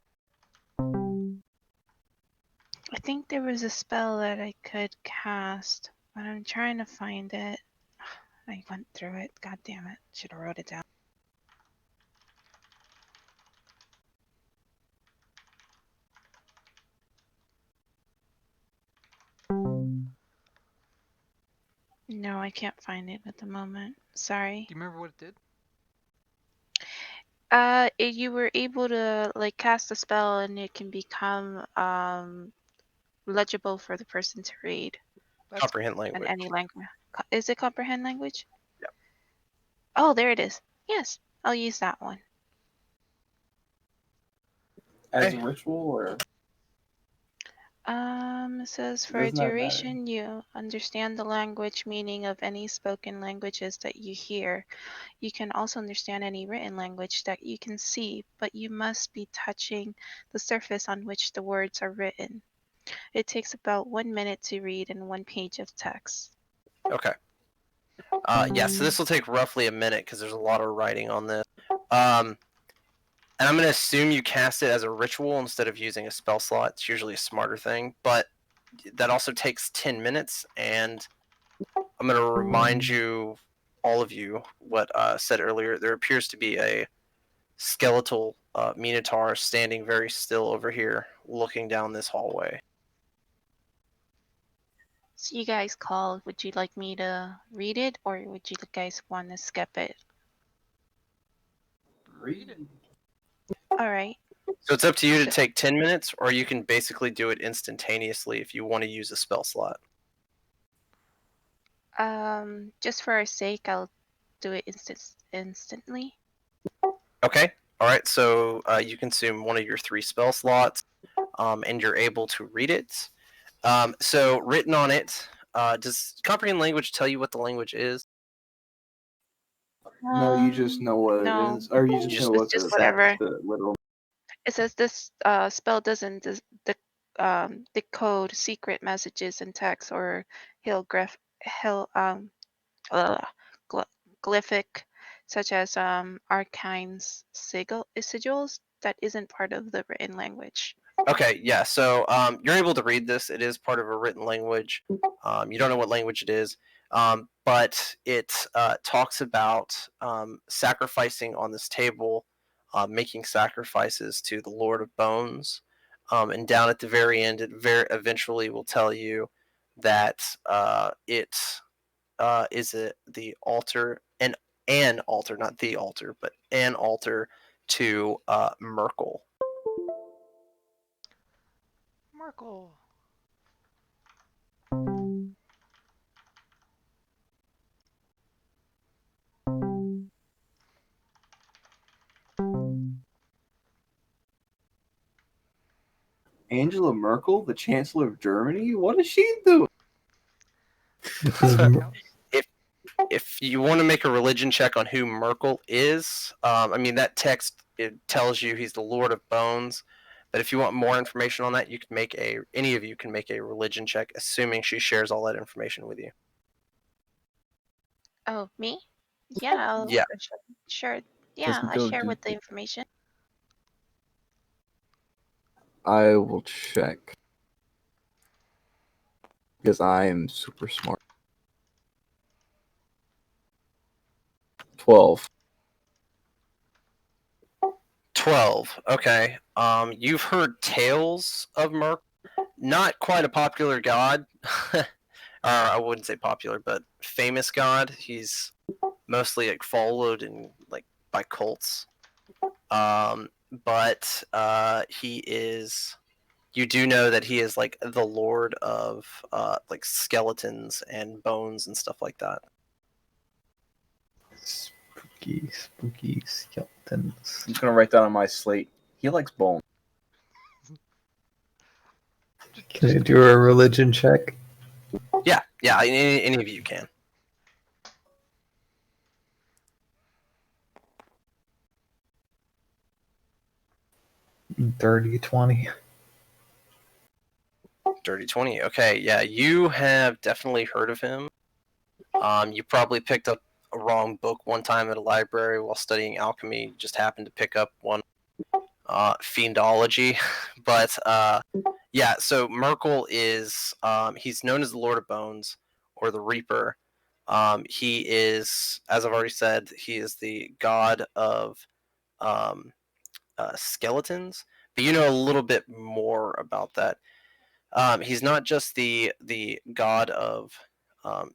I think there was a spell that I could cast, but I'm trying to find it. I went through it. God damn it. Should have wrote it down. No, I can't find it at the moment. Sorry. Do you remember what it did? You were able to like cast a spell and it can become legible for the person to read. That's Comprehend In language. any language. Is it comprehend language? Yep. Oh, there it is. Yes, I'll use that one. As Hey. a ritual, or It says for a Doesn't that matter? duration, you understand the language meaning of any spoken languages that you hear. You can also understand any written language that you can see, but you must be touching the surface on which the words are written. It takes about 1 minute to read in 1 page of text. Okay. Yeah, so this will take roughly a minute because there's a lot of writing on this. And I'm going to assume you cast it as a ritual instead of using a spell slot. It's usually a smarter thing, but that also takes 10 minutes, and I'm going to remind you, all of you, what said earlier. There appears to be a skeletal minotaur standing very still over here, looking down this hallway. So you guys called. Would you like me to read it, or would you guys want to skip it? Read it. All right. So it's up to you to So- take 10 minutes, or you can basically do it instantaneously if you want to use a spell slot. Just for our sake, I'll do it instantly. Okay. All right. So you consume one of your 3 spell slots, and you're able to read it. So written on it, does comprehend language tell you what the language is? No, you just know what no. it is, or you just Just- know what it's just the, whatever. the literal. It says this spell doesn't decode secret messages in text or uh, glyphic, such as arcane sigils that isn't part of the written language. Okay, yeah. So you're able to read this. It is part of a written language. You don't know what language it is, but it talks about sacrificing on this table, making sacrifices to the Lord of Bones, and down at the very end, it eventually will tell you that it is the altar, an altar, not the altar, but an altar to Merkel. Merkel. Angela Merkel, the Chancellor of Germany. What does she do? If you want to make a religion check on who Merkel is, I mean that text, it tells you he's the Lord of Bones. But if you want more information on that, you can make any of you can make a religion check, assuming she shares all that information with you. Oh, me? Yeah. Yeah. Sure. Yeah, Just I'll go share do- with the information. I will check because I am super smart. 12. 12. Okay. You've heard tales of Merkel. Not quite a popular god. I wouldn't say popular, but famous god. He's mostly like followed and like by cults. But he is. You do know that he is like the lord of like skeletons and bones and stuff like that. Spooky skeletons. I'm just gonna write that on my slate. He likes bone. Can I do a religion check? Yeah, any of you can. Dirty 20. Dirty 20. Okay, yeah, you have definitely heard of him. You probably picked up a wrong book one time at a library while studying alchemy. You just happened to pick up one, Fiendology. But yeah, so Merkel is he's known as the Lord of Bones or the Reaper. He is, as I've already said, he is the god of skeletons. But you know a little bit more about that. He's not just the god of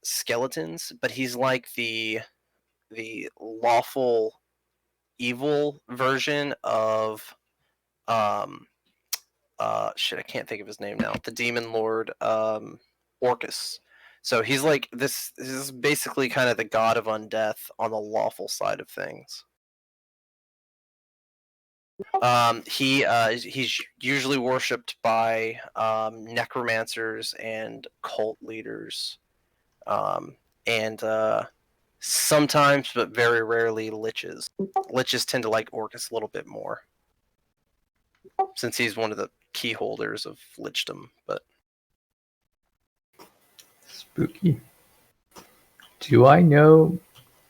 skeletons, but he's like the lawful evil version of shit, I can't think of his name now. The demon lord Orcus. So he's like this is basically kind of the god of undeath on the lawful side of things. He's usually worshipped by necromancers and cult leaders, and sometimes, but very rarely, liches. Liches tend to like Orcus a little bit more, since he's one of the key holders of lichdom. But Spooky. Do I know?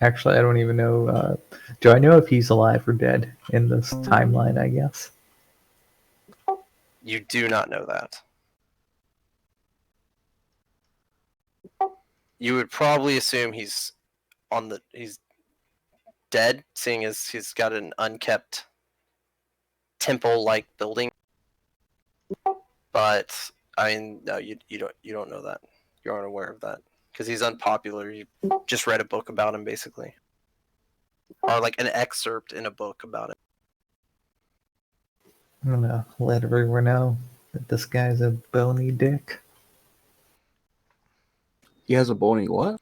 Actually, I don't even know. Do I know if he's alive or dead in this timeline? I guess. you do not know that. You would probably assume he's dead, seeing as he's got an unkept temple-like building. But I mean, no, you don't know that. You aren't aware of that because he's unpopular. You just read a book about him, basically, or like an excerpt in a book about it. I'm gonna let everyone know that this guy's a bony dick. He has a bony what?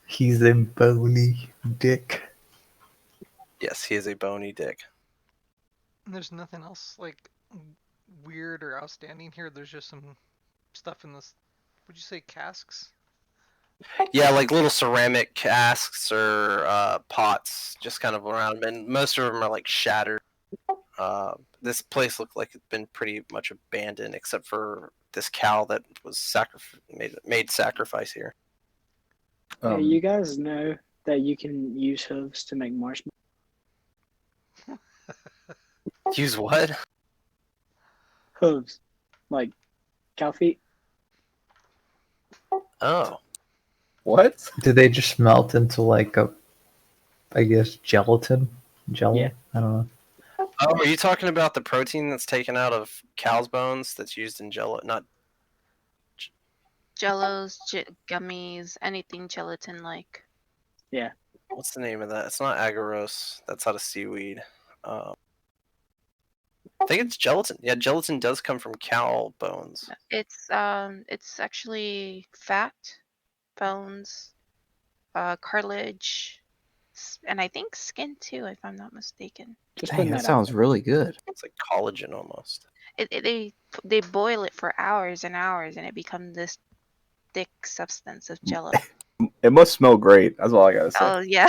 He's a bony dick. Yes, he is a bony dick. There's nothing else like weird or outstanding here. There's just some stuff in this. Would you say casks? Yeah, like little ceramic casks or pots, just kind of around, and most of them are like shattered. This place looked like it's been pretty much abandoned, except for this cow that was made sacrifice here. Yeah, you guys know that you can use hooves to make marshmallows. Use what? Hooves, like cow feet. Oh, What? Did they just melt into like a, I guess, gelatin? Jello? Yeah. I don't know. oh, are you talking about the protein that's taken out of cow's bones that's used in Jello? Not Jellos, gummies, anything gelatin like. Yeah. what's the name of that? It's not agarose. That's out of seaweed. I think it's gelatin. Yeah, gelatin does come from cow bones. It's actually fat, bones, cartilage, and I think skin too, if I'm not mistaken. Just Dang, putting that that sounds really good. It's like collagen almost. They boil it for hours and hours, and it becomes this thick substance of Jello. It must smell great. That's all I gotta say. Oh yeah.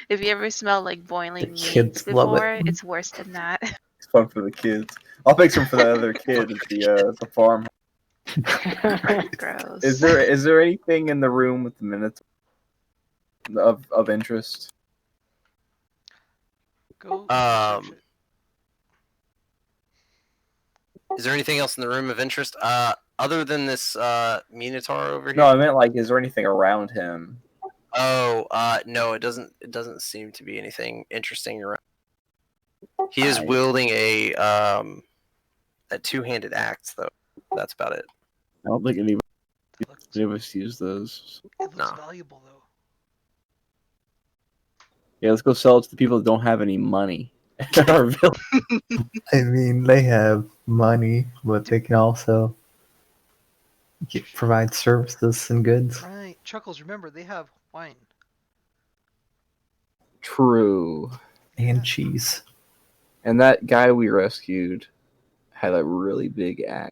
If you ever smell like boiling meat kids love it. before, it's worse than that. It's fun for the kids. I'll make some for the other kid at the farm. Gross. Is there anything in the room with the minutes of interest? Go search it. Is there anything else in the room of interest? Other than this Minotaur over here? No, I meant like, is there anything around him? Oh, no, it doesn't seem to be anything interesting around. He is wielding a two-handed axe, though. That's about it. I don't think any of us use those. It looks valuable though. Yeah, let's go sell it to the people that don't have any money. Our village. I mean, they have money, but they can also provide services and goods. Right, Chuckles. Remember, they have wine. True. And cheese. And that guy we rescued had a really big axe.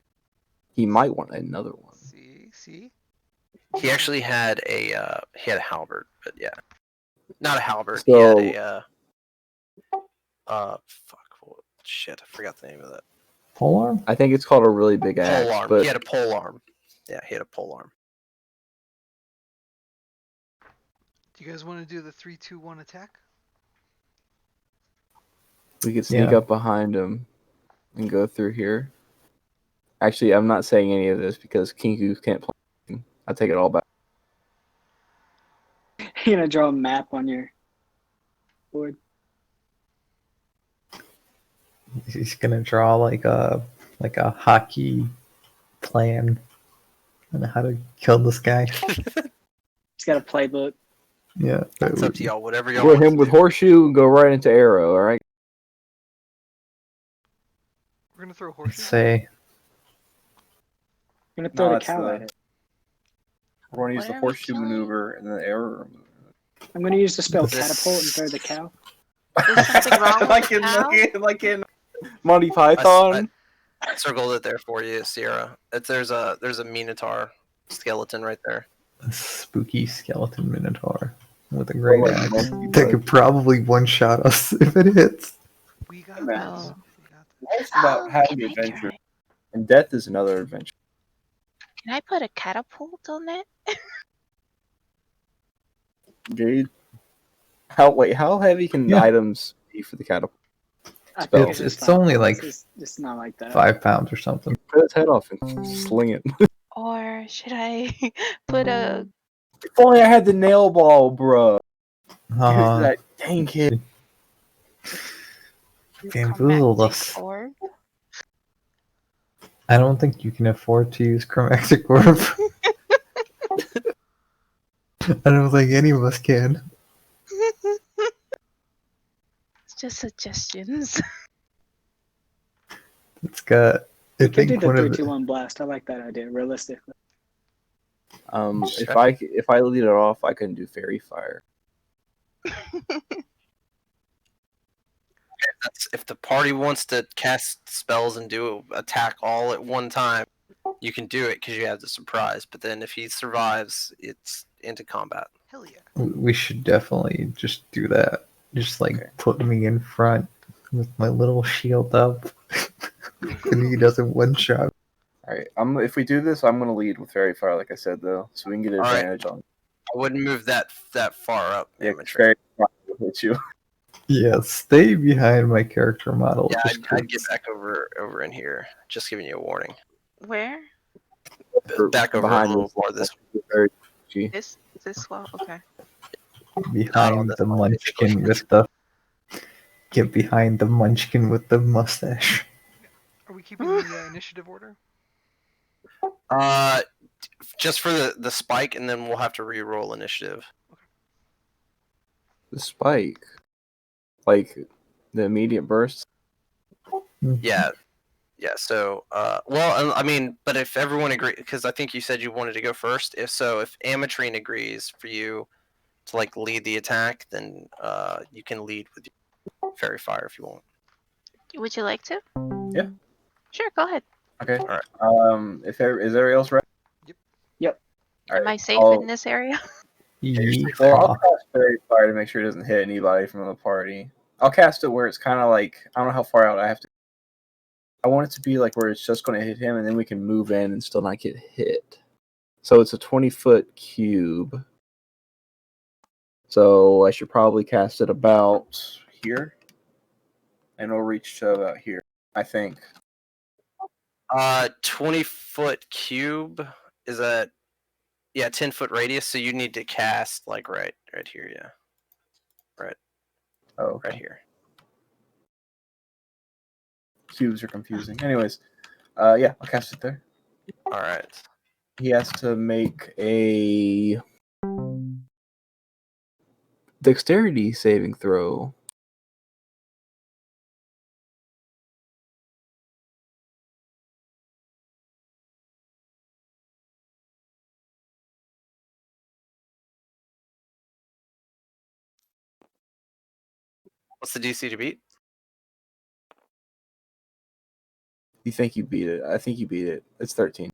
He might want another one. See. He actually had a halberd, but yeah, not a halberd. So- He had shit, I forgot the name of that. Polearm? I think it's called a really big axe. Pole arm. But He had a pole arm. Yeah, he had a pole arm. Do you guys want to do the 3-2-1 attack? we could sneak up behind him and go through here. Actually, I'm not saying any of this because Kinku can't play. I take it all back. You're gonna draw a map on your board. He's gonna draw like a hockey plan on how to kill this guy. He's got a playbook. Yeah. It's up to y'all. Whatever y'all Hit want him to with do. horseshoe and go right into arrow. All right. We're gonna throw Let's horseshoes. say I'm gonna throw the that's cow the- at it. We're going to use What the are we horseshoe killing? maneuver and the arrow maneuver. I'm gonna use the spell This- catapult and throw the cow. There's something wrong with like the cow? like in Monty Python. I circled it there for you, Sierra. There's a minotaur skeleton right there. A spooky skeleton minotaur with a great like axe monkey that bug. could probably one-shot us if it hits. We got Man. this. Oh. We got this. It's about Oh, having can I adventure, try? and death is another adventure. Can I put a catapult on it? Dude, how heavy can Yeah. items be for the catapult? I Spell. think It's fine. only like It's not like that. 5 pounds or something. Cut its head off and sling it. Or should I put a If only I had the nail ball, bruh. That dang kid. Bamboozled climactic us. orb? I don't think you can afford to use climactic orb. I don't think any of us can. It's just suggestions. It's got. I We could do think the one of 3-2-1 blast. I like that idea. Realistically, If I lead it off, I can do fairy fire. If the party wants to cast spells and do attack all at one time, you can do it because you have the surprise. But then if he survives, it's into combat. Hell yeah. we should definitely just do that. Just like put me in front with my little shield up, and he doesn't one shot. All right. If we do this, I'm gonna lead with fairy fire, like I said, though, so we can get All right. advantage on. I wouldn't move that far up. Yeah, Amateur. fairy fire will hit you. Yeah, stay behind my character model. Yeah, just I'd get 'cause- back over in here. Just giving you a warning. Where? Back over behind a little this- more this. Very itchy. This wall? Okay. behind this the one, munchkin with the. Get behind the munchkin with the mustache. Are we keeping the initiative order? Just for the spike, and then we'll have to re-roll initiative. The spike, like the immediate burst. Yeah. So, well, I mean, but if everyone agrees, because I think you said you wanted to go first. If Amatrine agrees for you to like lead the attack, then you can lead with your fairy fire if you want. Would you like to? Yeah. Sure, go ahead. Okay. All right. Is everybody else ready? Yep. All Am right. I safe in this area? Well, I'll cast fairy fire to make sure it doesn't hit anybody from the party. I'll cast it where it's kind of like I don't know how far out I have to. I want it to be like where it's just going to hit him, and then we can move in and still not get hit. So it's a 20-foot cube. So I should probably cast it about here, and it'll reach to about here, I think. 20-foot cube is a 10-foot radius. So you need to cast like right here. Yeah. Right. Oh, okay. Right here. Cubes are confusing. Anyways, yeah, I'll cast it there. All right. He has to make a dexterity saving throw. What's the DC to beat? You think you beat it? I think you beat it. It's 13.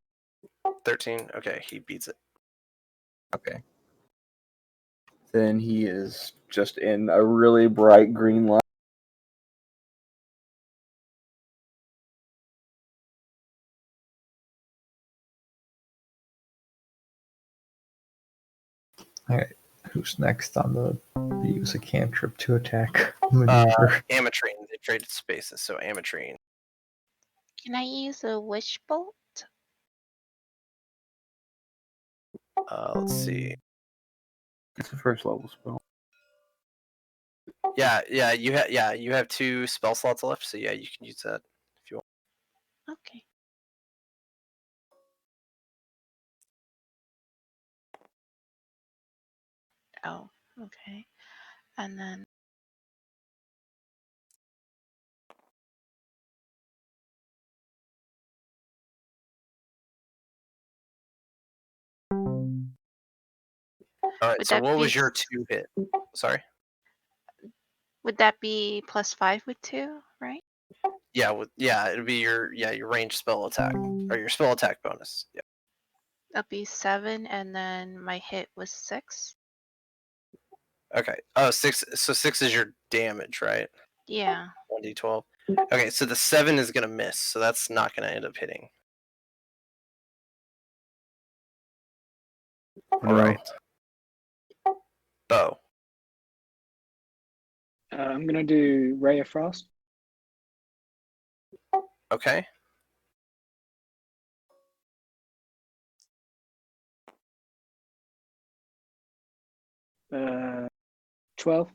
13. Okay, he beats it. Okay. Then he is just in a really bright green light. Alright, who's next on the use a cantrip to attack maneuver? Amatrine. They traded spaces, so Amatrine. Can I use a wish bolt? Let's see. It's a first level spell. Yeah, you have 2 spell slots left, so yeah, you can use that if you want. Okay. Oh, okay. And then All right. Would So that what be was your 2 hit? Sorry. Would that be +5 with 2, right? Yeah, it'd be your ranged spell attack or your spell attack bonus. Yeah. That'll be 7, and then my hit was 6. Okay. Oh, 6. So 6 is your damage, right? Yeah. 1d12. Okay, so the 7 is gonna miss, so that's not gonna end up hitting. All right. Bo. I'm gonna do Ray of Frost. Okay. Uh, 12.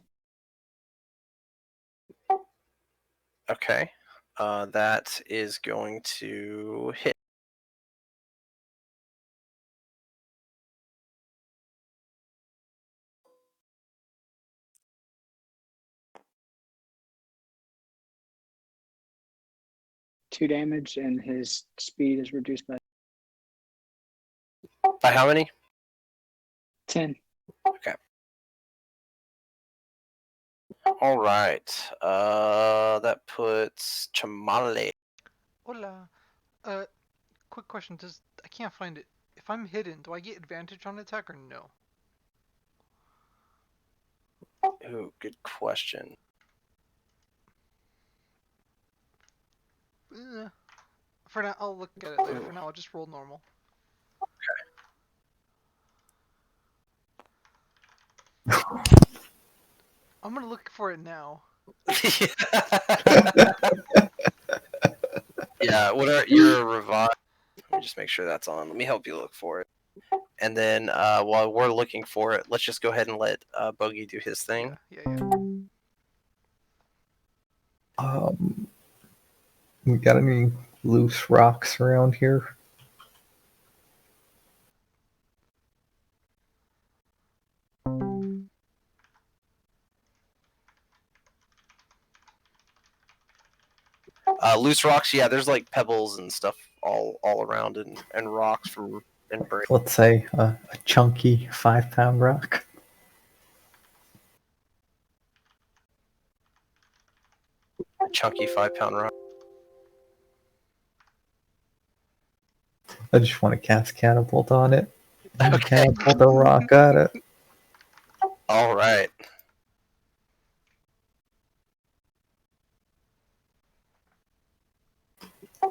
Okay. That is going to hit. Two damage, and his speed is reduced by By how many? 10. Okay. All right. That puts Chamale. Hola. Quick question. I can't find it. If I'm hidden, do I get advantage on attack or no? Ooh, good question. For now, I'll look at it later. For now, I'll just roll normal. I'm gonna look for it now. Yeah, what are your revive? Let me just make sure that's on. Let me help you look for it. And then while we're looking for it, let's just go ahead and let Bogey do his thing. Yeah. We got any loose rocks around here? Loose rocks, yeah, there's like pebbles and stuff all around and rocks and break. Let's say a chunky 5-pound rock. Chunky 5-pound rock. I just want to cast catapult on it. Okay. Catapult a rock at it. All right.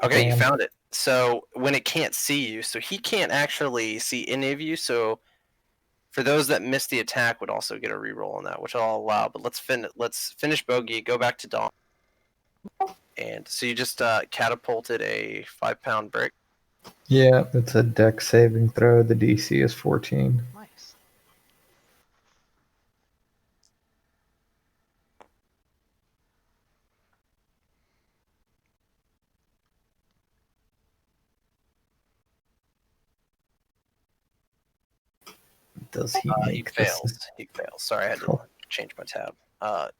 Okay, Damn. you found it. So when it can't see you, so he can't actually see any of you. So for those that missed the attack, would also get a reroll on that, which I'll allow. But let's finish Bogey. Go back to Dawn. And so you just catapulted a 5-pound brick. Yeah, it's a deck saving throw. The DC is 14. Nice. Does he He make this? fails. He fails. Sorry, I had to change my tab.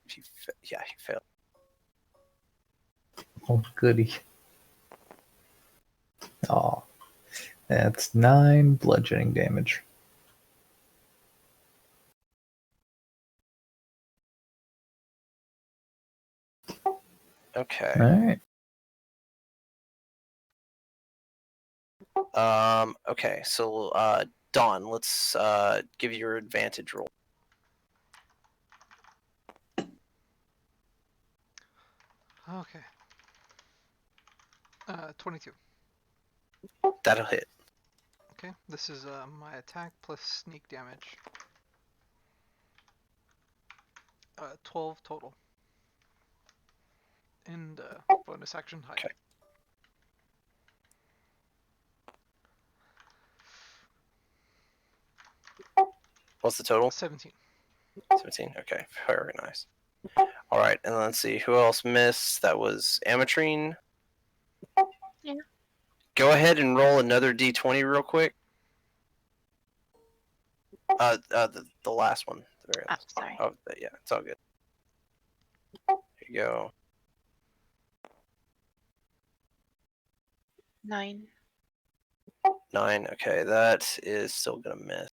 He failed. Oh, goody. Oh, that's 9 bludgeoning damage. Okay. All right. Okay. So, Dawn, let's give you your advantage roll. Okay. 22. That'll hit. Okay. This is my attack plus sneak damage. 12 total. And bonus action hide. Okay. What's the total? 17. 17. Okay. Very nice. All right, and let's see who else missed. That was Amatrine. Yeah. Go ahead and roll another d20 real quick. The last one, the very last. Sorry. Oh, yeah, it's all good. Here you go. 9. 9. Okay, that is still gonna miss.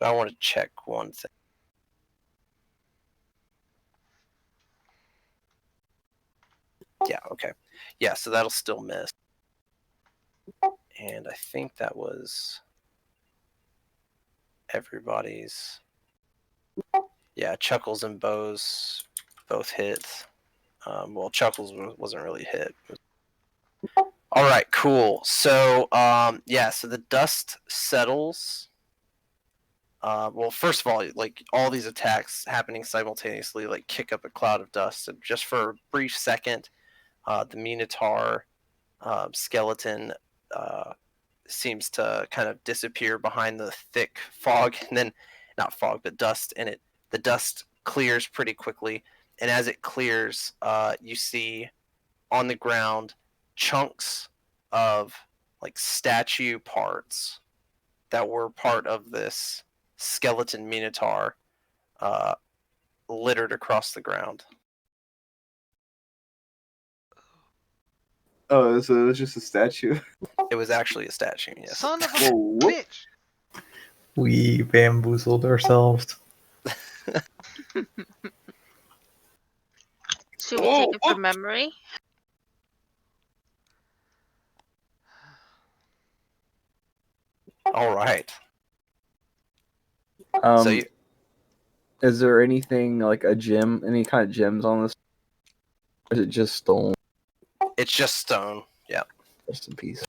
But I want to check one thing. Yeah, okay. Yeah, so that'll still miss. And I think that was everybody's. Yeah, Chuckles and Bows both hit. Well, Chuckles wasn't really hit. All right, cool. So, yeah, so the dust settles. Well, first of all, like all these attacks happening simultaneously, like kick up a cloud of dust. And just for a brief second, the Minotaur skeleton seems to kind of disappear behind the thick fog, and then not fog, but dust, and the dust clears pretty quickly. And as it clears, you see on the ground chunks of like statue parts that were part of this skeleton minotaur littered across the ground. Oh, so it was just a statue. It was actually a statue, yes. Son of a Whoa. bitch! We bamboozled ourselves. Should we take it from memory? All right. So So you, is there anything like a gem, any kind of gems on this? Or is it just stone? it's just stone. Yeah. Rest in peace.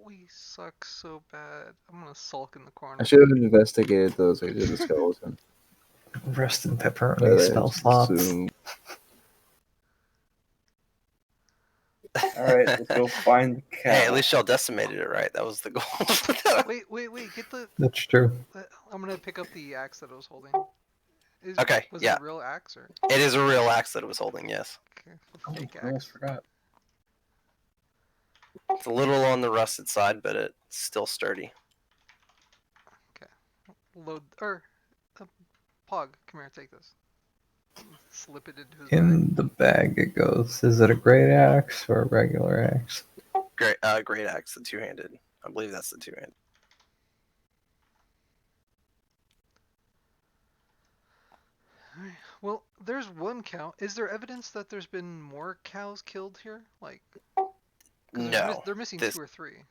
We suck so bad. I'm gonna sulk in the corner. I should have investigated those. I did the skeleton. Rest in pepperoni spell slots. Alright, let's go find the cow. Hey, at least y'all decimated it, right? That was the goal. Wait, get the... That's true. I'm gonna pick up the axe that I was holding. Okay, Was yeah. it a real axe, or...? It is a real axe that it was holding, yes. Okay, Oh, fake I almost axe. forgot. It's a little on the rusted side, but it's still sturdy. Load... Pog, come here, take this. Slip it into his In bag. the bag it goes. Is it a great axe or a regular axe? Great axe, the two-handed. I believe that's the two-handed. Alright, well, there's one cow. Is there evidence that there's been more cows killed here? Like... 'cause No. They're missing this- 2 or 3.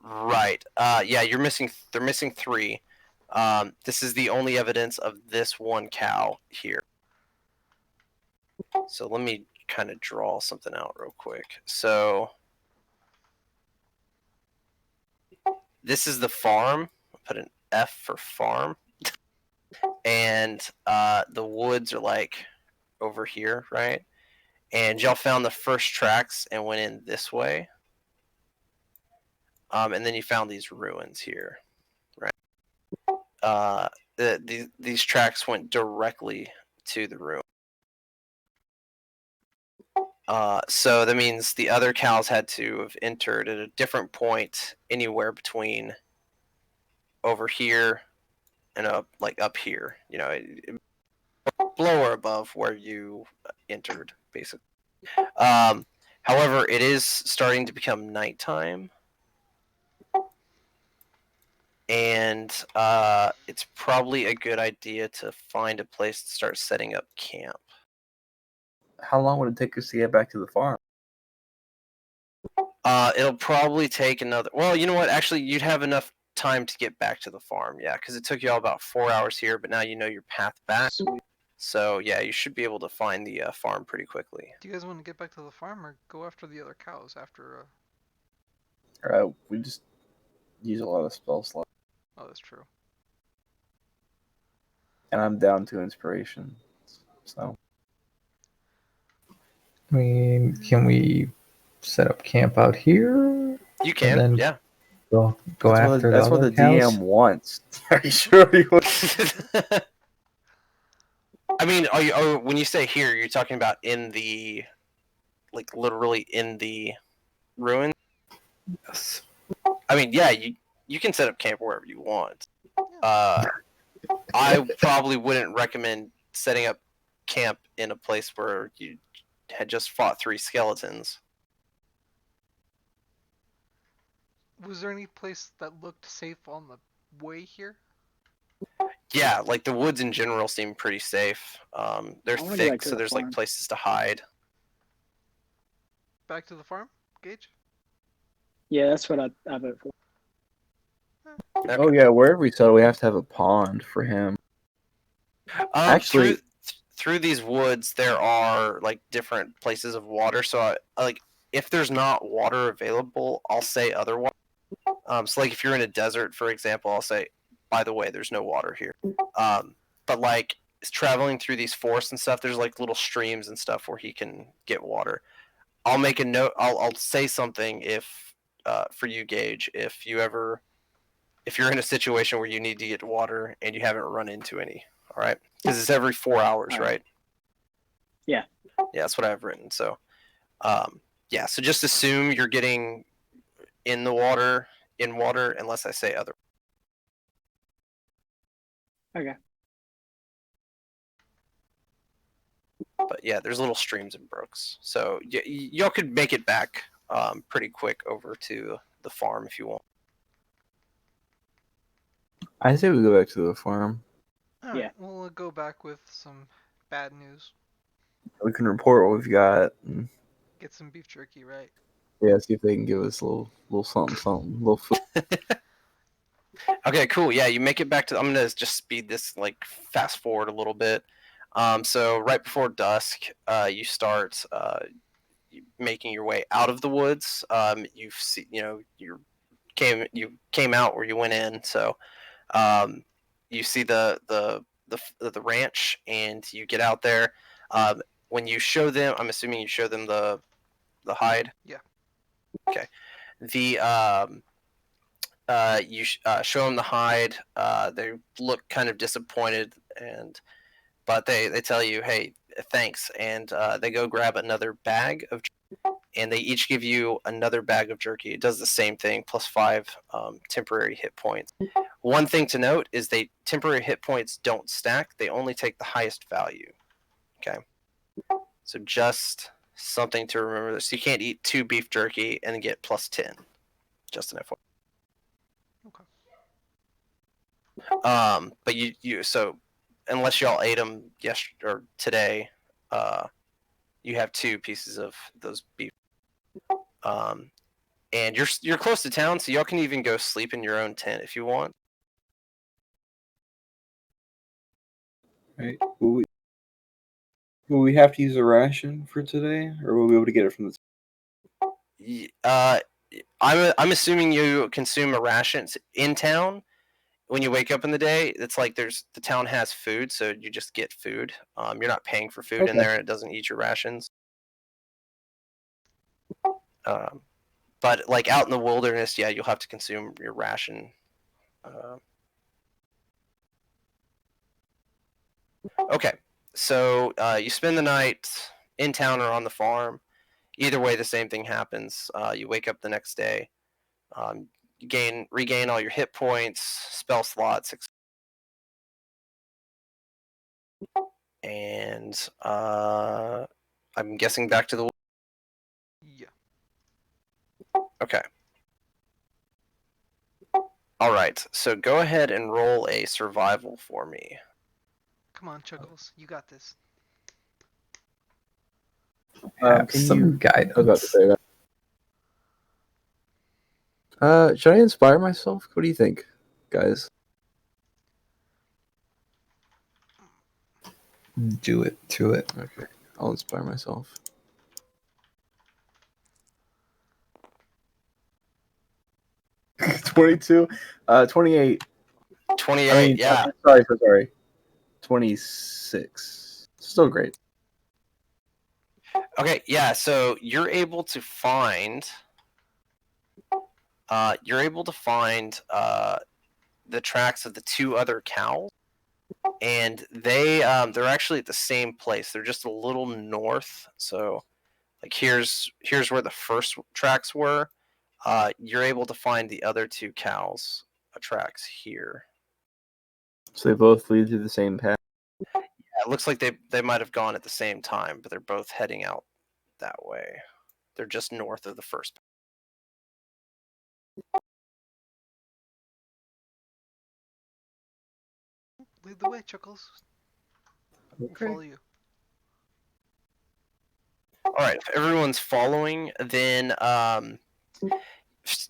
Right. Yeah, they're missing 3. This is the only evidence of this one cow here. So let me kind of draw something out real quick. So this is the farm. I'll put an F for farm. And the woods are like over here, right? And y'all found the first tracks and went in this way. And then you found these ruins here, right? These tracks went directly to the ruin. So that means the other cows had to have entered at a different point, anywhere between over here and up here. You know, below or above where you entered, basically. However, it is starting to become nighttime. And it's probably a good idea to find a place to start setting up camp. How long would it take us to get back to the farm? It'll probably take another... Well, you know what? Actually, you'd have enough time to get back to the farm, yeah, because it took you all about 4 hours here, but now you know your path back. So, yeah, you should be able to find the farm pretty quickly. Do you guys want to get back to the farm or go after the other cows after... Alright, we just use a lot of spell slots. Oh, that's true. And I'm down to inspiration. So I mean, can we set up camp out here? You can, then yeah. Go that's after that's the what other the cows? DM wants. Are you sure you would? I mean, when you say here, you're talking about in the... Like, literally in the ruins? Yes. I mean, yeah, you can set up camp wherever you want. I probably wouldn't recommend setting up camp in a place where you had just fought 3 skeletons. Was there any place that looked safe on the way here? Yeah, like the woods in general seem pretty safe. They're I wanna go back thick, to so the there's like farm. places to hide. Back to the farm, Gage? Yeah, that's what I vote for. Okay. Oh yeah, wherever we settle, we have to have a pond for him. Actually, through these woods, there are like different places of water. So like if there's not water available, I'll say otherwise. So like if you're in a desert, for example, I'll say, by the way, there's no water here. But like traveling through these forests and stuff, there's like little streams and stuff where he can get water. I'll make a note. I'll say something if for you, Gage, if you're in a situation where you need to get water and you haven't run into any. All right, because it's every 4 hours, All right. right? Yeah. Yeah, that's what I've written. So, yeah. So just assume you're getting in water, unless I say other. Okay. But yeah, there's little streams and brooks, so y'all could make it back pretty quick over to the farm if you want. I say we go back to the farm. Alright, Yeah. we'll go back with some bad news. We can report what we've got. And, Get some beef jerky, right? yeah, see if they can give us a little something, little food. Okay, cool. Yeah, you make it back to. I'm gonna just speed this, like fast forward a little bit. So right before dusk, you start making your way out of the woods. You see, you came out where you went in. So you see the ranch, and you get out there. When you show them, I'm assuming you show them the hide. Yeah. Okay. The show them the hide. They look kind of disappointed, but they tell you, hey, thanks, and they go grab another bag of jerky, and they each give you another bag of jerky. It does the same thing, plus 5 temporary hit points. One thing to note is temporary hit points don't stack; they only take the highest value. Okay, so just something to remember. So you can't eat 2 beef jerky and get plus 10. Just an FYI. But so unless y'all ate them yesterday or today, you have 2 pieces of those beef. And you're close to town, so y'all can even go sleep in your own tent if you want. Right? Will we have to use a ration for today, or will we be able to get it from the? I'm assuming you consume a ration in town. When you wake up in the day, it's like the town has food, so you just get food. You're not paying for food in Okay. there, and it doesn't eat your rations. But like out in the wilderness, yeah, you'll have to consume your ration. Okay, so you spend the night in town or on the farm. Either way, the same thing happens. You wake up the next day. You regain all your hit points, spell slots, and I'm guessing back to the. Yeah. Okay. All right. So go ahead and roll a survival for me. Come on, Chuckles. You got this. Have Can some you? guidance. I was about to say that. Should I inspire myself? What do you think, guys? Do it to it. Okay, I'll inspire myself. $22, 28. 28. I mean, yeah. Sorry. 26. Still great. Okay. Yeah. So you're able to find. The tracks of the 2 other cows, and they're actually at the same place. They're just a little north. So, like here's where the first tracks were. You're able to find the other 2 cows' tracks here. So they both lead through the same path. Yeah, it looks like they might have gone at the same time, but they're both heading out that way. They're just north of the first. Lead the way, Chuckles. We'll follow you. All right, if everyone's following, then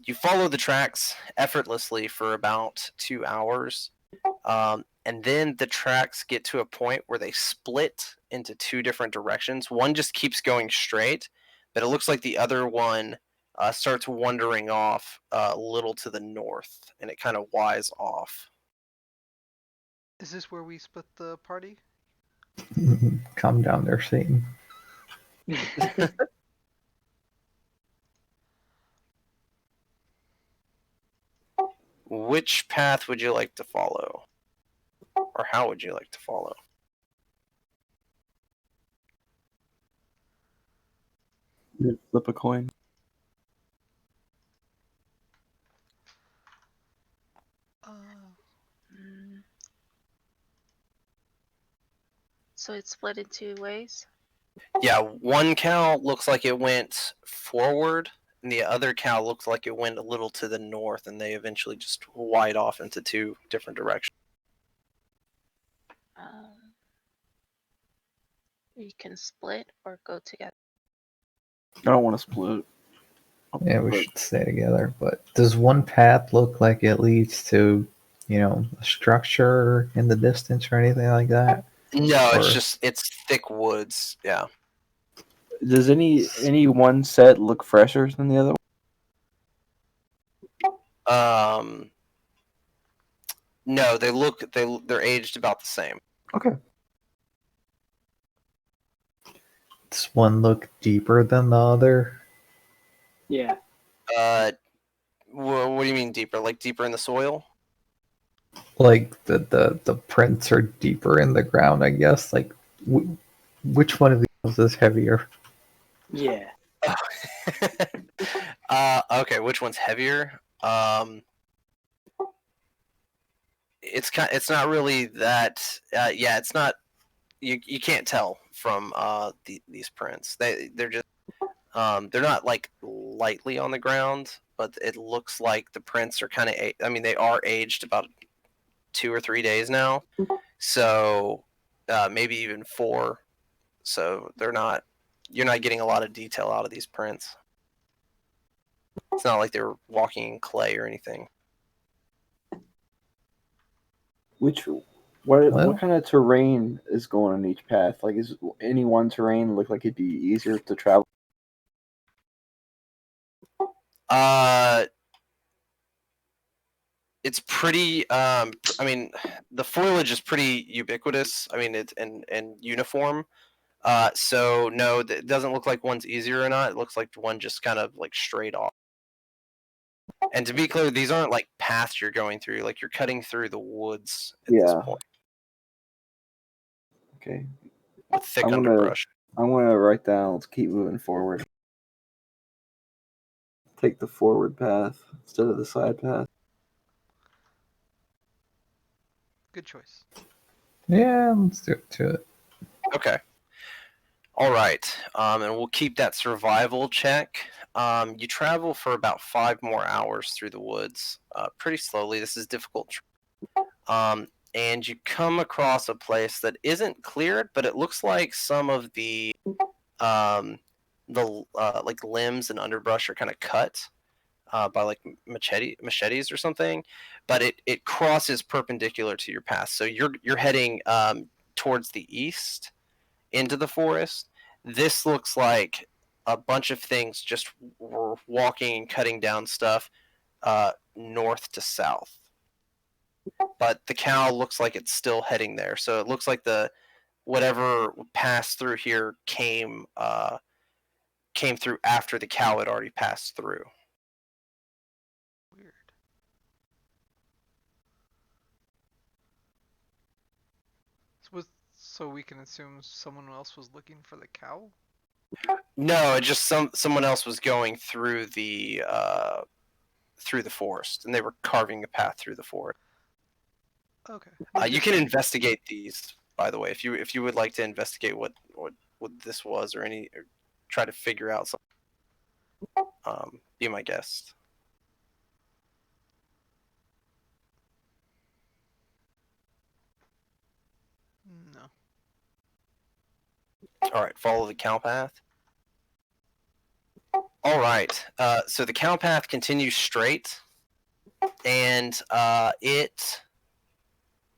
you follow the tracks effortlessly for about 2 hours. And then the tracks get to a point where they split into two different directions. One just keeps going straight, but it looks like the other one starts wandering off a little to the north, and it kind of wise off. Is this where we split the party? Calm down there, Satan. Which path would you like to follow? Or how would you like to follow? Flip a coin. So it's split in two ways? Yeah, one cow looks like it went forward, and the other cow looks like it went a little to the north, and they eventually just wide off into two different directions. You can split or go together. I don't want to split. Yeah, we should stay together. But does one path look like it leads to, a structure in the distance or anything like that? No, Or- it's thick woods. Yeah. Does any one set look fresher than the other one? No, they're aged about the same. Okay. Does one look deeper than the other? Yeah. What do you mean deeper? Like deeper in the soil? Like the prints are deeper in the ground, I guess. Like, which one of these is heavier? Yeah. Okay, which one's heavier? It's not really that. Yeah, it's not. You can't tell from these prints. They're just they're not like lightly on the ground, but it looks like the prints are kind of. I mean, they are aged about 2 or 3 days now, so maybe even 4. So they're not. You're not getting a lot of detail out of these prints. It's not like they're walking in clay or anything. What kind of terrain is going on each path? Like, is any one terrain look like it'd be easier to travel? It's pretty. I mean, the foliage is pretty ubiquitous. I mean, it's and uniform. So no, it doesn't look like one's easier or not. It looks like one just kind of like straight off. And to be clear, these aren't like paths you're going through. Like you're cutting through the woods at this point. Okay. With thick underbrush. I'm gonna write down. Let's keep moving forward. Take the forward path instead of the side path. Good choice. Yeah, let's do it. Okay. All right. And we'll keep that survival check. You travel for about 5 more hours through the woods, pretty slowly. This is difficult. And you come across a place that isn't cleared, but it looks like some of the like limbs and underbrush are kind of cut by like machetes or something. But it crosses perpendicular to your path, so you're heading towards the east into the forest. This looks like a bunch of things just were walking and cutting down stuff north to south. But the cow looks like it's still heading there. So it looks like the whatever passed through here came through after the cow had already passed through. Weird. So we can assume someone else was looking for the cow? No, just someone else was going through the forest, and they were carving a path through the forest. Okay. You can investigate these, by the way, if you would like to investigate what this was or try to figure out something. Be my guest. All right, follow the cow path. All right, so the cow path continues straight, and it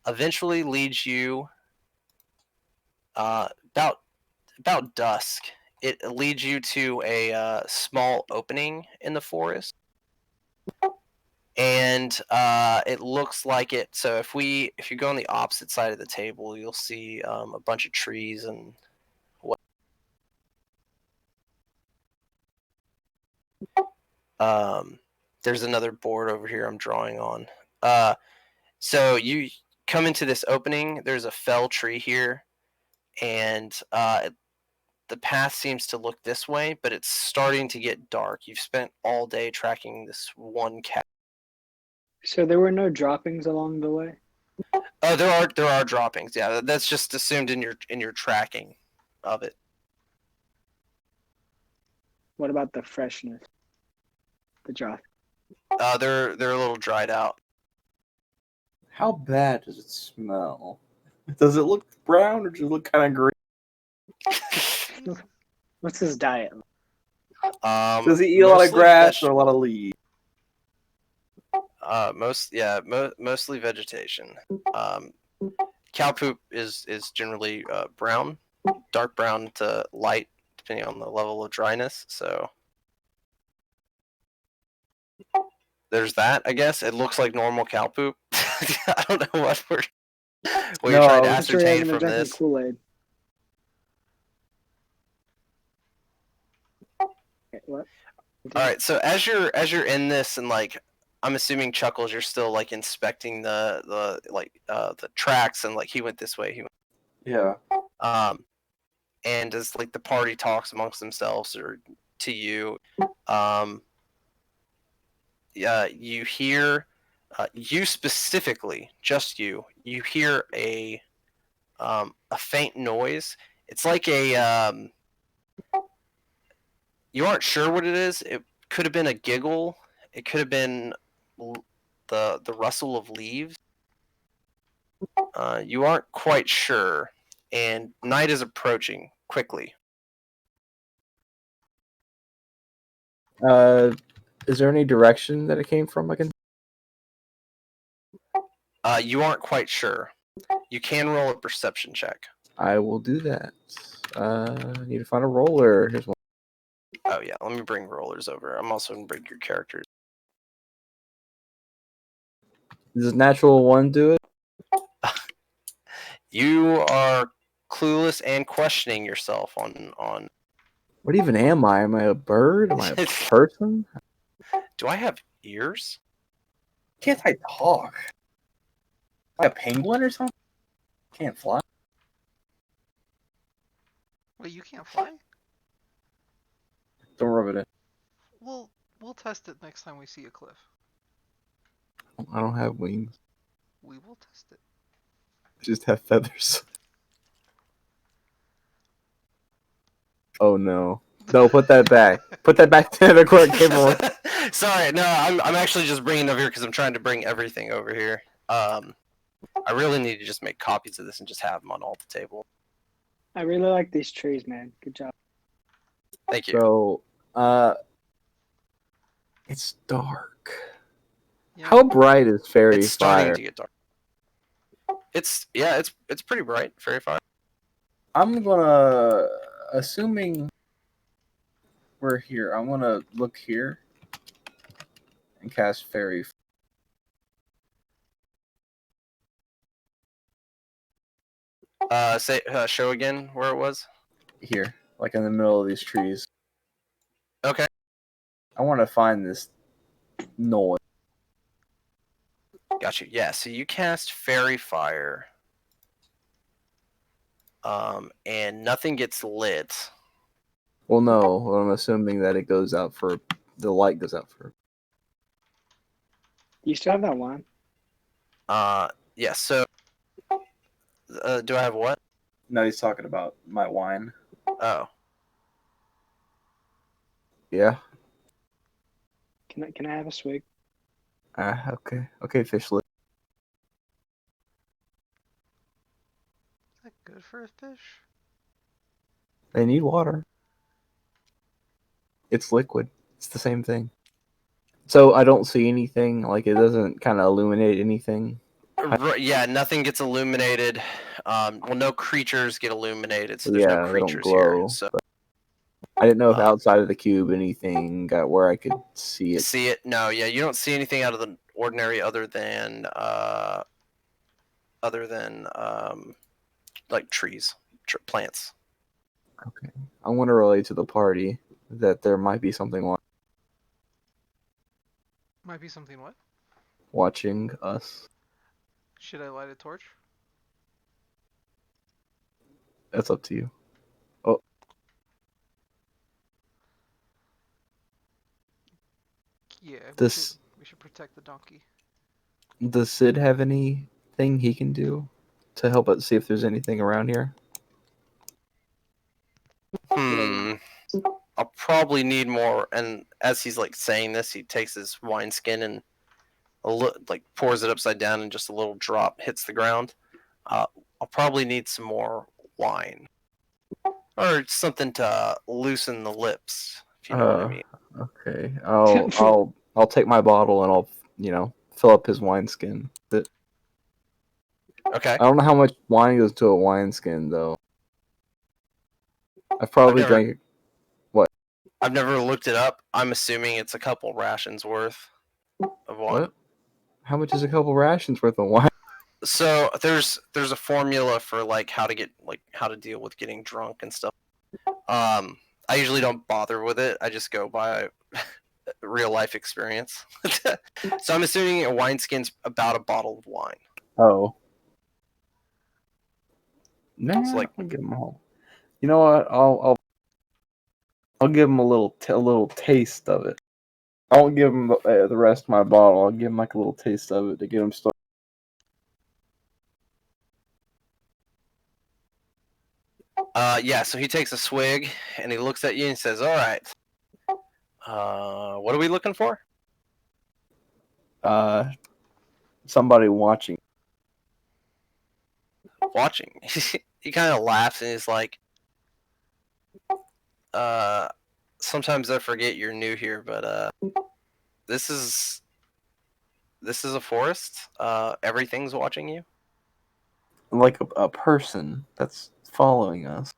eventually leads you about dusk. It leads you to a small opening in the forest, and it looks like it. So if you go on the opposite side of the table, you'll see a bunch of trees and what. There's another board over here I'm drawing on. So you come into this opening. There's a fell tree here, and the path seems to look this way, but it's starting to get dark. You've spent all day tracking this one cat. So there were no droppings along the way? Oh, there are droppings. Yeah, that's just assumed in your tracking of it. What about the freshness? The drop? They're a little dried out. How bad does it smell? Does it look brown or does it look kind of green? What's his diet? Does he eat a lot of Mostly grass or a lot of leaves? Mostly vegetation. Cow poop is generally brown, dark brown to light, depending on the level of dryness. So there's that. I guess it looks like normal cow poop. I don't know what you're trying to I'm sure you ascertain haven't from drinking this. Kool-Aid. Okay, what? All right, so as you're in this, and like I'm assuming Chuckles, you're still like inspecting the tracks, and like he went this way, Yeah. and as like the party talks amongst themselves or to you, um, you hear, you specifically, just you hear a faint noise. It's like you aren't sure what it is. It could have been a giggle. It could have been the rustle of leaves. You aren't quite sure, and night is approaching quickly. Is there any direction that it came from? You aren't quite sure. You can roll a perception check. I will do that. I need to find a roller. Here's one. Oh yeah, let me bring rollers over. I'm also gonna bring your characters. Does natural one do it? You are clueless and questioning yourself on. What even am I? Am I a bird? Am I a person? Do I have ears? Can't I talk? Am I a penguin or something? Can't fly. Wait, you can't fly? Don't rub it in. We'll test it next time we see a cliff. I don't have wings. We will test it. I just have feathers. Oh no. No, put that back. Put that back to the correct camera. Sorry, no, I'm actually just bringing it over here because I'm trying to bring everything over here. I really need to just make copies of this and just have them on all the table. I really like these trees, man. Good job. Thank you. So, it's dark. Yeah. How bright is fairy It's starting fire? to get dark. It's pretty bright, fairy fire. I'm gonna, assuming we're here, I'm gonna look here and cast fairy. Show again where it was. Here, like in the middle of these trees. Okay. I want to find this noise. Got you. Yeah. So you cast fairy fire. And nothing gets lit. Well, no, I'm assuming that it goes out for the light goes out for. You still have that one? Yeah. So, do I have what? No, he's talking about my wine. Oh. Yeah. Can I have a swig? Okay, fishlet. Is that good for a fish? They need water. It's liquid. It's the same thing. So I don't see anything. Like, it doesn't kind of illuminate anything. Yeah, nothing gets illuminated. Well, no creatures get illuminated, so there's Yeah, no they don't creatures glow. here. So I didn't know if outside of the cube anything got where I could see it. see it? No, yeah, you don't see anything out of the ordinary other than like trees, plants. Okay. I want to relate to the party that there might be something Might be something what? watching us. Should I light a torch? That's up to you. Oh, Yeah, This- we should protect the donkey. does Sid have anything he can do to help us see if there's anything around here? I'll probably need more. And as he's like saying this, he takes his wineskin and like pours it upside down, and just a little drop hits the ground. I'll probably need some more wine or something to loosen the lips, if you know what I mean. Okay. I'll take my bottle and I'll fill up his wineskin. Okay. I don't know how much wine goes to a wineskin though. I've probably drank. What? I've never looked it up. I'm assuming it's a couple rations worth of wine. What? How much is a couple rations worth of wine? So there's a formula for like how to deal with getting drunk and stuff. I usually don't bother with it. I just go by real life experience. So I'm assuming a wineskin's about a bottle of wine. Oh. Nah, It's like, I'll give him all. You know what? I'll give him a little taste of it. I won't give him the rest of my bottle. I'll give him like a little taste of it to get him started. yeah. So he takes a swig and he looks at you and says, "All right. What are we looking for?" Somebody watching. Watching. He kind of laughs and is like, sometimes I forget you're new here, but this is a forest. Everything's watching you. Like a person that's following us.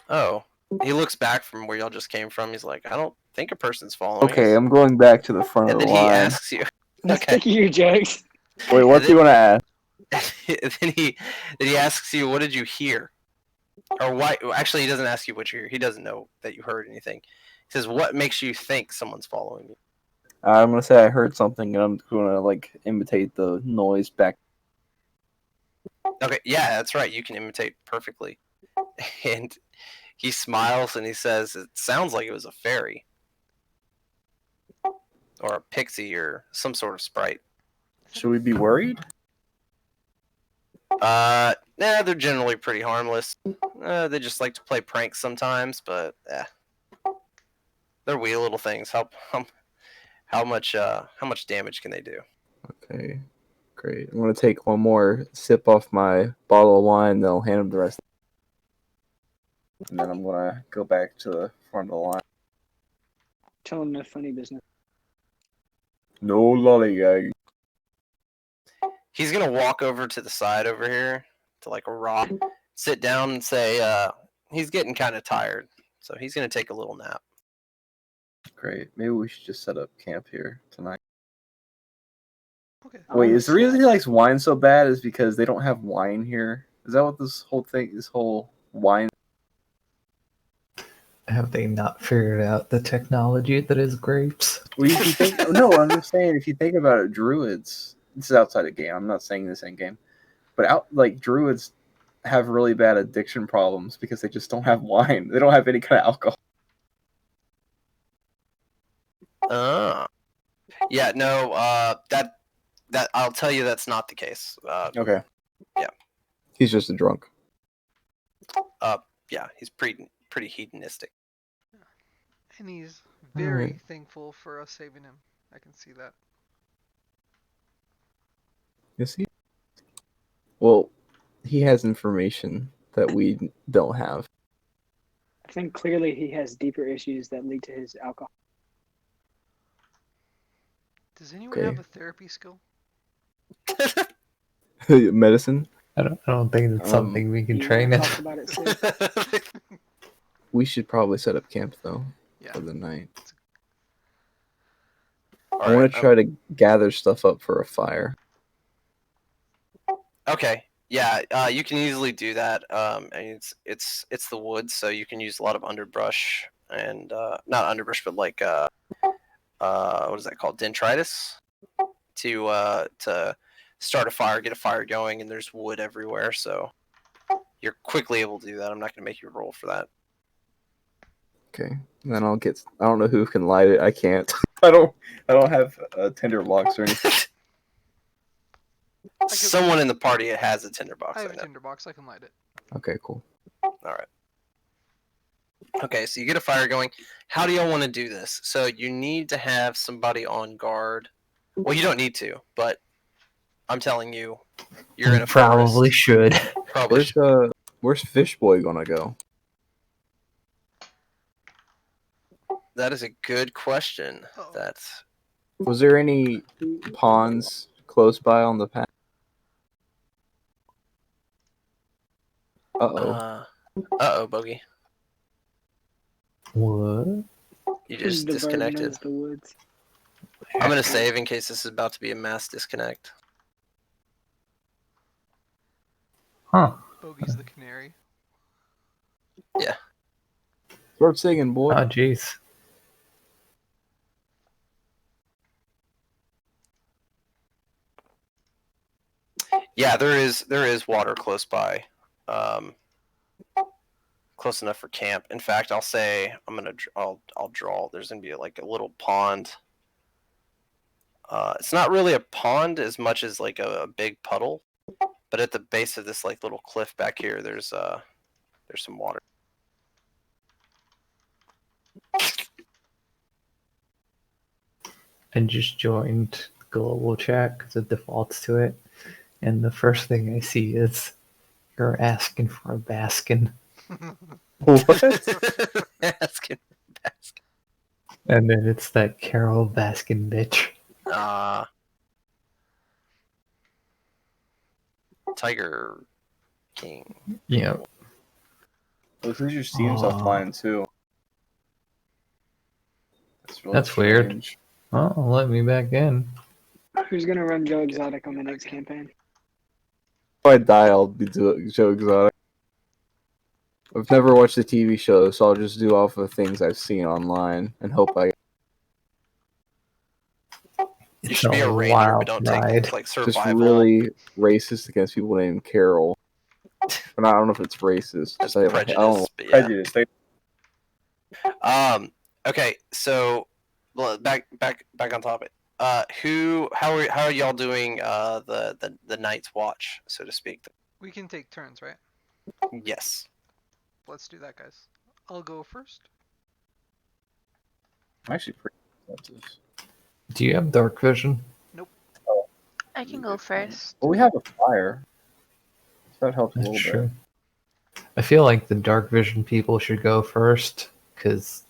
Oh, he looks back from where y'all just came from. He's like, I don't think a person's following Okay, us. I'm going back to the front And of then the he line. asks you. Okay. Stick your jokes. Wait, what's he then- want to ask? then he asks you, what did you hear? Or why? Actually, he doesn't ask you what you hear. He doesn't know that you heard anything. He says, what makes you think someone's following you? I'm gonna say I heard something, and I'm gonna like imitate the noise back. Okay, yeah, that's right. You can imitate perfectly. And he smiles and he says, it sounds like it was a fairy. Or a pixie or some sort of sprite. Should we be worried? Nah, they're generally pretty harmless. They just like to play pranks sometimes, but they're wee little things. How much damage can they do? Okay, great. I'm gonna take one more sip off my bottle of wine, then I'll hand him the rest. And then I'm gonna go back to the front of the line. Tell him no funny business. No lollygag. He's gonna walk over to the side over here to like a rock, sit down and say, he's getting kind of tired, so he's gonna take a little nap. Great. Maybe we should just set up camp here tonight. Okay. Wait, is the reason he likes wine so bad is because they don't have wine here? Is that what this whole wine? Have they not figured out the technology that is grapes? Well, if you think, no, I'm just saying, if you think about it, druids. This is outside of game. I'm not saying this in game, but druids have really bad addiction problems because they just don't have wine. They don't have any kind of alcohol. Yeah, no, that I'll tell you that's not the case. Okay. Yeah. He's just a drunk. Yeah, he's pretty hedonistic. And he's very Alright. thankful for us saving him. I can see that. Is he? Well, he has information that we don't have. I think clearly he has deeper issues that lead to his alcohol. Does anyone Okay. have a therapy skill? Medicine. I don't think it's something we can You train wanna it. talk about it, Sid? We should probably set up camp though Yeah. for the night. All I want right, to try to gather stuff up for a fire. Okay. Yeah, you can easily do that. And it's the woods, so you can use a lot of underbrush and not underbrush, but like what is that called? Dendritis to start a fire, get a fire going, and there's wood everywhere, so you're quickly able to do that. I'm not going to make you roll for that. Okay. And then I'll get. I don't know who can light it. I can't. I don't have tinder box or anything. Someone in the party has a tinderbox. I have a know. tinderbox. I can light it. Okay, cool. All right. Okay, so you get a fire going. How do y'all want to do this? So you need to have somebody on guard. Well, you don't need to, but I'm telling you, you're in a Probably forest. should. Probably Where's Fish Boy gonna go? That is a good question. Oh. That's Was there any ponds close by on the path? Bogey. What? You just The bird disconnected. knows the woods. I'm gonna save in case this is about to be a mass disconnect. Huh. Bogey's the canary. Yeah. Start singing, boy. Oh, jeez. Yeah, there is water close by, close enough for camp. In fact, I'll say I'll draw. There's gonna be like a little pond. It's not really a pond as much as like a big puddle, but at the base of this like little cliff back here, there's some water. I just joined global chat because it defaults to it, and the first thing I see is you're asking for a Baskin, What? Asking basket. and then it's that Carol Baskin bitch. Tiger King. Yeah. Looks like your Steam's Aw. offline too. Really That's weird. strange. Oh, let me back in. Who's gonna run Joe Exotic on the next campaign? If I die, I'll be Joe Exotic. I've never watched the TV show, so I'll just do off of things I've seen online and hope I You should be a ranger, but don't take like just survival. really racist against people named Carol. But I don't know if it's racist. That's I prejudice, don't but yeah. prejudice. Okay, so well, back on topic. How are y'all doing the night's watch, so to speak? We can take turns, right? Yes. Let's do that, guys. I'll go first. I'm actually pretty expensive. Do you have dark vision? I can go first. Well, we have a fire. So that helps a That's little true. bit. I feel like the dark vision people should go first because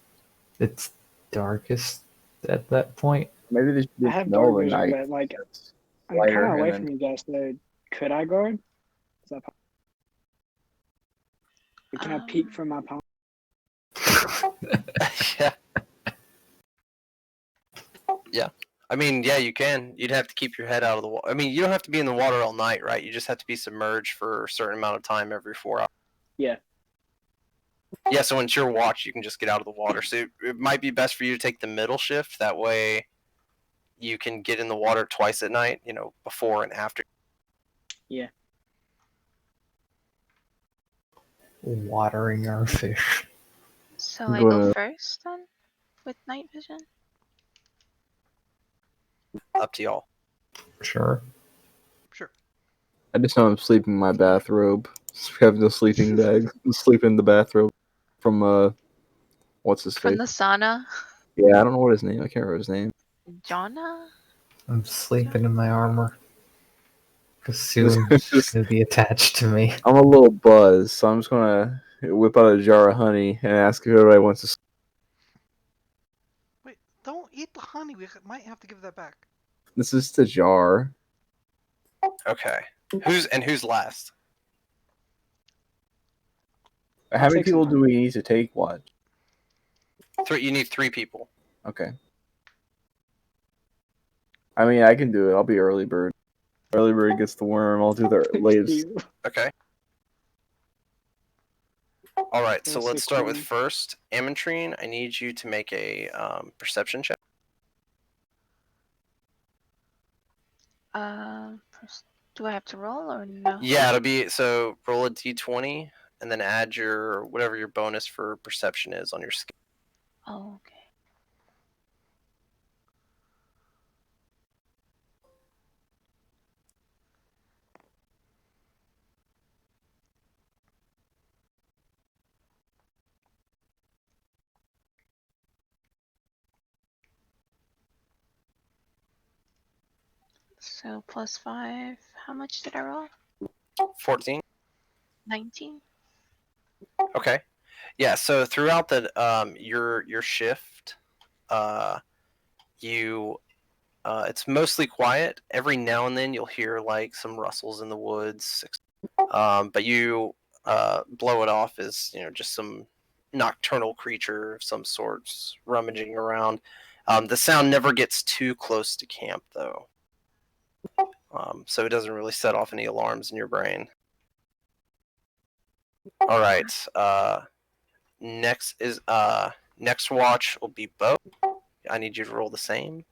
it's darkest at that point. Maybe they should I do have middle of dark the vision, night. but like That's I'm kind lighter, of away and from then- you guys. So could I guard? Is that possible? Can I peek from my palm? Yeah. Yeah. I mean, yeah, you can. You'd have to keep your head out of the water. I mean, you don't have to be in the water all night, right? You just have to be submerged for a certain amount of time every 4 hours. Yeah. Yeah, so when it's your watch, you can just get out of the water. So it might be best for you to take the middle shift. That way you can get in the water twice at night, before and after. Yeah. Watering our fish. So I'm I go gonna- first then with night vision. Up to y'all. Sure. Sure. I just know I'm sleeping in my bathrobe. Have no sleeping bag. Sleep in the bathrobe from what's his From face? the sauna. Yeah, I don't know what his name. I can't remember his name. Jonna? I'm sleeping in my armor. Because soon it's going to be attached to me. I'm a little buzzed, so I'm just gonna whip out a jar of honey, and ask if everybody wants to. Wait, don't eat the honey. We might have to give that back. This is the jar. Okay. Who's last? How many take some people do honey. we need to take what? You need 3 people. Okay. I mean, I can do it. I'll be early bird. Early bird gets the worm. I'll do the latest. You- Okay. All right. So Yes, let's start with queen. first Ametrine. I need you to make a perception check. Do I have to roll or no? Yeah, it'll be so roll a d20 and then add your whatever your bonus for perception is on your skill. Oh, okay. So +5. How much did I roll? 14. 19. Okay. Yeah. So throughout the your shift, you it's mostly quiet. Every now and then you'll hear like some rustles in the woods, but you blow it off as just some nocturnal creature of some sorts rummaging around. The sound never gets too close to camp though, so it doesn't really set off any alarms in your brain. All right. Next watch will be Bo. I need you to roll the same.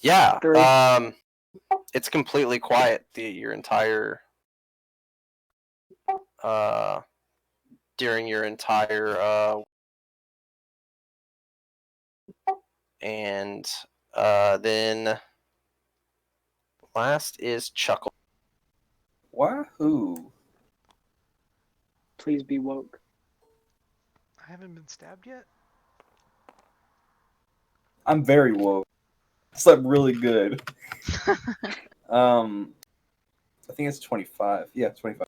Yeah. 3. It's completely quiet your entire during your entire and then last is Chuckle. Wahoo! Please be woke. I haven't been stabbed yet. I'm very woke. I slept really good. I think it's 25. Yeah, 25.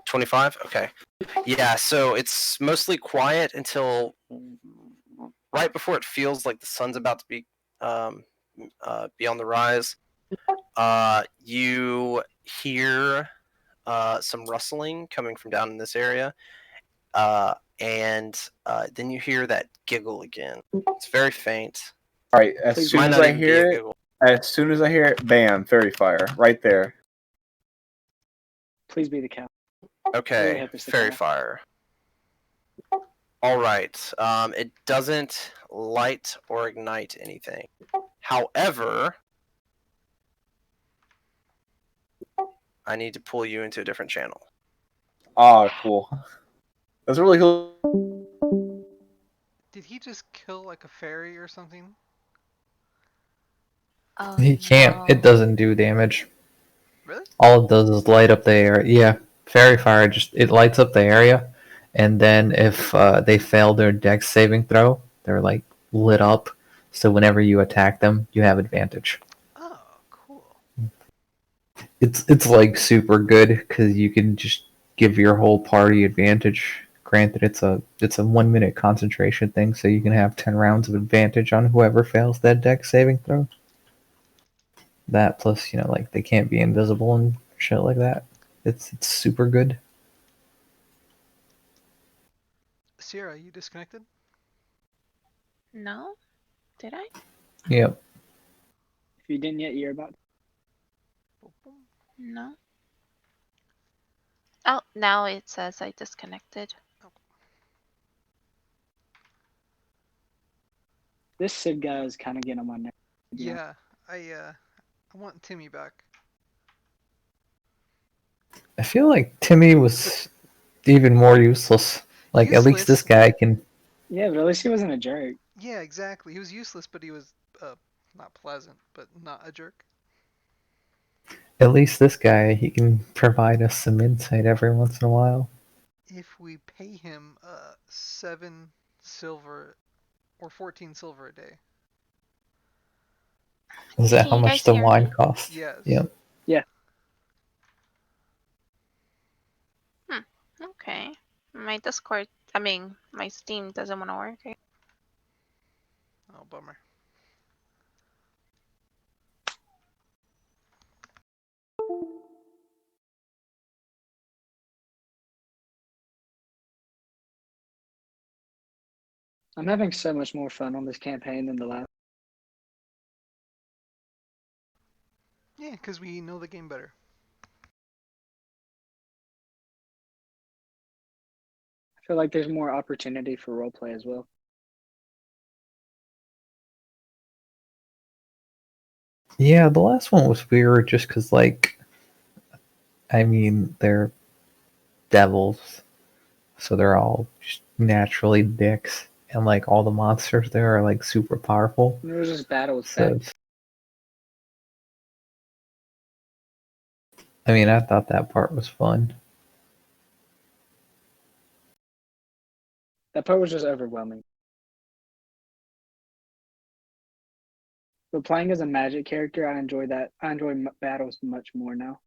$25? Okay. Yeah, so it's mostly quiet until right before it feels like the sun's about to be on the rise. You hear some rustling coming from down in this area, and then you hear that giggle again. It's very faint. All right, as Please soon Might as not I even be a hear it, giggle. bam, fairy fire, right there. Please be the cow. Okay, hope it's the fairy cow. fire. All right. It doesn't light or ignite anything. However, I need to pull you into a different channel. Ah, cool. That's really cool. Did he just kill like a fairy or something? Oh, He can't. no. It doesn't do damage. Really? All it does is light up the area. Yeah, fairy fire it lights up the area, and then if they fail their dex saving throw, they're like lit up. So whenever you attack them, you have advantage. Oh, cool. It's like super good because you can just give your whole party advantage. Granted, it's a 1 minute concentration thing, so you can have 10 rounds of advantage on whoever fails that dex saving throw. That plus, like they can't be invisible and shit like that. It's super good. Sierra, you disconnected? No? Did I? Yep. If you didn't yet, you're about. Boom, boom. No. Oh, now it says I disconnected. This Sid guy is kind of getting on my nerves. Yeah, I want Timmy back. I feel like Timmy was even more useless. Like at least this Useless? guy can. Yeah, but at least he wasn't a jerk. Yeah, exactly. He was useless, but he was not pleasant, but not a jerk. At least this guy, he can provide us some insight every once in a while. If we pay him 7 silver or 14 silver a day. Is that Can how you much guys the hear wine me? costs? Yes. Yep. Okay. My my Steam doesn't want to work. Oh, bummer. I'm having so much more fun on this campaign than the last. Yeah, because we know the game better. I feel like there's more opportunity for roleplay as well. Yeah, the last one was weird just because, like, I mean, they're devils, so they're all just naturally dicks, and, like, all the monsters there are, like, super powerful. It was just battles. So, I mean, I thought that part was fun. That part was just overwhelming. But playing as a magic character, I enjoy that. I enjoy battles much more now.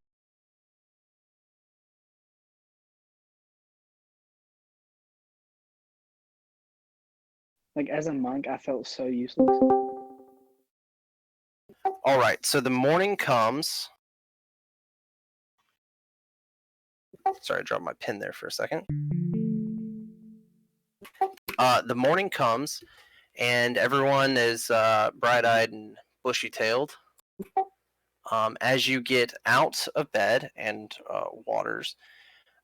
Like as a monk, I felt so useless. All right, so the morning comes. Sorry, I dropped my pen there for a second. The morning comes, and everyone is bright-eyed and bushy-tailed. As you get out of bed and waters,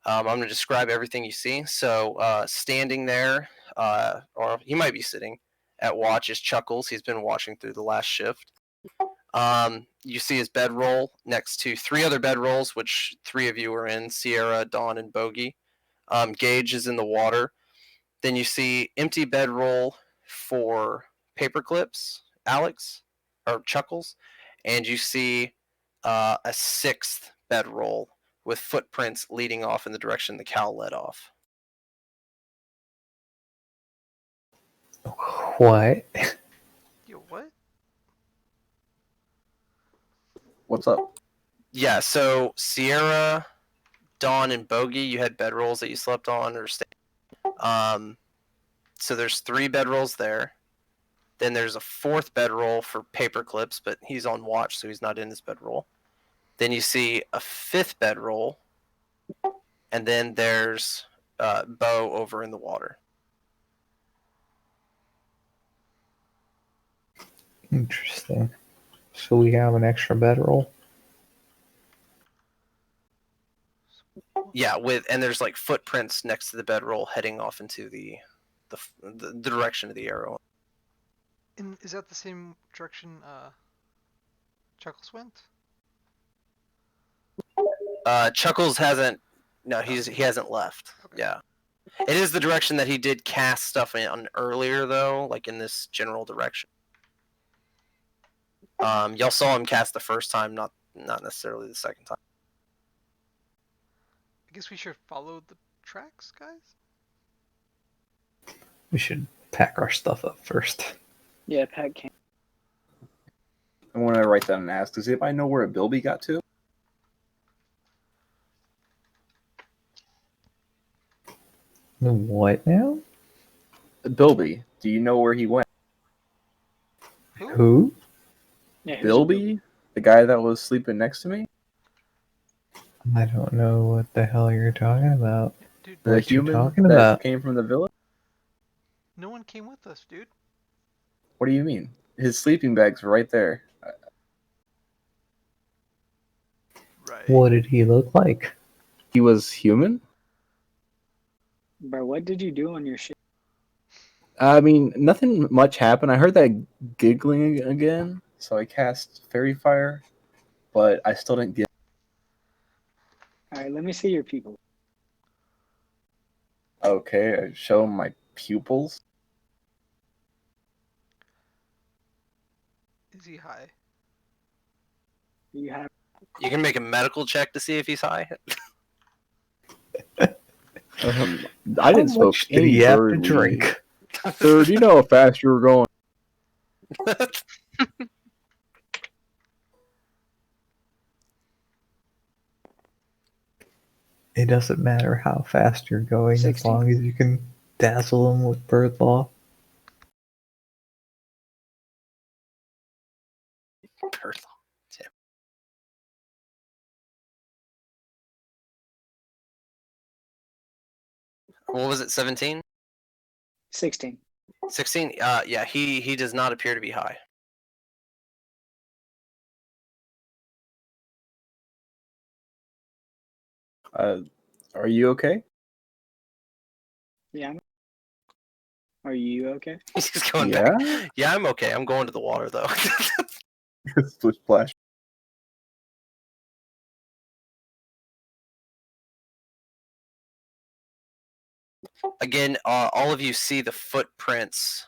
I'm going to describe everything you see. So, standing there, or he might be sitting at watch, is Chuckles. He's been watching through the last shift. You see his bedroll next to 3 other bedrolls, which 3 of you are in: Sierra, Dawn, and Bogey. Gage is in the water. Then you see empty bedroll for Paperclips, Alex, or Chuckles, and you see a 6th bedroll with footprints leading off in the direction the cow led off. What? Yo, what? What's up? Yeah, so Sierra, Dawn, and Bogey, you had bedrolls that you slept on or stayed. So there's 3 bedrolls there. Then there's a 4th bedroll for Paperclips, but he's on watch, so he's not in this bedroll. Then you see a 5th bedroll, and then there's Bo over in the water. Interesting. So we have an extra bedroll. Yeah, and there's like footprints next to the bedroll heading off into the direction of the arrow. And is that the same direction Chuckles went? Chuckles hasn't. No, he hasn't left. Okay. Yeah, it is the direction that he did cast stuff on earlier, though, like in this general direction. Y'all saw him cast the first time, not necessarily the second time. I guess we should follow the tracks, guys? We should pack our stuff up first. Yeah, Pat came. I want to write down and ask, does anybody know where Bilby got to? What now? Bilby, do you know where he went? Who? Yeah, who's Bilby? The guy that was sleeping next to me? I don't know what the hell you're talking about. Dude, The What you human talking that about? came from the village? no one came with us, dude. What do you mean? His sleeping bag's right there. Right. What did he look like? He was human? Bro, what did you do on your ship? I mean, nothing much happened. I heard that giggling again, so I cast Fairy Fire, but I still didn't get. All right, let me see your people. Okay, I show him my pupils. Is he high? You have You can make a medical check to see if he's high. I How didn't smoke much did any he have to bird weed. drink? Sir, do you know how fast you were going? It doesn't matter how fast you're going as 16. long as you can dazzle them with bird law. Bird law. Damn. What was it? 17? 16. 16? Yeah, he does not appear to be high. Are you okay? Yeah. Are you okay? He's just going Yeah? back. Yeah, I'm okay. I'm going to the water though. Splash. Again, all of you see the footprints,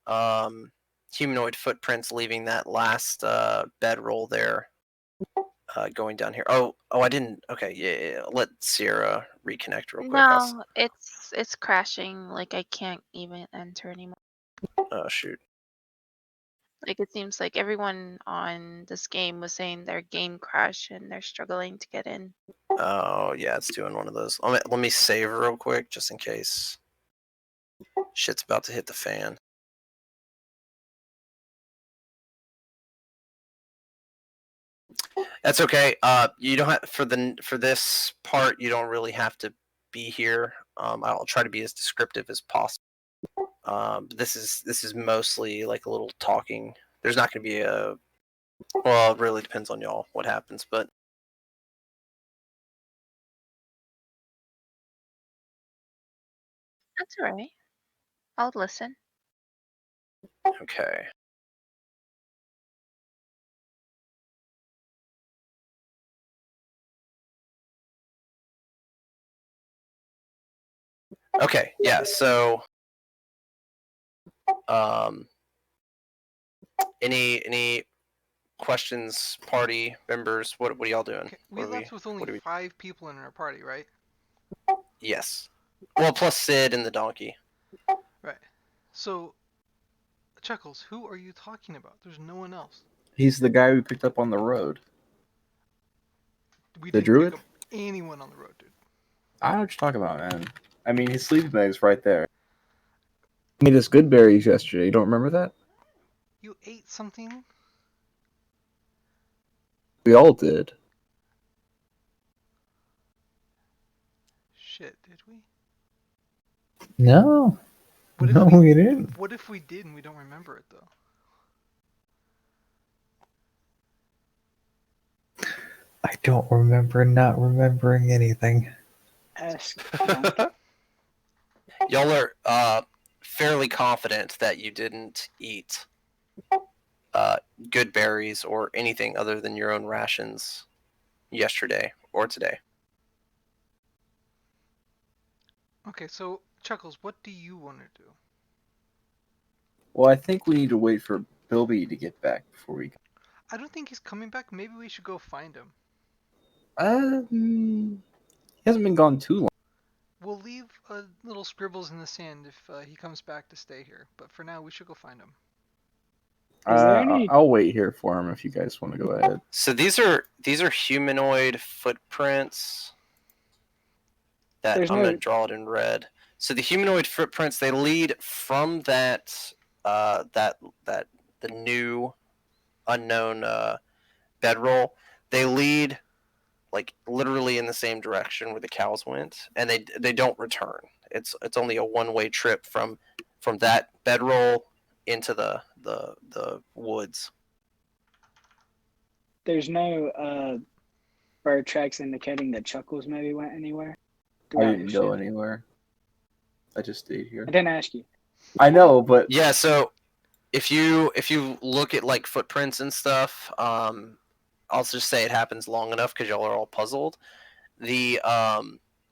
humanoid footprints leaving that last bedroll there, going down here. Oh, I didn't. Okay, yeah. Let Sierra reconnect real quick. No, it's crashing. Like I can't even enter anymore. Oh shoot. Like it seems like everyone on this game was saying their game crashed and they're struggling to get in. Oh yeah, it's doing one of those. Let me save real quick just in case shit's about to hit the fan. That's okay. You don't have for this part. You don't really have to be here. I'll try to be as descriptive as possible. This is mostly like a little talking. There's not going to be a. Well, it really depends on y'all what happens, but That's all right. I'll listen. okay. Okay, yeah. So, any questions, party members? What are y'all doing? Okay, we What are left with only what are we? 5 people in our party, right? Yes. Well, plus Sid and the donkey. Right. So, Chuckles, who are you talking about? There's no one else. He's the guy we picked up on the road. We The didn't druid? pick up anyone on the road, dude. I don't know what you're talking about, man. I mean, his sleeping bag's right there. He made us good berries yesterday. You don't remember that? You ate something? We all did. Shit, did we? No, What if no, we didn't. What if we did and we don't remember it though? I don't remember not remembering anything. Ask. Y'all are fairly confident that you didn't eat good berries or anything other than your own rations yesterday or today. Okay, so Chuckles, what do you want to do? Well, I think we need to wait for Bilby to get back before we. I don't think he's coming back. Maybe we should go find him. He hasn't been gone too long. We'll leave little scribbles in the sand if he comes back to stay here. But for now, we should go find him. Is there any- I'll wait here for him if you guys want to go ahead. So these are humanoid footprints that There's I'm no- going to draw it in red. So the humanoid footprints, they lead from that the new unknown bedroll. They lead like literally in the same direction where the cows went, and they don't return. It's only a one-way trip from that bedroll into the woods. There's no bird tracks indicating that Chuckles maybe went anywhere. I didn't go anywhere. I just stayed here. I didn't ask you. I know, but Yeah, so if you look at like footprints and stuff, I'll just say it happens long enough because y'all are all puzzled. The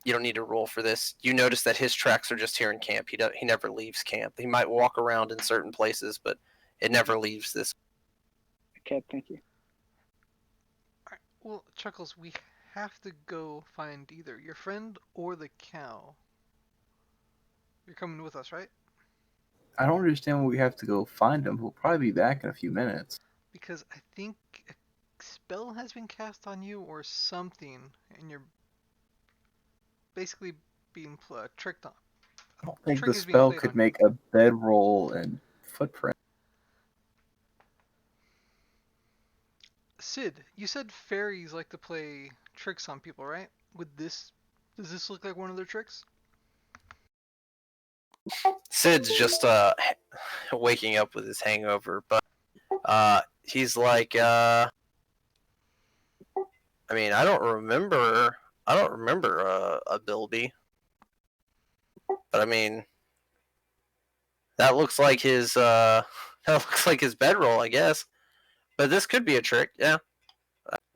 you don't need to roll for this. You notice that his tracks are just here in camp. He never leaves camp. He might walk around in certain places, but it never leaves this. Okay, thank you. Well, Chuckles, we have to go find either your friend or the cow. You're coming with us, right? I don't understand why we have to go find him. He'll probably be back in a few minutes. Because I think a spell has been cast on you or something, and you're basically being tricked on. I don't think Trick the is being spell played could on you. make a bedroll and footprint. Sid, you said fairies like to play tricks on people, right? Does this look like one of their tricks? Sid's just waking up with his hangover, but he's like, I mean, I don't remember a Bilby, but I mean, that looks like his bedroll, I guess. But this could be a trick, yeah.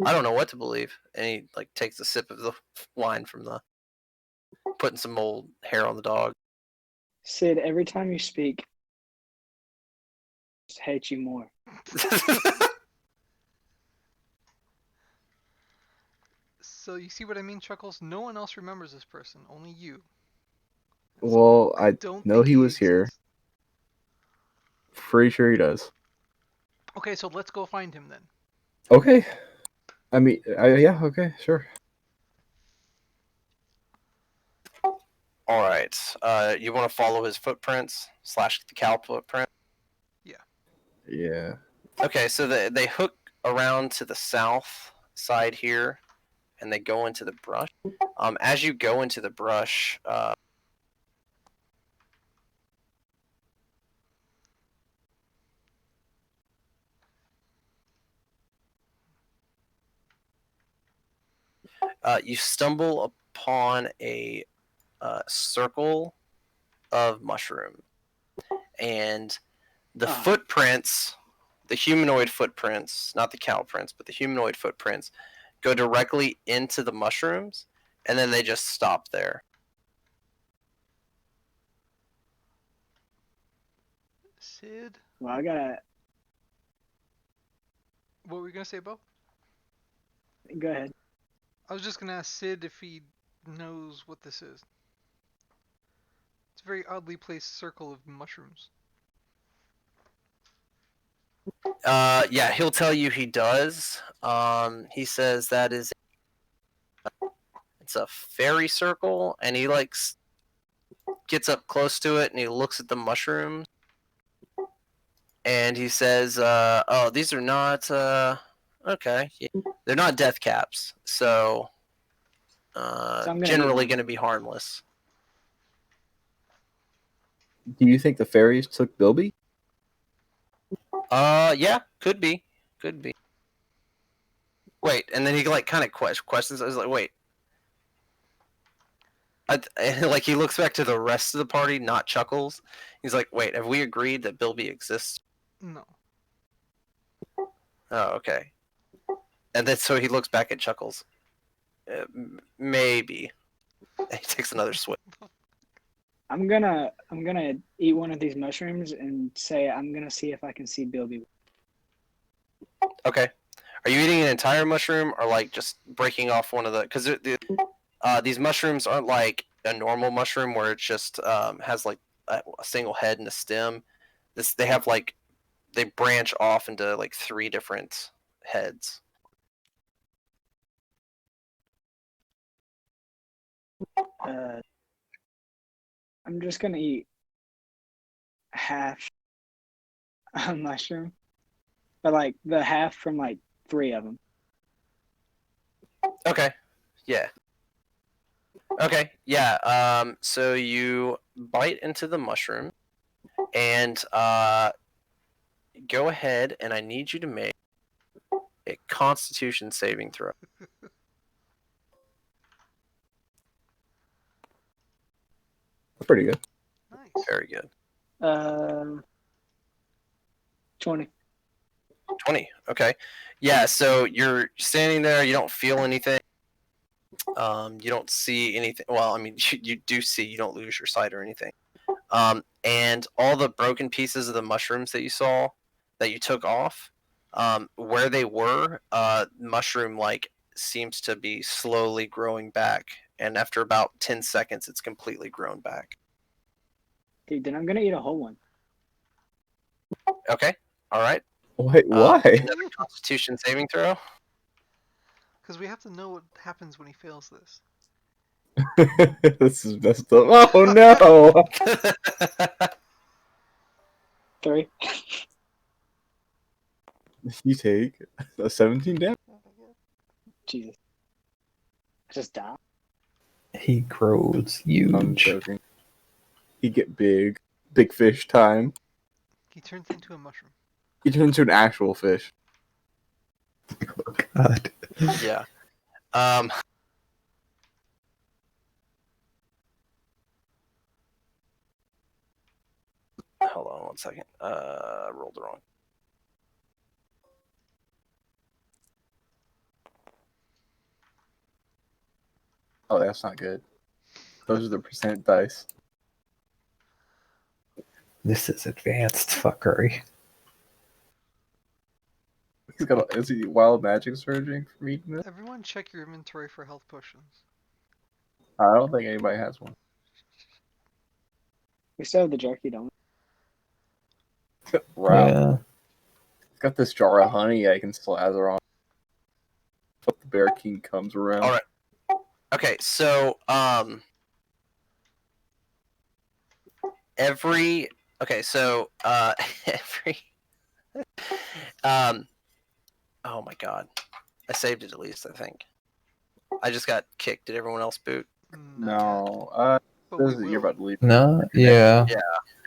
I don't know what to believe. And he like takes a sip of the wine from the putting some old hair on the dog. Sid, every time you speak, I just hate you more. So you see what I mean, Chuckles? No one else remembers this person, only you. Well, I Don't know think he was here. exists. Pretty sure he does. Okay, so let's go find him then. Okay. I mean, yeah, okay, sure. All right. You want to follow his footprints / the cow footprint? Yeah. Okay, so they hook around to the south side here, and they go into the brush. As you go into the brush, you stumble upon a circle of mushroom, and the footprints, the humanoid footprints, not the cow prints, but the humanoid footprints, go directly into the mushrooms, and then they just stop there. Sid, Well, I gotta what were you gonna say, Bo? go ahead. I was just gonna ask Sid if he knows what this is. It's a very oddly placed circle of mushrooms. Yeah, he'll tell you he does. He says that it's a fairy circle, and he gets up close to it and he looks at the mushrooms, and he says, "Oh, these are not okay. Yeah, they're not death caps, so So I'm gonna generally eat going to be harmless." Do you think the fairies took Bilby? Yeah, could be. Wait, and then he kind of questions. I was like, wait. Like he looks back to the rest of the party, not Chuckles. He's like, wait, have we agreed that Bilby exists? No. Oh, okay. And then so he looks back at Chuckles. Maybe. And he takes another swig. I'm gonna eat one of these mushrooms and say I'm gonna see if I can see Bilby. Okay. Are you eating an entire mushroom or like just breaking off one of the? Because these mushrooms aren't like a normal mushroom where it just has like a single head and a stem. They have like they branch off into like 3 different heads. I'm just gonna eat half a mushroom, but like the half from like 3 of them. Okay. Yeah. Okay. Yeah. So you bite into the mushroom, and go ahead, and I need you to make a Constitution saving throw. Pretty good. Nice. Very good. 20. 20. Okay. Yeah. So you're standing there. You don't feel anything. You don't see anything. Well, I mean, you do see. You don't lose your sight or anything. And all the broken pieces of the mushrooms that you saw, that you took off, where they were, mushroom like seems to be slowly growing back, and after about 10 seconds, it's completely grown back. Dude, then I'm gonna eat a whole one. Okay, all right. Wait, why? Another Constitution saving throw. Because we have to know what happens when he fails this. This is messed up. Oh no! 3. You take a 17 damage. Jesus. I just died. He grows I'm huge. joking. He get big. Big fish time. He turns into a mushroom. He turns into an actual fish. Oh, God. Yeah. Hold on 1 second. I rolled it wrong. Oh, that's not good. Those are the percent dice. This is advanced fuckery. He's got. Is he wild magic surging from eating this? Everyone check your inventory for health potions. I don't think anybody has one. We still have the jerky, don't we? Wow. Yeah. He's got this jar of honey I can slather on. But the Bear King comes around. All right. Okay, so every oh my god, I saved it at least. I think I just got kicked. Did everyone else boot? No. But we You're will. about to leave. No? Yeah. Yeah,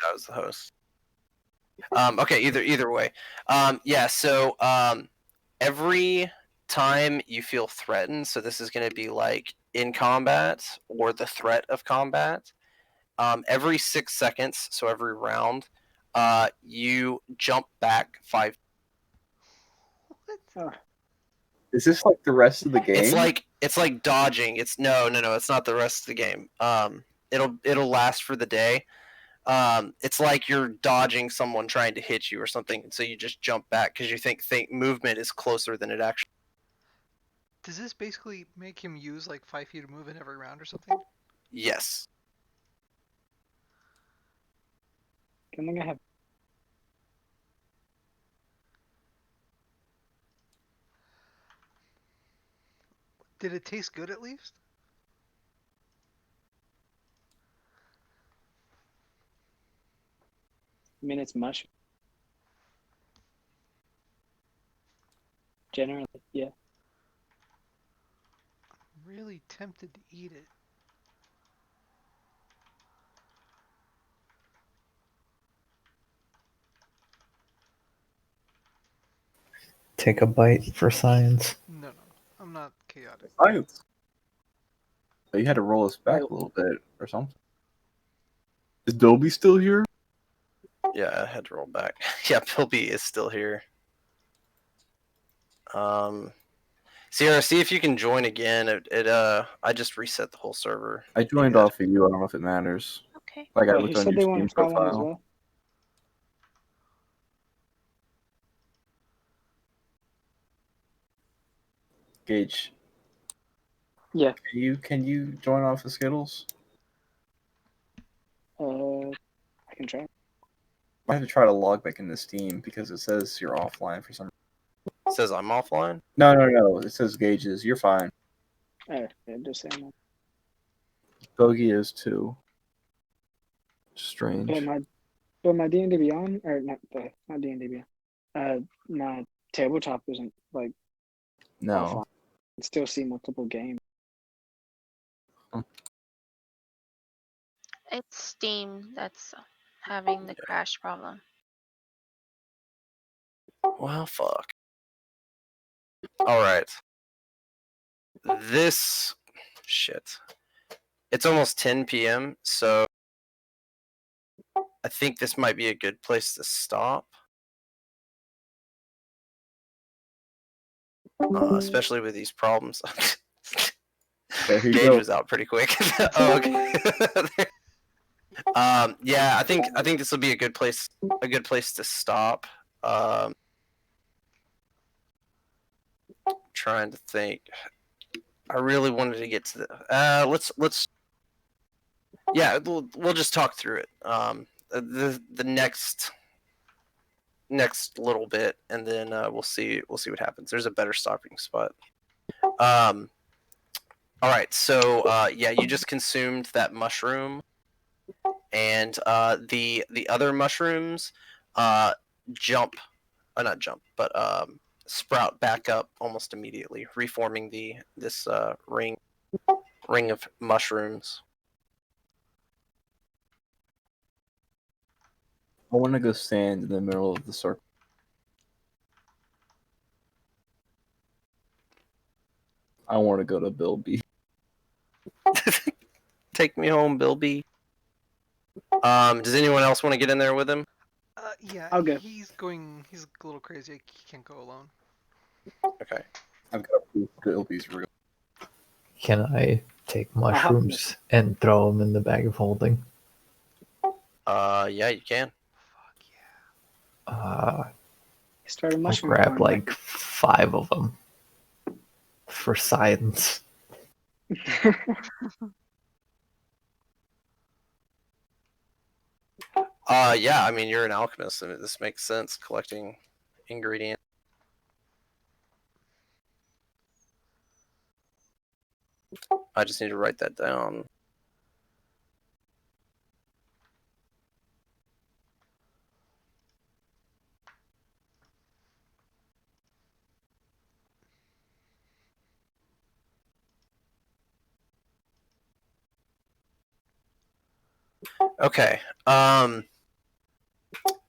I was the host. Okay, either way. Yeah, so every time you feel threatened, so this is going to be like in combat or the threat of combat, every 6 seconds, so every round, you jump back 5. Oh, Is this like the rest of the game? It's like dodging. It's no, it's not the rest of the game. It'll last for the day. It's like you're dodging someone trying to hit you or something, and so you just jump back because you think movement is closer than it actually. Does this basically make him use like 5 feet of move in every round or something? Yes. I think I have. Did it taste good at least? I mean, it's mush. Generally, yeah. I'm really tempted to eat it. Take a bite for science. No, I'm not chaotic. Science. But you had to roll us back a little bit or something. Is Dolby still here? Yeah, I had to roll back. Yeah, Bilby is still here. Sierra, see if you can join again. I just reset the whole server. I joined off of you. I don't know if it matters. Okay. Like I Wait, who looked on said your they Steam want to follow him as profile. well? Gage. Yeah. Can you join off of Skittles? I can try. I have to try to log back into Steam because it says you're offline for some. It says I'm offline. No. It says Gage's. You're fine. Oh, yeah, just saying that. Bogey is too. Strange. But my D&D Beyond, or not D&D Beyond. My tabletop isn't like No. offline. I can still see multiple games. It's Steam that's having the crash problem. Well, fuck. All right. This shit. It's almost 10 p.m., so I think this might be a good place to stop. Especially with these problems. There you Gage go. was out pretty quick. Oh, okay. Yeah, I think this will be a good place to stop. Trying to think. I really wanted to get to the. Let's. Yeah, we'll just talk through it. The next little bit, and then we'll see what happens. There's a better stopping spot. All right, so yeah, you just consumed that mushroom, and the other mushrooms jump, not jump, but sprout back up almost immediately, reforming this ring of mushrooms. I want to go stand in the middle of the circle. I want to go to Bill B. Take me home, Bill B. Does anyone else want to get in there with him? Yeah, I'll go. he's a little crazy. He can't go alone. Okay. I've got to prove Bill B's real. Can I take have mushrooms and throw them in the bag of holding? Yeah, you can. Start a I'll mushroom grab farm. like 5 of them for science. Yeah, I mean, you're an alchemist, and this makes sense, collecting ingredients. I just need to write that down. Okay.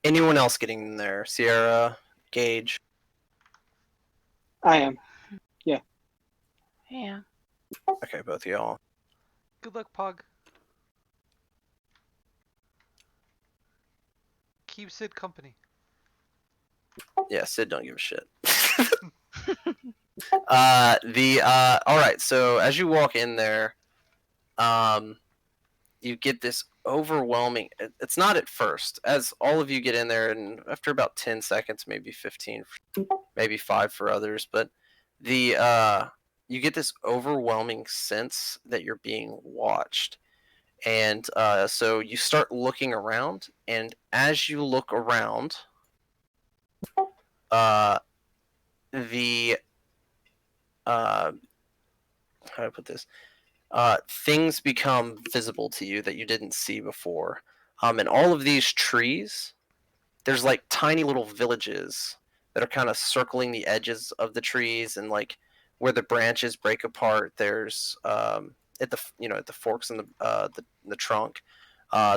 Anyone else getting in there? Sierra, Gage. I am. Yeah. Okay, both of y'all. Good luck, Pog. Keep Sid company. Yeah, Sid don't give a shit. All right. So as you walk in there, you get this overwhelming. It's not at first, as all of you get in there, and after about 10 seconds, maybe 15, maybe 5 for others, but you get this overwhelming sense that you're being watched. And so you start looking around, and as you look around, the how do I put this? Things become visible to you that you didn't see before. And all of these trees, there's like tiny little villages that are kind of circling the edges of the trees, and like where the branches break apart. There's at the forks in the trunk.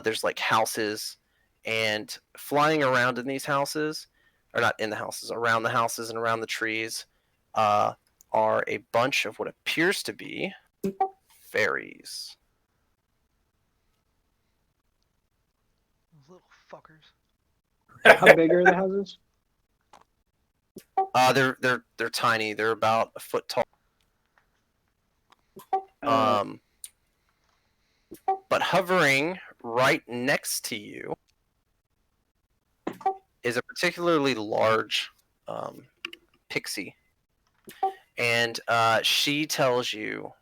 There's like houses, and flying around in these houses, or not in the houses, around the houses and around the trees, are a bunch of what appears to be fairies. Those little fuckers. How big are the houses? They're tiny. They're about a foot tall. But hovering right next to you is a particularly large pixie, and she tells you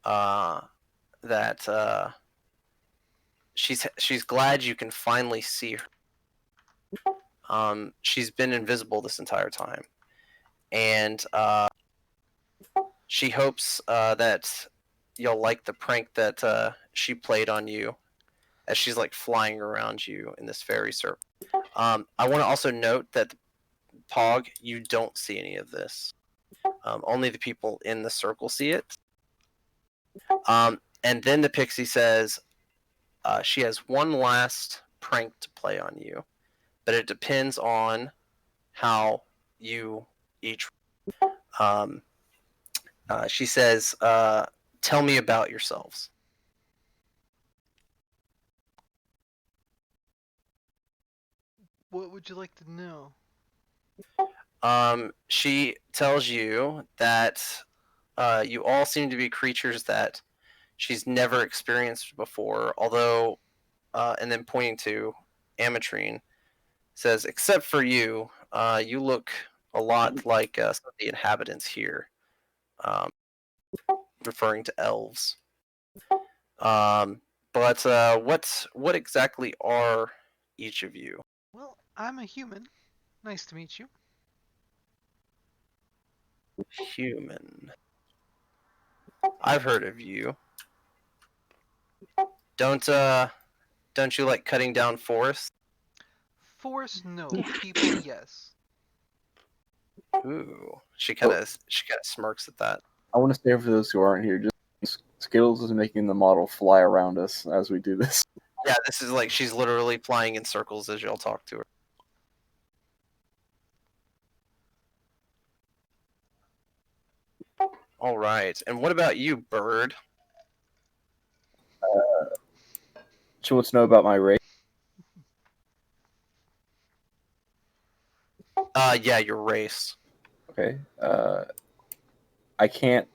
that she's glad you can finally see her. She's been invisible this entire time, and she hopes that you'll like the prank that she played on you as she's like flying around you in this fairy circle. I want to also note that Pog, you don't see any of this. Only the people in the circle see it. And then the pixie says she has one last prank to play on you, but it depends on how you each. She says, "Tell me about yourselves." What would you like to know? She tells you that you all seem to be creatures that she's never experienced before, although, and then pointing to Amatrine, says, except for you, you look a lot like some of the inhabitants here. referring to elves. But what exactly are each of you? Well, I'm a human. Nice to meet you. Human. I've heard of you. Don't you like cutting down forests? Force, no. People, yes. Ooh, she kind of smirks at that. I want to say for those who aren't here, just Skittles is making the model fly around us as we do this. Yeah, this is like she's literally flying in circles as y'all talk to her. All right, and what about you, Bird? She wants to know about my race. Yeah, your race. Okay. I can't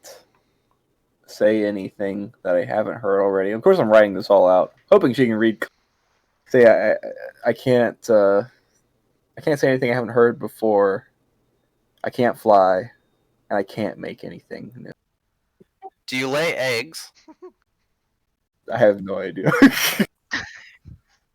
say anything that I haven't heard already. Of course, I'm writing this all out, hoping she can read. So yeah, I can't say anything I haven't heard before. I can't fly, and I can't make anything new. Do you lay eggs? I have no idea.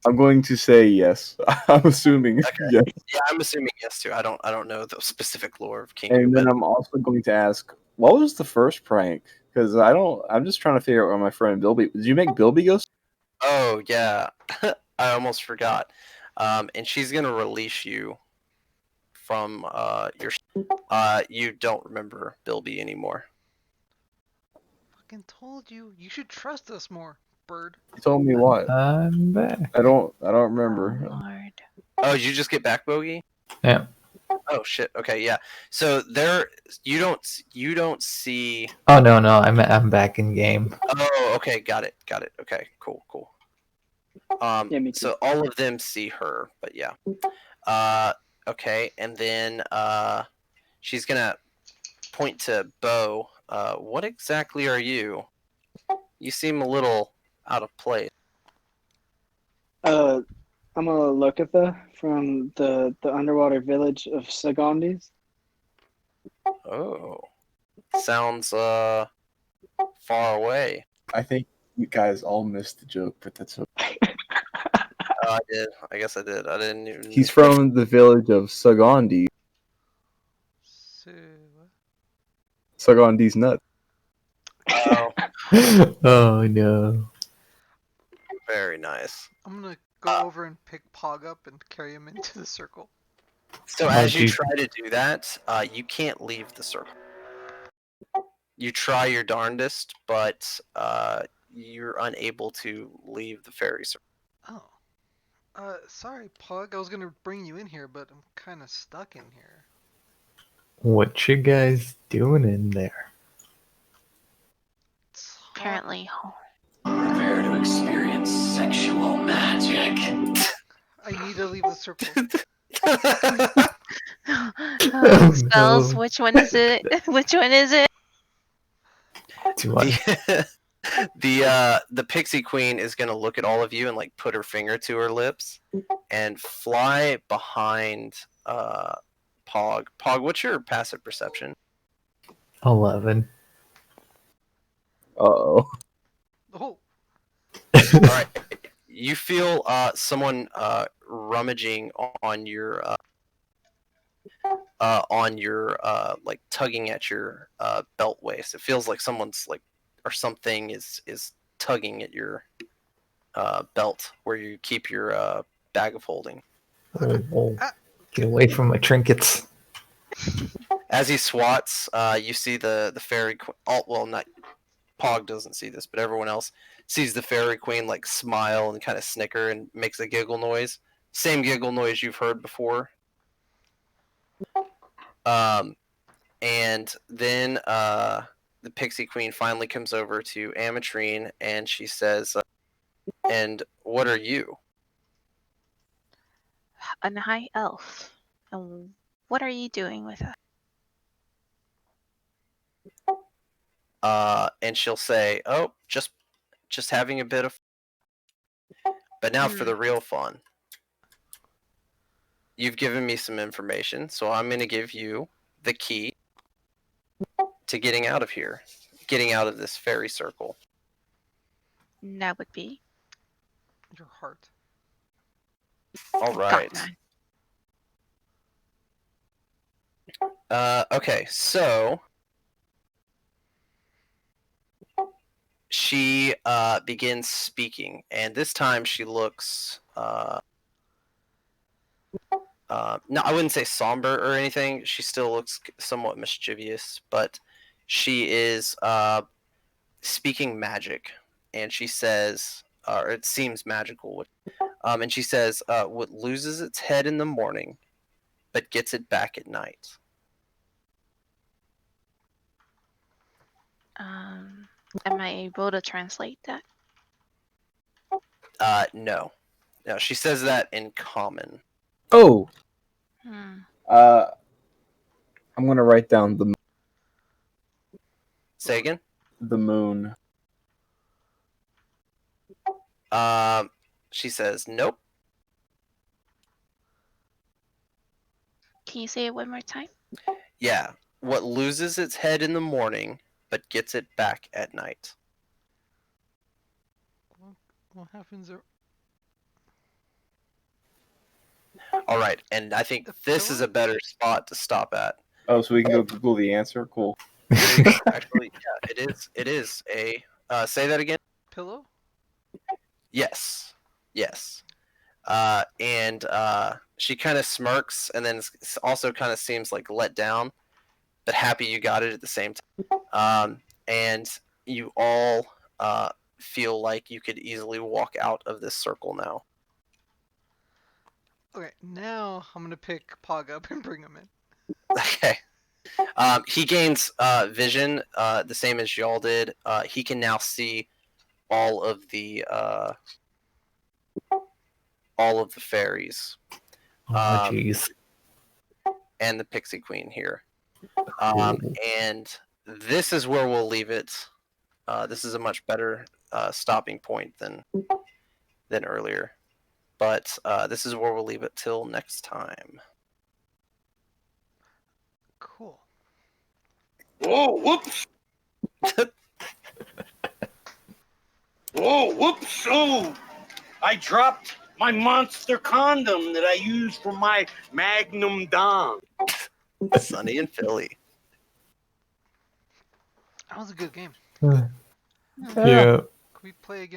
I'm going to say yes. I'm assuming Okay. yes. Yeah, I'm assuming yes too. I don't know the specific lore of King. And then but I'm also going to ask, what was the first prank? Because I'm just trying to figure out where my friend Bilby. Did you make Bilby go? oh yeah, I almost forgot. And she's gonna release you from your. You don't remember Bilby anymore. Fucking told you. You should trust us more, Bird. You told me what? I'm back. I don't Oh, remember. Lord. Oh, did you just get back, Bogey? Yeah. Oh shit. Okay, yeah. So there, you don't see. Oh no, I'm back in game. Oh, okay, got it. Okay, cool. Yeah, me too. So all of them see her, but yeah. Okay, and then she's gonna point to Bo. What exactly are you? You seem a little out of place. I'm a Lokitha from the underwater village of Sagondis. Oh, sounds far away. I think you guys all missed the joke, but that's okay. I did. I guess I did. I didn't even. He's from the village of Sagondi. So, Sagondi's nuts. Oh, Oh no. very nice. I'm gonna go over and pick Pog up and carry him into the circle. So How'd as you you- try to do that, you can't leave the circle. You try your darndest, but you're unable to leave the fairy circle. Oh. Sorry, Pog. I was gonna bring you in here, but I'm kind of stuck in here. What you guys doing in there? It's hot. Apparently. Prepare to experience sexual magic. I need to leave the circle. Oh, spells. no. Which one is it? Which one is it? Do I? The pixie queen is gonna look at all of you and like put her finger to her lips and fly behind Pog. Pog, what's your passive perception? 11. Uh-oh. Oh, All right, you feel someone rummaging on your like tugging at your belt waist. It feels like someone's like or something is tugging at your belt where you keep your bag of holding. Oh. Get away from my trinkets. As he swats, you see the fairy queen. Well, not Pog doesn't see this, but everyone else sees the fairy queen like smile and kind of snicker and makes a giggle noise. Same giggle noise you've heard before. And then the pixie queen finally comes over to Amatrine and she says, "And what are you?" An high elf. And what are you doing with us? And she'll say, "Oh, just having a bit of. But now for the real fun. You've given me some information, so I'm going to give you the key to getting out of here. getting out of this fairy circle? That would be. Your heart. All right. God, Okay, so she begins speaking, and this time she looks no, I wouldn't say somber or anything. She still looks somewhat mischievous, but she is speaking magic, and she says, or it seems magical. And she says, "What loses its head in the morning, but gets it back at night." Am I able to translate that? No, no. She says that in common. Oh, Hmm. I'm gonna write down Say again. the moon. She says, "Nope." Can you say it one more time? Yeah. What loses its head in the morning, but gets it back at night. What happens? All right, and I think this is a better spot to stop at. Oh, so we can go Google the answer. Cool. Actually, yeah, it is. It is a. Say that again. Pillow? Yes. Yes. And she kind of smirks, and then also kind of seems like let down, but happy you got it at the same time. And you all feel like you could easily walk out of this circle now. Okay, now I'm gonna pick Pog up and bring him in. Okay. He gains vision, the same as y'all did. He can now see all of the fairies. Oh, jeez. And the Pixie Queen here. And this is where we'll leave it. This is a much better stopping point than earlier. But this is where we'll leave it till next time. Cool. Whoa, whoops! Whoa, whoops! Oh, I dropped my monster condom that I use for my Magnum Dom. Sunny and Philly. That was a good game. Yeah. Can we play again?